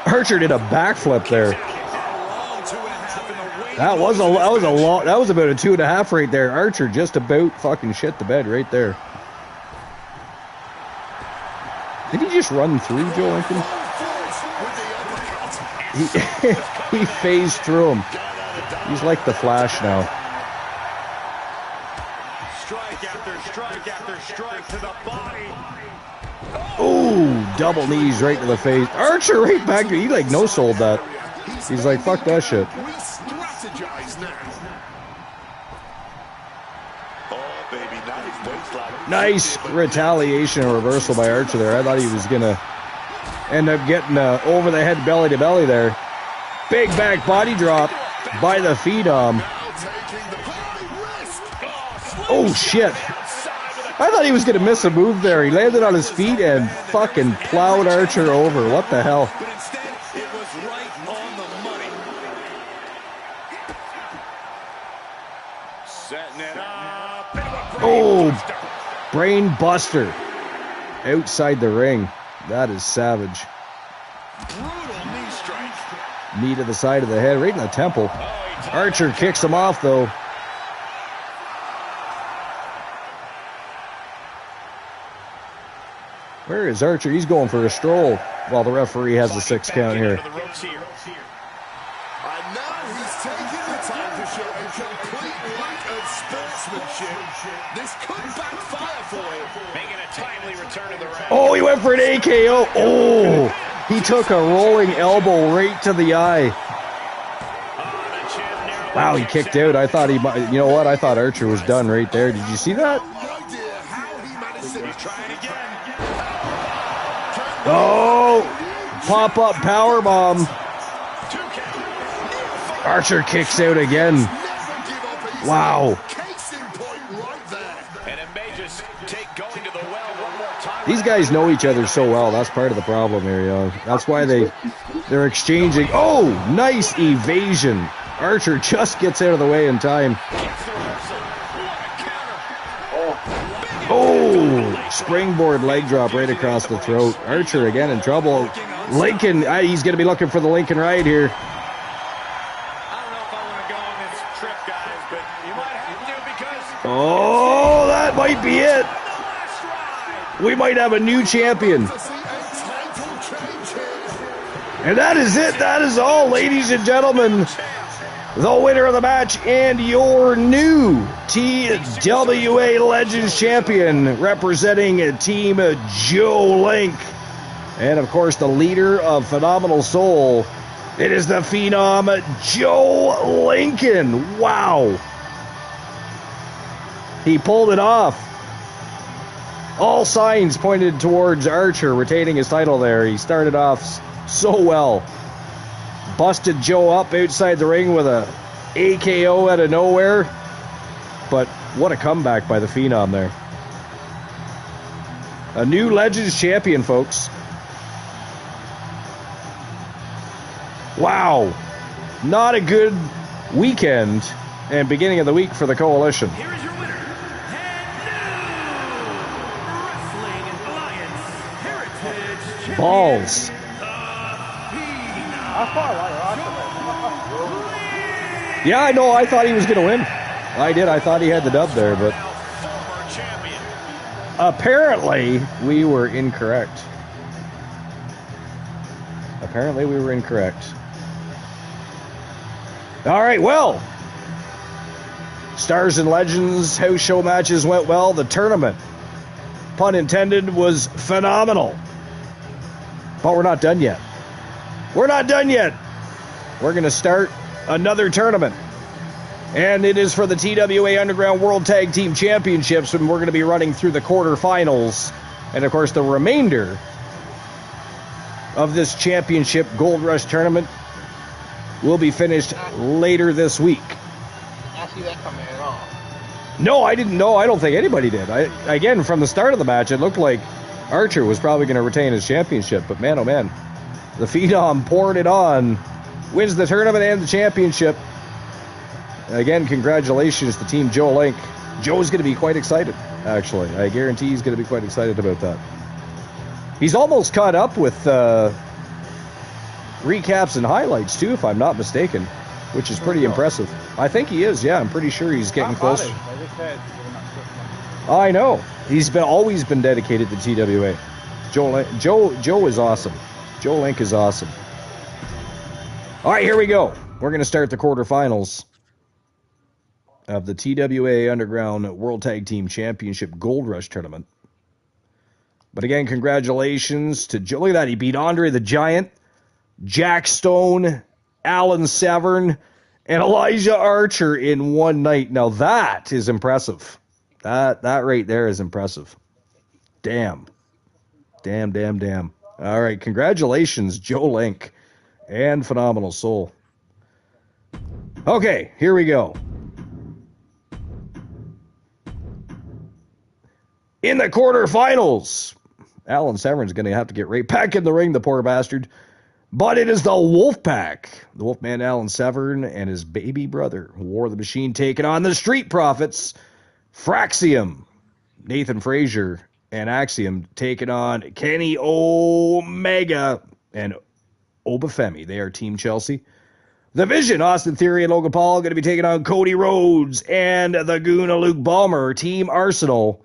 Speaker 1: Archer did a backflip there. That was about a 2.5 right there. Archer just about fucking shit the bed right there. Did he just run through Joe Lincoln? He phased through him. He's like the Flash now.
Speaker 5: Strike after strike after strike to the body.
Speaker 1: Ooh, double knees right to the face. Archer right back. He like no-sold that. He's like, fuck that shit. Nice retaliation and reversal by Archer there. I thought he was going to end up getting over the head belly to belly there. Big back body drop by the Phenom. Oh, shit. I thought he was going to miss a move there. He landed on his feet and fucking plowed Archer over. What the hell?
Speaker 6: But instead, it was right on the money.
Speaker 5: Setting it up.
Speaker 1: Oh, brain buster outside the ring. That is savage.
Speaker 5: Brutal knee strike.
Speaker 1: Knee to the side of the head, right in the temple. Archer kicks him off, though. Where is Archer? He's going for a stroll while the referee has a 6 count here.
Speaker 4: And now he's taking the time to show a complete lack of sportsmanship. This could backfire for him.
Speaker 5: Making a timely return to the ring.
Speaker 1: Oh, he went for an AKO. Oh, he took a rolling elbow right to the eye. Wow, he kicked out. I thought he might. You know what? I thought Archer was done right there. Did you see that? Oh, pop-up powerbomb. Archer kicks out again. Wow. These guys know each other so well. That's part of the problem here, yo. That's why they're exchanging. Oh, nice evasion. Archer just gets out of the way in time. Oh, springboard leg drop right across the throat. Archer again in trouble. Lincoln, he's going to be looking for the Lincoln ride here. Oh, that might be it. We might have a new champion. And that is it. That is all, ladies and gentlemen. The winner of the match and your new TWA Legends champion representing Team Joe Link. And, of course, the leader of Phenomenal Soul. It is the Phenom Joe Lincoln. Wow. He pulled it off. All signs pointed towards Archer retaining his title there. He started off so well. Busted Joe up outside the ring with a AKO out of nowhere. But what a comeback by the Phenom there. A new Legends champion, folks. Wow. Not a good weekend and beginning of the week for the Coalition.
Speaker 3: Here is your winner, and new Wrestling Alliance Heritage Champion.
Speaker 1: Balls. Yeah, I know. I thought he was going to win. I did. I thought he had the dub there, but apparently we were incorrect. Apparently we were incorrect. All right, well, Stars and Legends house show matches went well. The tournament, pun intended, was phenomenal. But we're not done yet. We're not done yet. We're going to start another tournament. And it is for the TWA Underground World Tag Team Championships, and we're going to be running through the quarterfinals. And, of course, the remainder of this championship Gold Rush tournament will be finished later this week.
Speaker 7: I see that coming at all.
Speaker 1: No, I didn't know. I don't think anybody did. Again, from the start of the match, it looked like Archer was probably going to retain his championship. But, man, oh, man. The Phenom poured it on, wins the tournament and the championship. Again, congratulations to Team Joe Link. Joe's going to be quite excited, actually. I guarantee he's going to be quite excited about that. He's almost caught up with recaps and highlights, too, if I'm not mistaken, which is pretty impressive. I think he is, yeah. I'm pretty sure he's getting close. I know. He's always been dedicated to TWA. Joe is awesome. Joe Link is awesome. All right, here we go. We're going to start the quarterfinals of the TWA Underground World Tag Team Championship Gold Rush Tournament. But again, congratulations to Joe. Look at that. He beat Andre the Giant, Jack Stone, Alan Severn, and Elijah Archer in one night. Now that is impressive. That right there is impressive. Damn. Damn. All right, congratulations, Joe Link and Phenomenal Soul. Okay, here we go. In the quarterfinals, Alan Severn's going to have to get right back in the ring, the poor bastard. But it is the Wolfpack. The Wolfman Alan Severn and his baby brother, War the Machine, taking on the Street Profits. Fraxium, Nathan Frazier, and Axiom taking on Kenny Omega and Obafemi. They are Team Chelsea. The Vision, Austin Theory and Logan Paul, going to be taking on Cody Rhodes and the Goon of Luke Ballmer, Team Arsenal.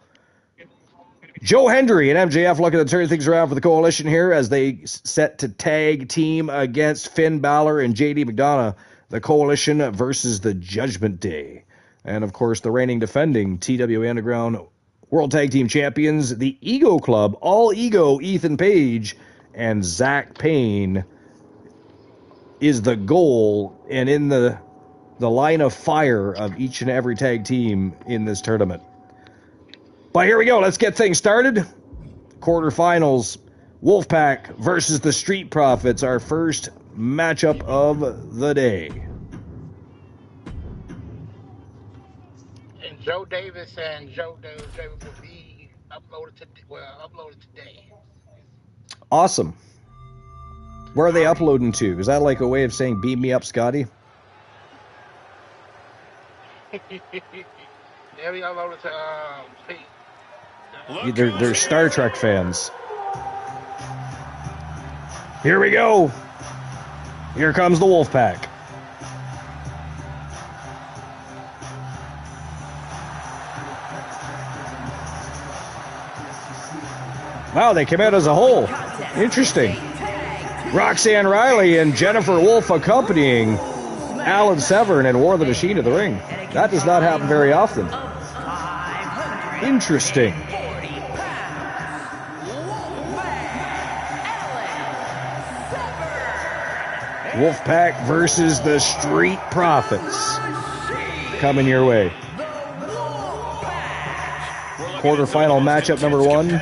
Speaker 1: Joe Hendry and MJF looking to turn things around for the Coalition here as they set to tag team against Finn Balor and JD McDonough. The Coalition versus the Judgment Day. And, of course, the reigning defending TWA Underground World Tag Team Champions, the Ego Club, All Ego, Ethan Page, and Zach Payne is the goal and in the line of fire of each and every tag team in this tournament. But here we go. Let's get things started. Quarterfinals, Wolfpack versus the Street Profits, our first matchup of the day.
Speaker 7: And Joe Davis and Joe Davis will be uploaded today.
Speaker 1: Awesome. Where are they uploading to? Is that like a way of saying beam me up, Scotty?
Speaker 7: They'll be uploaded to Pete.
Speaker 1: They're Star Trek fans. Here we go. Here comes the Wolfpack. Wow, they came out as a whole. Interesting. Roxanne Riley and Jennifer Wolf accompanying Alan Severn and War the Machine to the ring. That does not happen very often. Interesting. Wolfpack versus the Street Profits. Coming your way. Quarterfinal matchup number 1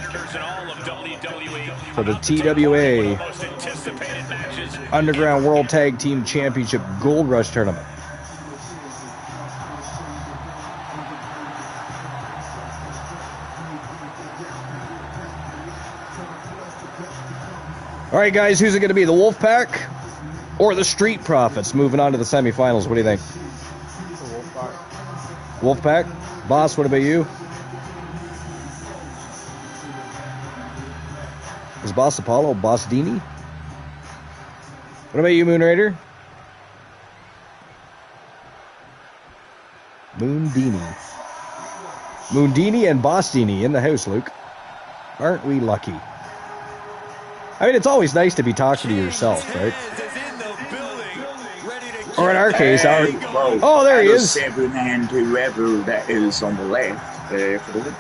Speaker 1: for the TWA Underground World Tag Team Championship Gold Rush Tournament. All right, guys, who's it going to be? The Wolfpack or the Street Profits? Moving on to the semifinals. What do you think? Wolfpack. Boss, what about you? Is Boss Apollo Boss Dini? What about you, Moon Raider? Moondini. Moondini and Boss Dini in the house, Luke. Aren't we lucky? I mean, it's always nice to be talking to yourself, right? Or in our case, oh, there he is.
Speaker 8: Seven and whoever that is on the left for the win.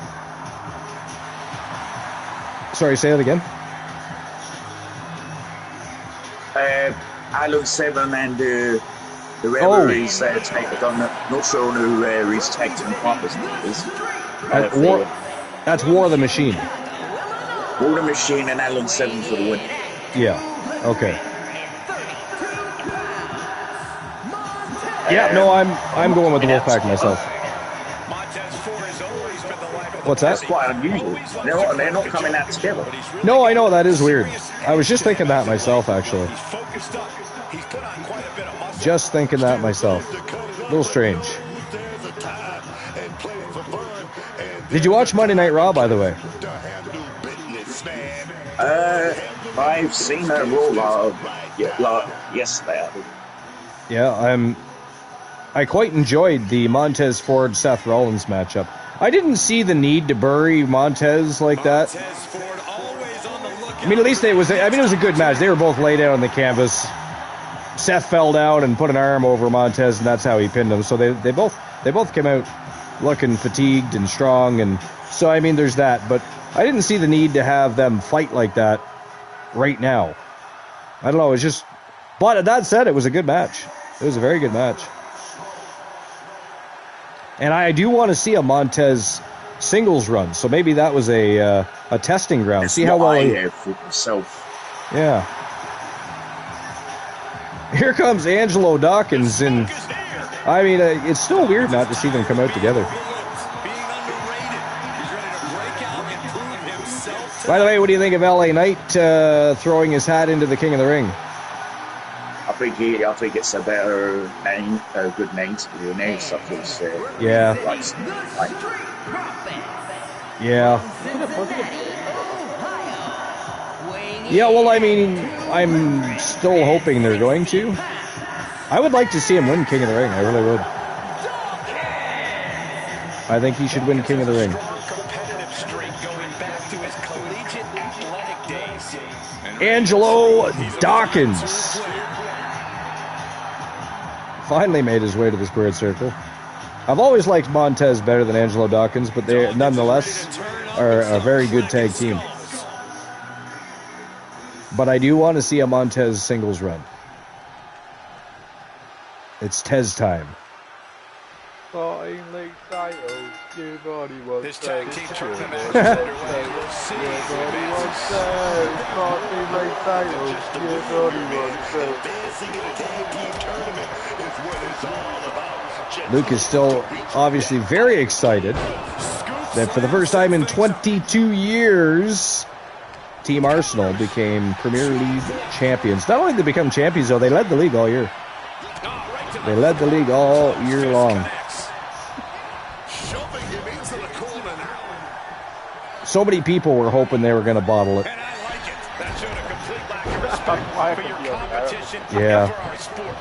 Speaker 1: Sorry, say that again.
Speaker 8: Alan Seven and whoever is taken. Not sure who is taken Profits is.
Speaker 1: That's War the Machine.
Speaker 8: War the Machine and Alan Seven for the win.
Speaker 1: Yeah. Okay. Yeah. No, I'm going with the Wolfpack myself. What's that?
Speaker 8: That's quite unusual. They're not coming out together.
Speaker 1: No, I know, that is weird. I was just thinking that myself, actually. Just thinking that myself. A little strange. Did you watch Monday Night Raw, by the way?
Speaker 8: I've seen that roll yesterday.
Speaker 1: Yeah, I quite enjoyed the Montez Ford Seth Rollins matchup. I didn't see the need to bury Montez like that. I mean, at least it was a good match. They were both laid out on the canvas. Seth fell down and put an arm over Montez, and that's how he pinned him. So they both came out looking fatigued and strong, and so I mean, there's that. But I didn't see the need to have them fight like that right now. I don't know. It's just. But that said, it was a good match. It was a very good match. And I do want to see a Montez singles run, so maybe that was a testing ground.
Speaker 8: That's
Speaker 1: see how well he
Speaker 8: have for myself.
Speaker 1: Yeah. Here comes Angelo Dawkins, and I mean, it's still weird not to see them come out together. By the way, what do you think of LA Knight throwing his hat into the King of the Ring?
Speaker 8: I think it's a better name, a good name to be named. Such as
Speaker 1: yeah. Yeah, well, I mean, I'm still hoping they're going to. I would like to see him win King of the Ring. I really would. I think he should win King of the Ring. Angelo Dawkins finally made his way to the squared circle. I've always liked Montez better than Angelo Dawkins, but they nonetheless are a very good tag team. But I do want to see a Montez singles run. It's Tez time.
Speaker 2: 14 league titles, everybody wants
Speaker 5: This tag team tournament is
Speaker 2: Everybody
Speaker 5: underway. We'll see who
Speaker 2: wants
Speaker 5: advances.
Speaker 2: 14 league titles, everybody wants
Speaker 4: Advancing in a tag team tournament is what it's all about. Just
Speaker 1: Luke is still obviously very excited that for the first time in 22 years, Team Arsenal became Premier League champions. Not only did they become champions, though, they led the league all year. They led the league all year long.
Speaker 4: shoving him into the corner now.
Speaker 1: So many people were hoping they were going to bottle it.
Speaker 5: And I like it. That showed a complete lack of respect for your competition
Speaker 1: Yeah.
Speaker 5: and for our sport.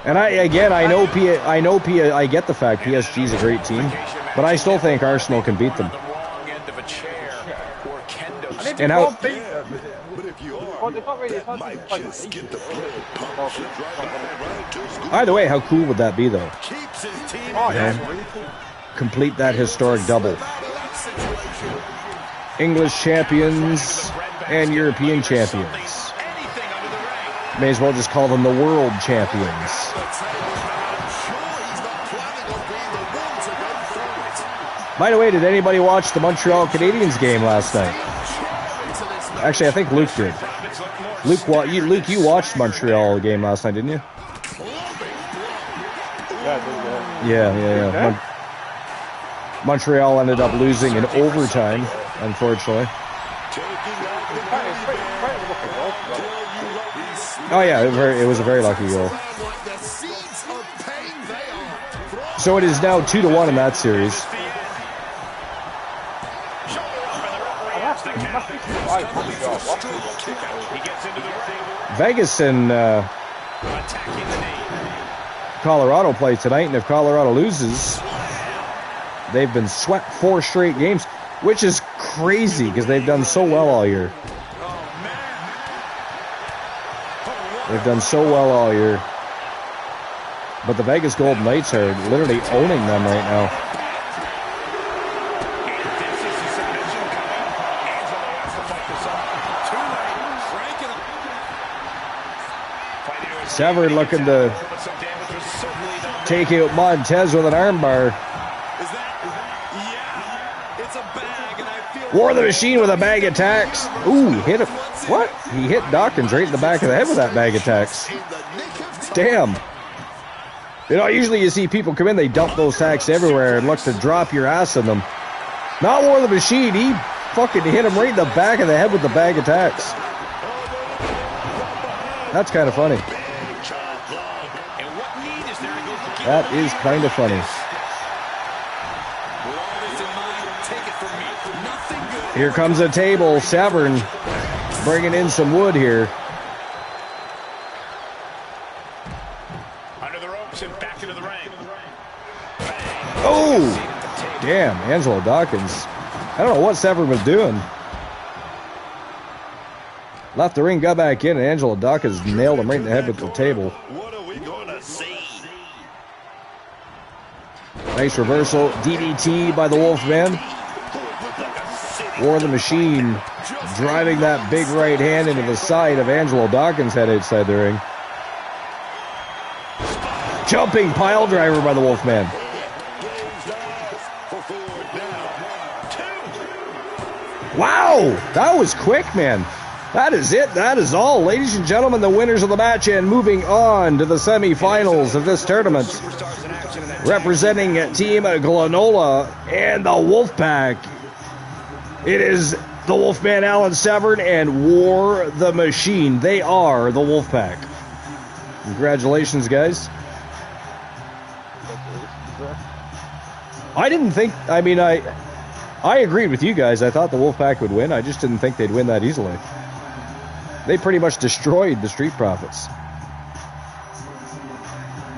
Speaker 1: And I get the fact PSG is a great team, but I still think Arsenal can beat them.
Speaker 5: The wrong end of a chair or kendo
Speaker 1: And how?
Speaker 4: But if you are,
Speaker 2: They can't really
Speaker 4: might just get the blood pumping right to school.
Speaker 1: Either way, how cool would that be, though?
Speaker 4: Keeps his team
Speaker 1: Complete that historic double.
Speaker 4: out of that situation.
Speaker 1: English champions and European champions.
Speaker 5: anything under the ring.
Speaker 1: May as well just call them the world champions.
Speaker 4: I'm sure he's not planning on being the one to go through it.
Speaker 1: By the way, did anybody watch the Montreal Canadiens game last night? Actually, I think Luke did. Luke, you watched Montreal game last night, didn't you? Yeah. Montreal ended up losing in overtime, unfortunately. Oh yeah, it was a very lucky goal.
Speaker 4: The seeds of pain they are.
Speaker 1: So it is now 2-1 in that series. Vegas and Colorado play tonight, and if Colorado loses, they've been swept 4 straight games, which is crazy because they've done so well all year. They've done so well all year. But the Vegas Golden Knights are literally owning them right now. Severn looking to take out Montez with an armbar. War the Machine with a bag of tacks. Ooh, hit him. What? He hit Dawkins right in the back of the head with that bag of tacks. Damn. You know, usually you see people come in, they dump those tacks everywhere and look to drop your ass in them. Not War the Machine. He fucking hit him right in the back of the head with the bag of tacks. That's kind of funny. That is kind of funny. Here comes a table. Severn bringing in some wood here.
Speaker 5: Under the ropes and back into the ring.
Speaker 1: Oh! Damn, Angelo Dawkins. I don't know what Severn was doing. Left the ring, got back in, and Angelo Dawkins nailed him right in the head with the table.
Speaker 4: What are we going to see?
Speaker 1: Nice reversal. DDT by the Wolfman. War the Machine driving that big right hand into the side of Angelo Dawkins' head outside the ring. Jumping pile driver by the Wolfman. Wow, that was quick, man. That is it. That is all. Ladies and gentlemen, the winners of the match and moving on to the semifinals of this tournament. Representing Team Glenola and the Wolfpack, it is the Wolfman Alan Severn and War the Machine. They are the Wolfpack. Congratulations, guys. I didn't think, I mean, I agreed with you guys. I thought the Wolfpack would win. I just didn't think they'd win that easily. They pretty much destroyed the Street Profits.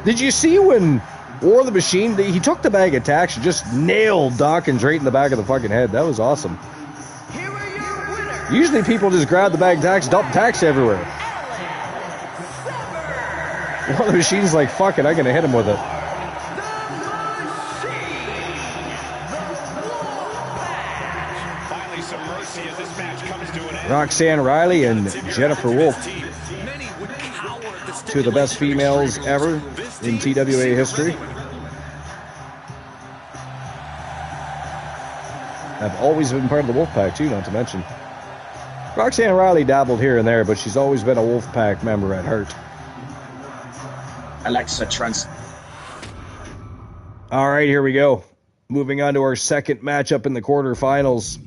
Speaker 1: Did you see when War the Machine, he took the bag of tacks and just nailed Dawkins right in the back of the fucking head? That was awesome.
Speaker 3: Here are your winners,
Speaker 1: Usually people just grab the bag tacks, dump tacks everywhere. One of the machines like, fuck it, I'm gonna hit him with it.
Speaker 5: Finally, some mercy as this match comes to an end.
Speaker 1: Roxanne Riley and Jennifer Wolf, two of the best females ever in TWA history, have always been part of the Wolfpack too, not to mention. Roxanne Riley dabbled here and there, but she's always been a Wolfpack member at heart.
Speaker 8: Alexa Trans.
Speaker 1: All right, here we go. Moving on to our second matchup in the quarterfinals.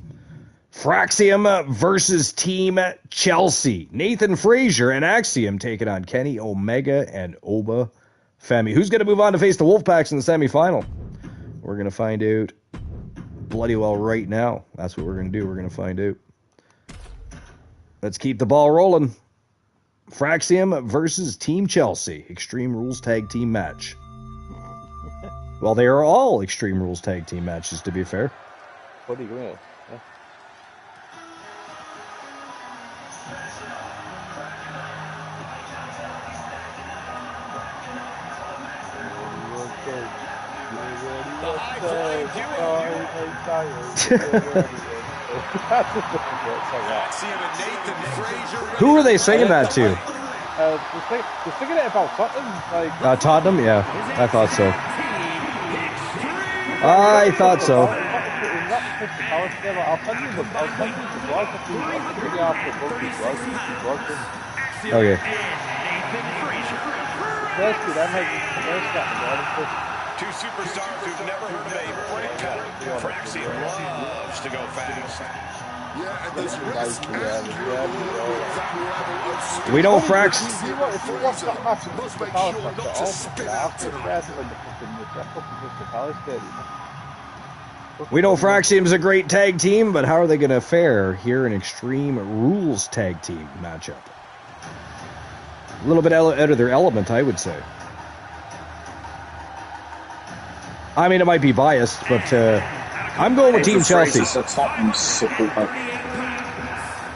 Speaker 1: Fraxium versus Team Chelsea. Nathan Frazier and Axiom taking on Kenny Omega and Oba Femi. Who's going to move on to face the Wolfpacks in the semifinal? We're going to find out bloody well right now. That's what we're going to do. We're going to find out. Let's keep the ball rolling. Fraxium versus Team Chelsea. Extreme Rules Tag Team match. Well, they are all Extreme Rules Tag Team matches, to be fair.
Speaker 2: What are you going
Speaker 1: Who are they singing that to?
Speaker 2: They're singing it about Tottenham.
Speaker 1: Tottenham? Yeah, I thought so. I thought so. Okay.
Speaker 5: Two superstars who've never heard of a break cutter. Fraxium loves to go fast.
Speaker 1: We know Frax. We know Fraxium's a great tag team, but how are they going to fare here in Extreme Rules Tag Team matchup? A little bit out of their element, I would say. I mean, it might be biased, but I'm going with Team Chelsea.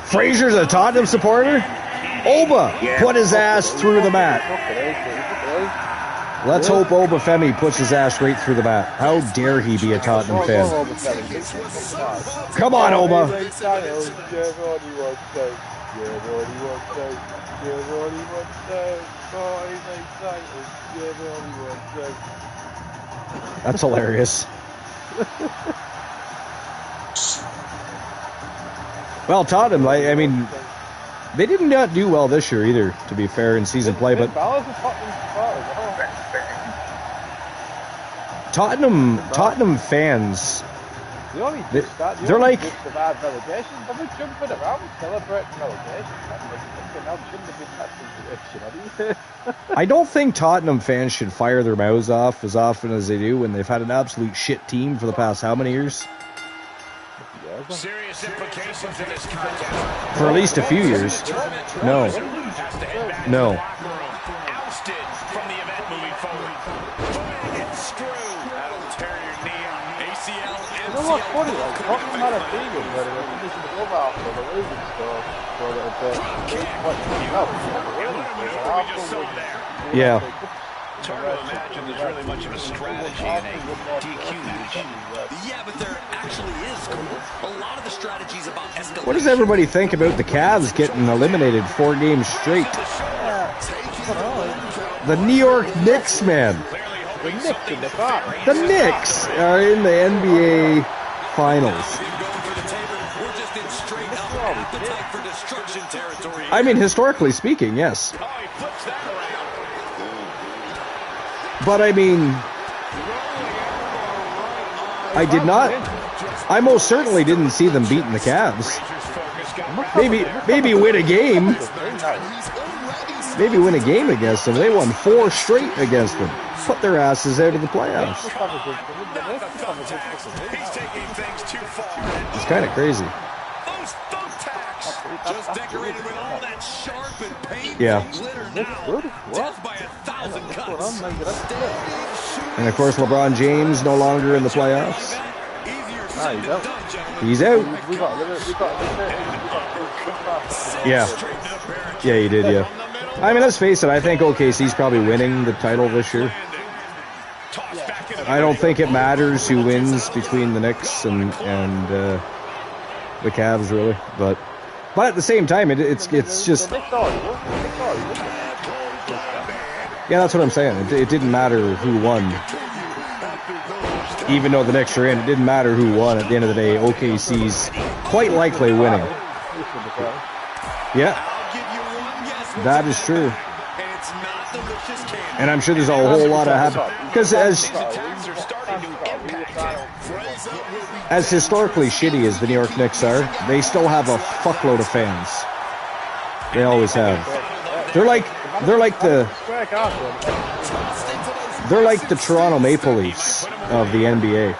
Speaker 1: Frazier's a Tottenham supporter? Oba put his ass through the mat. Let's hope Oba Femi puts his ass right through the mat. How dare he be a Tottenham fan? Come on, Oba. That's hilarious. Well, Tottenham, I mean, they did not do well this year either, to be fair, in season play, but Tottenham fans, they're like, I don't think Tottenham fans should fire their mouths off as often as they do when they've had an absolute shit team for the past how many years?
Speaker 5: Serious implications in this contest.
Speaker 1: For at least a few years. No. No.
Speaker 5: Ousted from the event moving forward. And screw. That'll tear your knee up. ACL, MCL.
Speaker 2: You know what's funny? Like, Tottenham had a feeling that it was just the glove out for the losing stuff for a little bit.
Speaker 1: Yeah.
Speaker 5: It's hard to imagine there's really much of a strategy in a DQ match.
Speaker 6: Yeah, but there actually is, Cole. A lot of the strategies about escalation.
Speaker 1: What does everybody think about the Cavs getting eliminated 4 games straight? The New York Knicks, man. The Knicks are in the NBA Finals. I mean, historically speaking, yes. But I mean, I most certainly didn't see them beating the Cavs. Maybe win a game. Maybe win a game against them. They won 4 straight against them. Put their asses out of the playoffs. It's kind of crazy.
Speaker 6: Just decorated with all that sharp and painful glitter now. Death by 1,000 cuts.
Speaker 1: And of course, LeBron James no longer in the playoffs. He's out. Yeah. Yeah, he did, yeah. I mean, let's face it, I think OKC's probably winning the title this year. I don't think it matters who wins between the Knicks and the Cavs, really. But at the same time, it's just... Yeah, that's what I'm saying. It didn't matter who won. Even though the Knicks are in, it didn't matter who won. At the end of the day, OKC's quite likely winning. Yeah. That is true. And I'm sure there's a whole lot of happy... Because as historically shitty as the New York Knicks are, they still have a fuckload of fans. They always have. They're like the Toronto Maple Leafs of the NBA.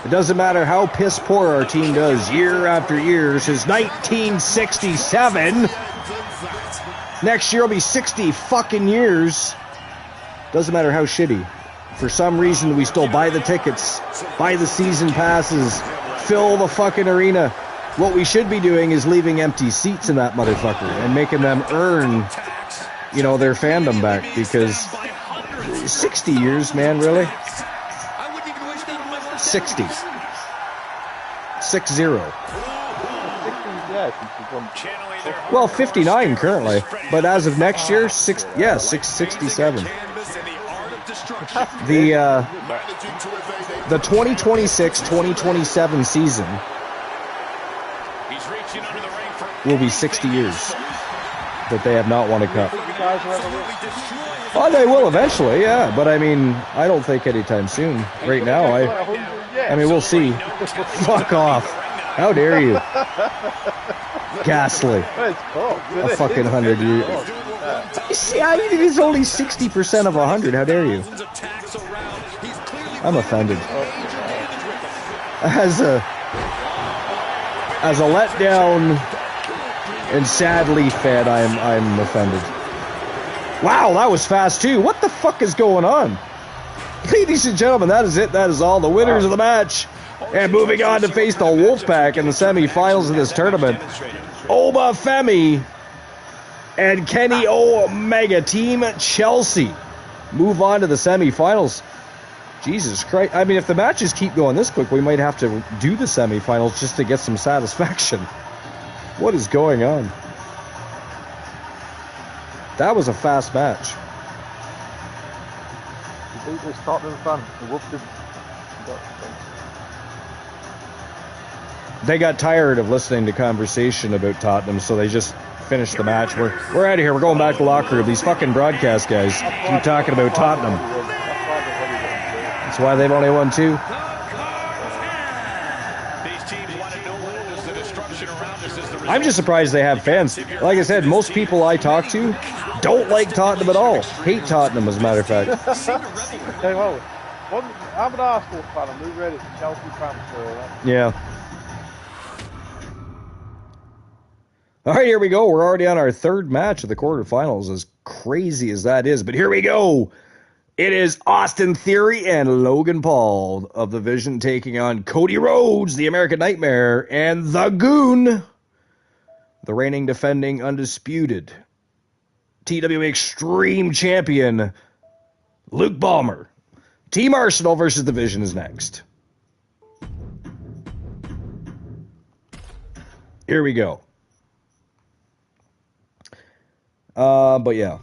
Speaker 1: It doesn't matter how piss poor our team does year after year since 1967. Next year will be 60 fucking years. Doesn't matter how shitty. For some reason, we still buy the tickets, buy the season passes, fill the fucking arena. What we should be doing is leaving empty seats in that motherfucker and making them earn, their fandom back, because 60 years, man, really? 60. 6-0. Well, 59 currently, but as of next year, 667. The 2026-2027 season will be 60 years that they have not won a cup. Oh, they will eventually, yeah. But I mean, I don't think anytime soon. Right now, I mean, we'll see. Fuck off. How dare you? Ghastly. A fucking 100 years. See, it is only 60% of 100. How dare you? I'm offended. As a letdown and sad Leaf fan, I'm offended. Wow, that was fast too. What the fuck is going on? Ladies and gentlemen, that is it. That is all. The winners of the match. And moving on to face the Wolfpack in the semifinals of this tournament. Obafemi and Kenny Omega, Team Chelsea, move on to the semifinals. Jesus Christ. I mean, if the matches keep going this quick, we might have to do the semifinals just to get some satisfaction. What is going on? That was a fast match. They got tired of listening to conversation about Tottenham, so they just finished the match. We're out of here. We're going back to the locker room. These fucking broadcast guys keep talking about Tottenham. That's why they've only won 2. I'm just surprised they have fans. Like I said, most people I talk to don't like Tottenham at all. Hate Tottenham, as a matter of fact.
Speaker 2: Okay, well, I'm an Arsenal fan. I'm really ready for Chelsea fans.
Speaker 1: Yeah. All right, here we go. We're already on our third match of the quarterfinals, as crazy as that is. But here we go. It is Austin Theory and Logan Paul of the Vision taking on Cody Rhodes, the American Nightmare, and the Goon, the reigning, defending, undisputed TWA Extreme Champion, Luke Ballmer. Team Arsenal versus the Vision is next. Here we go. But yeah.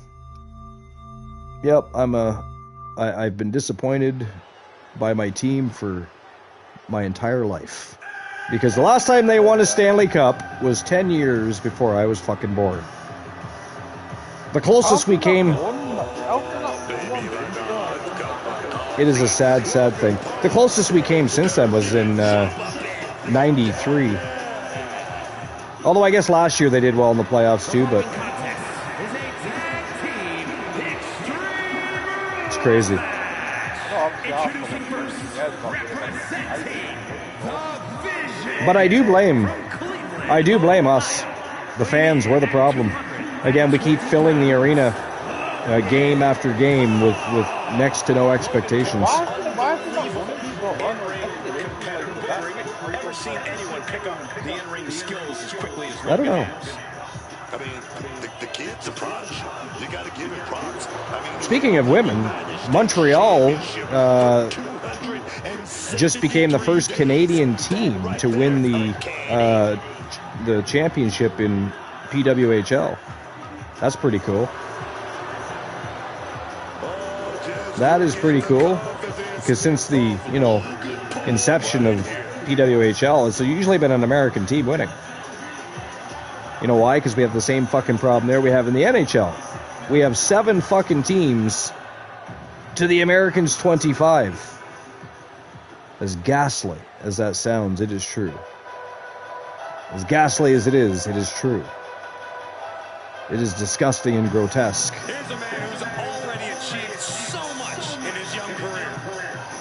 Speaker 1: Yep, I've been disappointed by my team for my entire life. Because the last time they won a Stanley Cup was 10 years before I was fucking born. The closest we came... It is a sad, sad thing. The closest we came since then was in 93. Although I guess last year they did well in the playoffs too, but... It's crazy. But I do blame us. The fans, we're the problem. Again, we keep filling the arena. game after game with next to no expectations.
Speaker 2: Why is it not running so long?
Speaker 3: Ever seen anyone pick up the in-ring skills as quickly as
Speaker 1: I don't know.
Speaker 4: I mean, the kid's a prodigy. You got to give him props. I mean,
Speaker 1: speaking of women, Montreal just became the first Canadian team to win the championship in PWHL. That's pretty cool. That is pretty cool, because since the inception of PWHL, it's usually been an American team winning. You know why? Because we have the same fucking problem there we have in the NHL. We have 7 fucking teams to the Americans' 25. As ghastly as that sounds, it is true. As ghastly as it is true. It is disgusting and grotesque.
Speaker 6: Here's a man who's already achieved so much in his young career.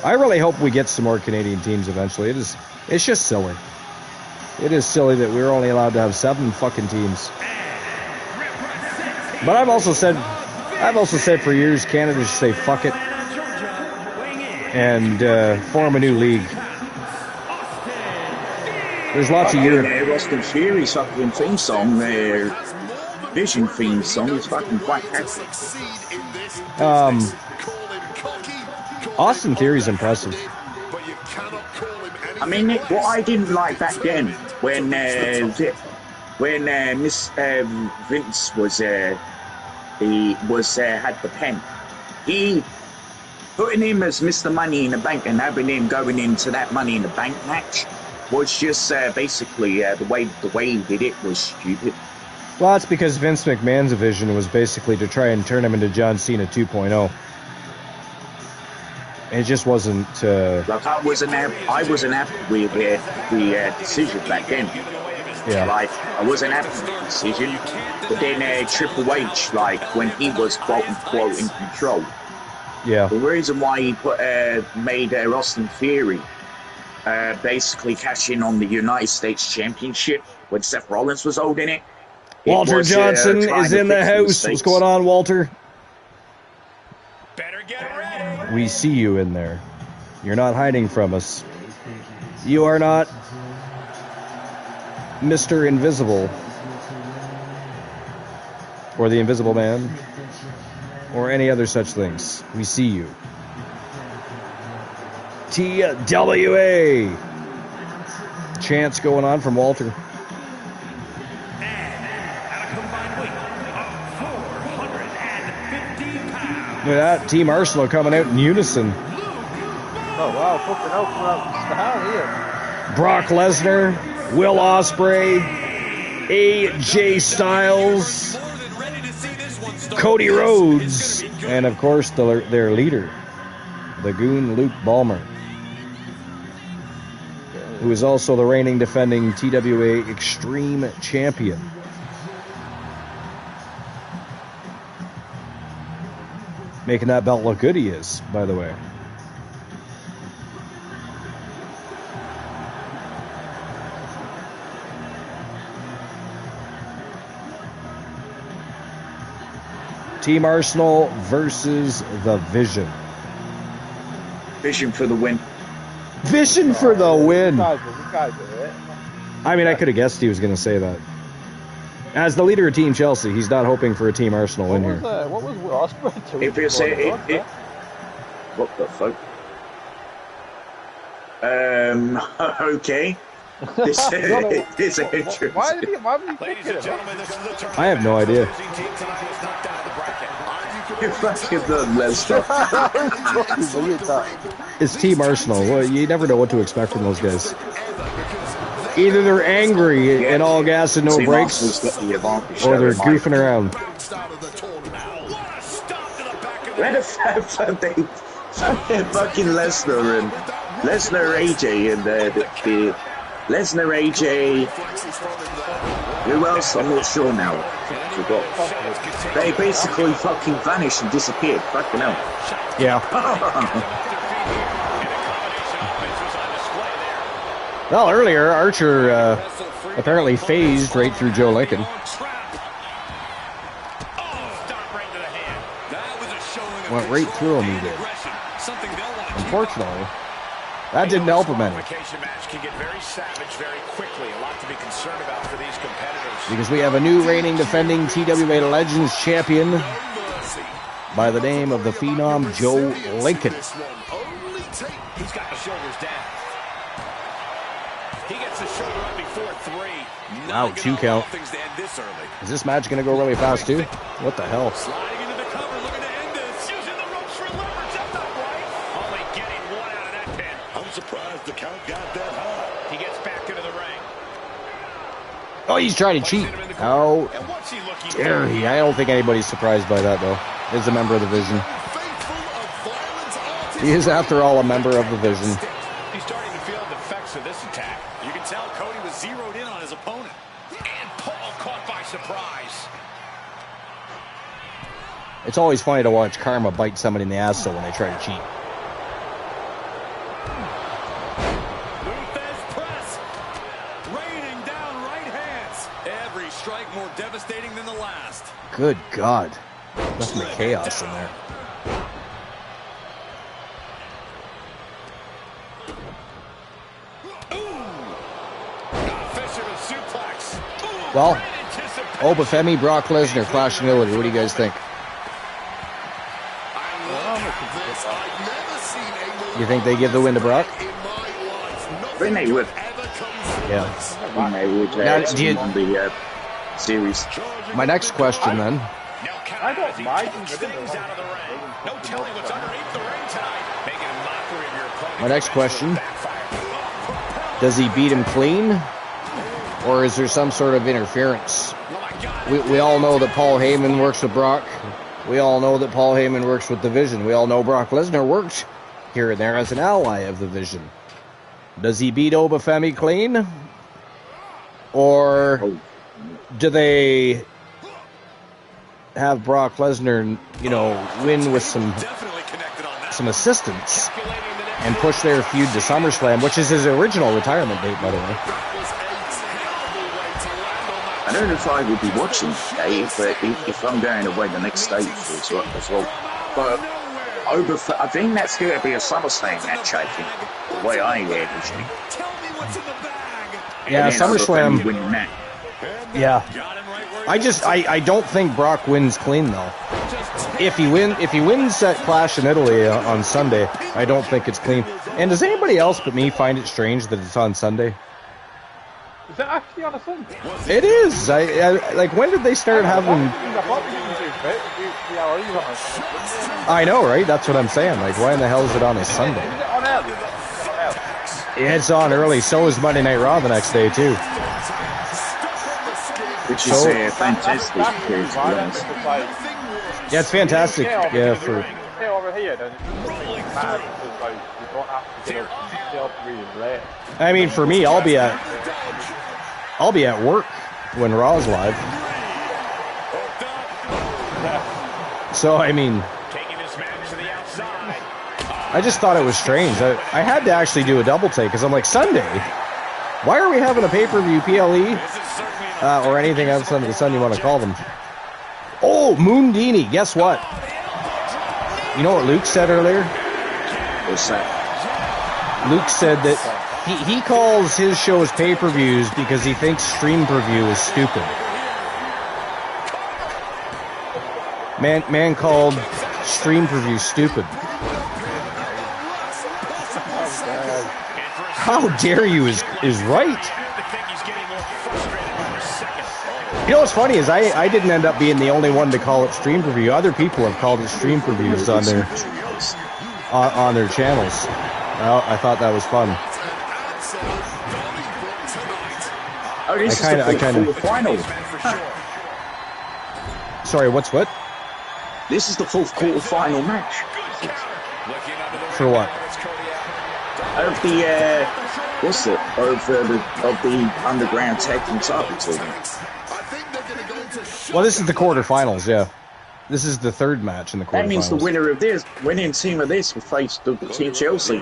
Speaker 1: I really hope we get some more Canadian teams eventually. It's just silly. It is silly that we're only allowed to have 7 fucking teams. But I've also said for years Canada should say fuck it and form a new league. There's lots of Europe.
Speaker 8: Austin Fury's fucking theme song, Vision theme song is fucking quite catchy.
Speaker 1: Austin Theory's impressive.
Speaker 8: I mean, what I didn't like back then when Miss Vince had the pen, he putting him as Mr. Money in the Bank and having him going into that Money in the Bank match was just basically the way he did it was stupid.
Speaker 1: Well, that's because Vince McMahon's vision was basically to try and turn him into John Cena 2.0. It just wasn't.
Speaker 8: Like I wasn't happy with the decision back then.
Speaker 1: Yeah.
Speaker 8: Like I wasn't happy with the decision, but then Triple H, like when he was quote unquote in control.
Speaker 1: Yeah.
Speaker 8: The reason why he made Austin Theory basically cash in on the United States Championship when Seth Rollins was holding it.
Speaker 1: Walter Johnson is in the house. What's going on, Walter?
Speaker 6: Better get ready.
Speaker 1: We see you in there. You're not hiding from us. You are not Mr. Invisible. Or the Invisible Man. Or any other such things. We see you. TWA. Chants going on from Walter. Look at that. Team Arsenal coming out in unison.
Speaker 2: Oh, wow. Fucking hell. What's the hell here?
Speaker 1: Brock Lesnar, Will Ospreay, AJ Styles, Cody Rhodes, and of course their leader, the Goon Luke Ballmer, who is also the reigning defending TWA Extreme Champion. Making that belt look good, he is, by the way. Team Arsenal versus the Vision.
Speaker 8: Vision for the win.
Speaker 1: Vision for the win.
Speaker 2: This guy's it.
Speaker 1: I mean, I could have guessed he was going to say that. As the leader of Team Chelsea, he's not hoping for a Team Arsenal win here.
Speaker 2: What was Ospreay doing?
Speaker 8: If you say it, what the fuck? Okay. This is interesting.
Speaker 2: Why did he
Speaker 6: Ladies and gentlemen, this is the tournament.
Speaker 1: I have no idea.
Speaker 8: You fucking love Lesnar.
Speaker 1: It's Team Arsenal. Well, you never know what to expect from those guys. Either they're angry and all gas and no brakes, or they're goofing around.
Speaker 8: Where the fuck they fucking Lesnar and Lesnar AJ and the Lesnar AJ. Who else? I'm not sure now. Forgot. They basically fucking vanished and disappeared. Fucking hell.
Speaker 1: Yeah. Well, earlier, Archer apparently phased right through Joe Lincoln. Went right through him, he did. Unfortunately, that didn't help him any.
Speaker 5: Match can get very savage very quickly. A lot to be concerned about for these competitors.
Speaker 1: Because we have a new reigning defending TWA Legends champion by the name of the Phenom Joe Lincoln.
Speaker 5: He's got the shoulders down. He gets the shoulder up before 3.
Speaker 1: Wow, 2 count. Is this match going to go really fast too? What the hell?
Speaker 6: Sliding into the cover, looking to end this.
Speaker 5: Using the ropes for leverage. That's not right. Only getting 1 out of that pin.
Speaker 4: I'm surprised the count got that high.
Speaker 5: He gets back into the ring.
Speaker 1: Oh, he's trying to cheat. How dare he? I don't think anybody's surprised by that, though. He's a member of the Vision. He is, after all, a member of the Vision.
Speaker 5: He's starting to feel the effects of this attack.
Speaker 6: You can tell Cody was zeroed in on his opponent.
Speaker 5: And Paul caught by surprise.
Speaker 1: It's always funny to watch Karma bite somebody in the ass so when they try to cheat.
Speaker 6: Luthez press. Raining down right hands. Every strike more devastating than the last.
Speaker 1: Good God. Nothing but chaos in there. Well, Obafemi, Brock Lesnar, Clash of What do you guys think? You think they give the win to Brock?
Speaker 8: Then they would.
Speaker 1: Yeah.
Speaker 8: Then they would win the series.
Speaker 1: My next question then.
Speaker 2: I don't mind.
Speaker 5: No telling what's underneath the ring tonight. Making a mockery of your opponent.
Speaker 1: My next question. Does he beat him clean? Or is there some sort of interference? We all know that Paul Heyman works with Brock. We all know that Paul Heyman works with the Vision. We all know Brock Lesnar works here and there as an ally of the Vision. Does he beat Obafemi clean? Or do they have Brock Lesnar, you know, win with some assistance and push their feud to SummerSlam, which is his original retirement date, by the way?
Speaker 8: I don't know if I would be watching Dave, but if I'm going away the next day as well. But I think that's going to be a SummerSlam match, I think, the way I hear it.
Speaker 1: Yeah, SummerSlam. Yeah. I don't think Brock wins clean though. If he wins that Clash in Italy on Sunday, I don't think it's clean. And does anybody else but me find it strange that it's on Sunday?
Speaker 2: Is it actually on a Sunday?
Speaker 1: It is. I like, when did they start having? I know, right? That's what I'm saying. Like, why in the hell is it on a Sunday?
Speaker 2: Is it on early?
Speaker 1: It's on early. So is Monday Night Raw the next day too.
Speaker 8: Which is fantastic.
Speaker 1: Yeah, it's fantastic. Yeah, for.
Speaker 2: Over here, then it matters because like you don't have to get up really late.
Speaker 1: I mean, for me, I'll be at work when Raw's live. So I mean, I just thought it was strange. I had to actually do a double take because I'm like, Sunday? Why are we having a pay-per-view PLE or anything else under the sun you want to call them? Oh, Moondini, guess what? You know what Luke said earlier?
Speaker 8: What's that?
Speaker 1: Luke said that he calls his shows pay-per-views because he thinks stream per-view is stupid. Man called stream per-view stupid. How dare you is right. You know what's funny is I didn't end up being the only one to call it stream per-view. Other people have called it stream per-views on their channels. I thought that was fun.
Speaker 8: Oh, this is the full final.
Speaker 1: Sorry, what?
Speaker 8: This is the fourth quarter-final match.
Speaker 1: For what?
Speaker 8: Of the of the underground tag team title tournament.
Speaker 1: Well, this is the quarterfinals, yeah. This is the third match in the quarterfinals.
Speaker 8: That means the winning team of this will face the Team Chelsea.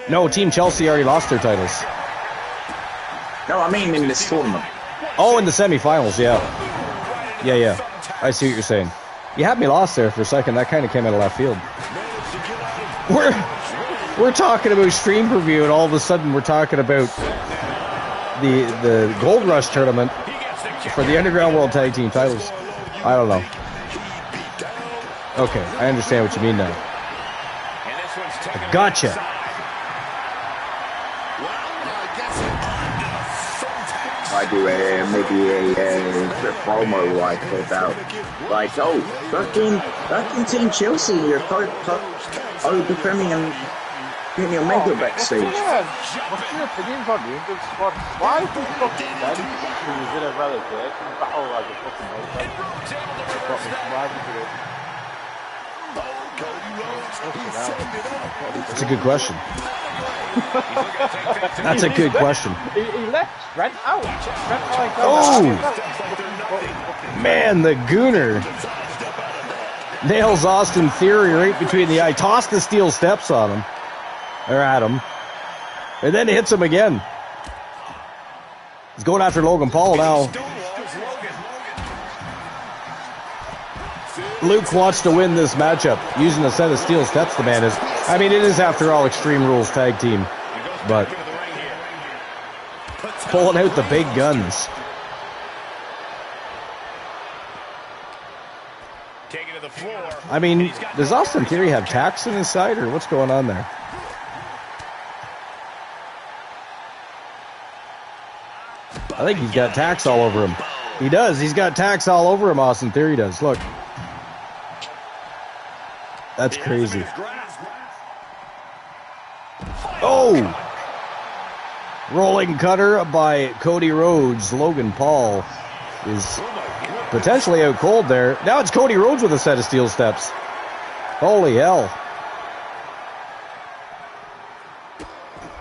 Speaker 1: No, Team Chelsea already lost their titles.
Speaker 8: No, I mean in this tournament.
Speaker 1: Oh, in the semifinals, yeah. Yeah. I see what you're saying. You had me lost there for a second. That kind of came out of left field. We're talking about stream preview, and all of a sudden we're talking about the Gold Rush tournament for the Underground World Tag Team titles. I don't know. Okay, I understand what you mean now. Gotcha.
Speaker 8: I do maybe a promo like about oh fucking Team Chelsea, you're overcoming and getting your mega backstage.
Speaker 2: Yeah, what's your opinions on you? Why the fuck then when you did a relegation battle like a fucking why would you do it?
Speaker 1: That's a good question. That's a good question.
Speaker 2: He left Trent out.
Speaker 1: Oh! Man, the Gooner nails Austin Theory right between the eye. Tossed the steel steps on him. Or at him. And then hits him again. He's going after Logan Paul now. Luke wants to win this matchup using a set of steel steps. The man is. I mean, it is after all Extreme Rules tag team, but pulling out the big guns.
Speaker 5: Taking to the floor.
Speaker 1: I mean, does Austin Theory have tacks in his side, or what's going on there? I think he's got tacks all over him. He does. He's got tacks all over him, Austin Theory does. Look. That's crazy. Oh! Rolling cutter by Cody Rhodes. Logan Paul is potentially out cold there. Now it's Cody Rhodes with a set of steel steps. Holy hell.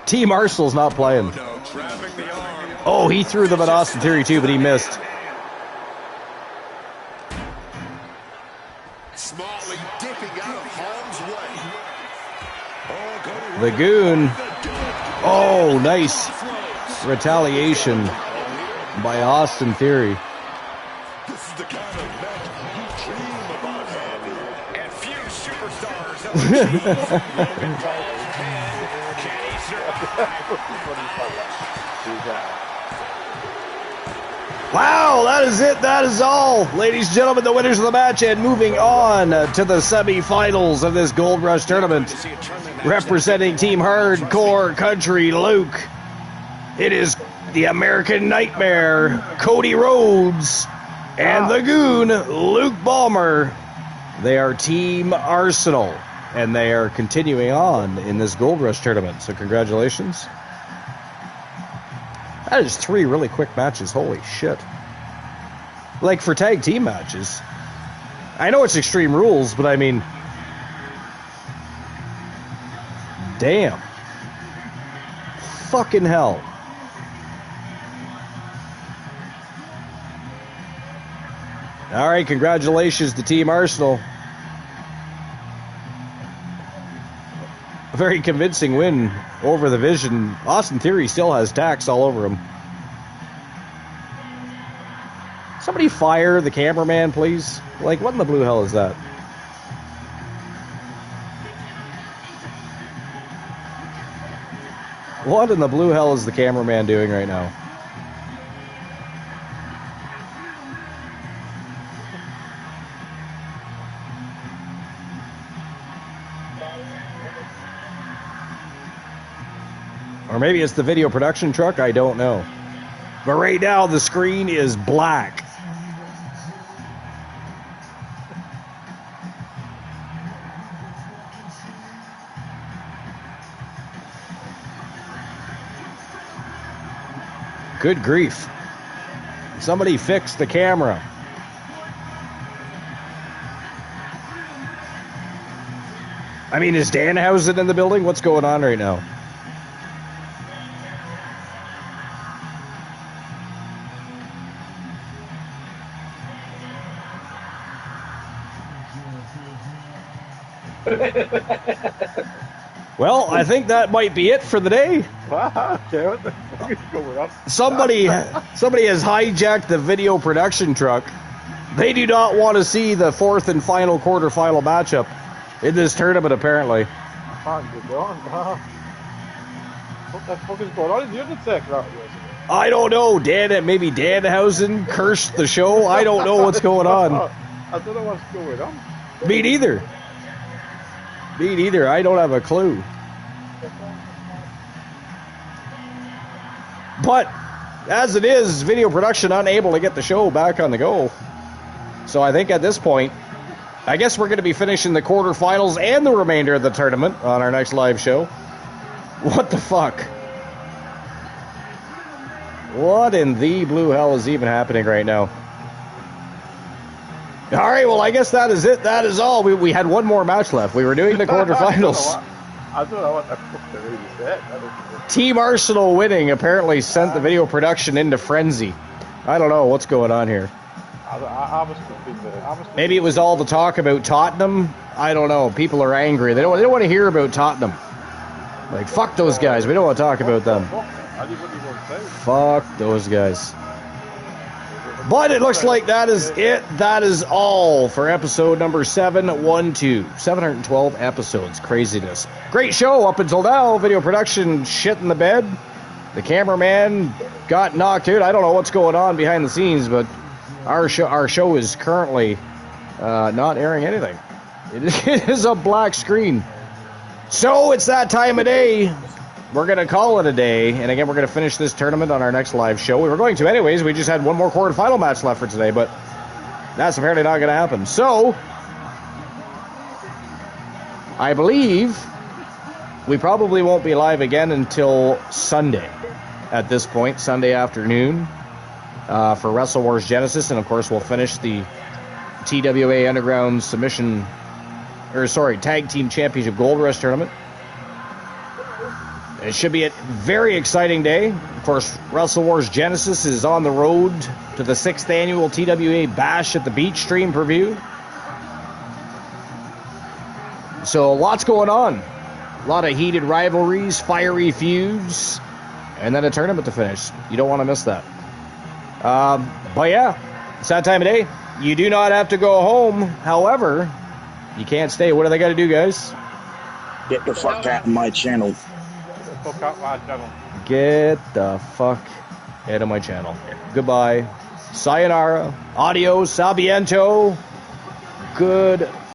Speaker 1: Team Arsenal's not playing. Oh, he threw them at Austin Theory too, but he missed.
Speaker 4: Smartly dipping out of harm's way.
Speaker 1: The Goon. Oh, nice retaliation by Austin Theory.
Speaker 4: This is the kind of match you dream about having.
Speaker 5: And few superstars
Speaker 1: Wow, that is it. That is all. Ladies and gentlemen, the winners of the match, and moving on to the semifinals of this Gold Rush tournament. Representing Team Hardcore Country Luke, it is the American Nightmare, Cody Rhodes, and the Goon, Luke Ballmer. They are Team Arsenal, and they are continuing on in this Gold Rush tournament. So congratulations. That is 3 really quick matches. Holy shit. Like for tag team matches. I know it's Extreme Rules, but I mean... Damn. Fucking hell. Alright, congratulations to Team Arsenal. A very convincing win over the Vision. Austin Theory still has tacks all over him. Somebody fire the cameraman, please. Like, what in the blue hell is that? What in the blue hell is the cameraman doing right now? Or maybe it's the video production truck, I don't know. But right now the screen is black. Good grief. Somebody fix the camera. I mean, is Danhausen in the building? What's going on right now? Well, I think that might be it for the day.
Speaker 2: Okay, what the fuck is going on?
Speaker 1: Somebody has hijacked the video production truck They do not want to see the fourth and final quarterfinal matchup in this tournament, apparently.
Speaker 2: Can't get going, no. What the fuck is going on? Is the Undertaker out here?
Speaker 1: I don't know. Maybe Danhausen cursed the show. I don't know what's going on.
Speaker 2: I don't know what's going on.
Speaker 1: Me neither. I don't have a clue. But as it is, video production unable to get the show back on the go. So I think at this point, I guess we're going to be finishing the quarterfinals and the remainder of the tournament on our next live show. What the fuck? What in the blue hell is even happening right now? All right, well, I guess that is it. That is all. We had one more match left. We were doing the quarterfinals.
Speaker 2: I don't know what the fuck to really say.
Speaker 1: Team Arsenal winning apparently sent the video production into frenzy. I don't know what's going on here. Maybe it was all the talk about Tottenham. I don't know. People are angry. They don't want to hear about Tottenham. Like, fuck those guys. We don't want to talk about them. Fuck those guys. But it looks like that is it. That is all for episode number 712. 712 episodes. Craziness. Great show up until now. Video production shit in the bed. The cameraman got knocked out. I don't know what's going on behind the scenes, but our show is currently not airing anything. It is a black screen. So it's that time of day. We're going to call it a day. And again, we're going to finish this tournament on our next live show. We were going to anyways. We just had one more quarterfinal match left for today, but that's apparently not going to happen. So I believe we probably won't be live again until Sunday at this point, Sunday afternoon, for Wrestle Wars Genesis. And of course, we'll finish the TWA Underground Tag Team Championship Gold Rush Tournament. It should be a very exciting day. Of course, Wrestle Wars Genesis is on the road to the 6th annual TWA Bash at the Beach Stream Preview. So lots going on. A lot of heated rivalries, fiery feuds, and then a tournament to finish. You don't want to miss that. But yeah, it's that time of day. You do not have to go home. However, you can't stay. What do they got to do, guys?
Speaker 8: Get the fuck out of my channel.
Speaker 1: Get the fuck out of my channel. Goodbye. Sayonara. Adios. Sabiento. Good.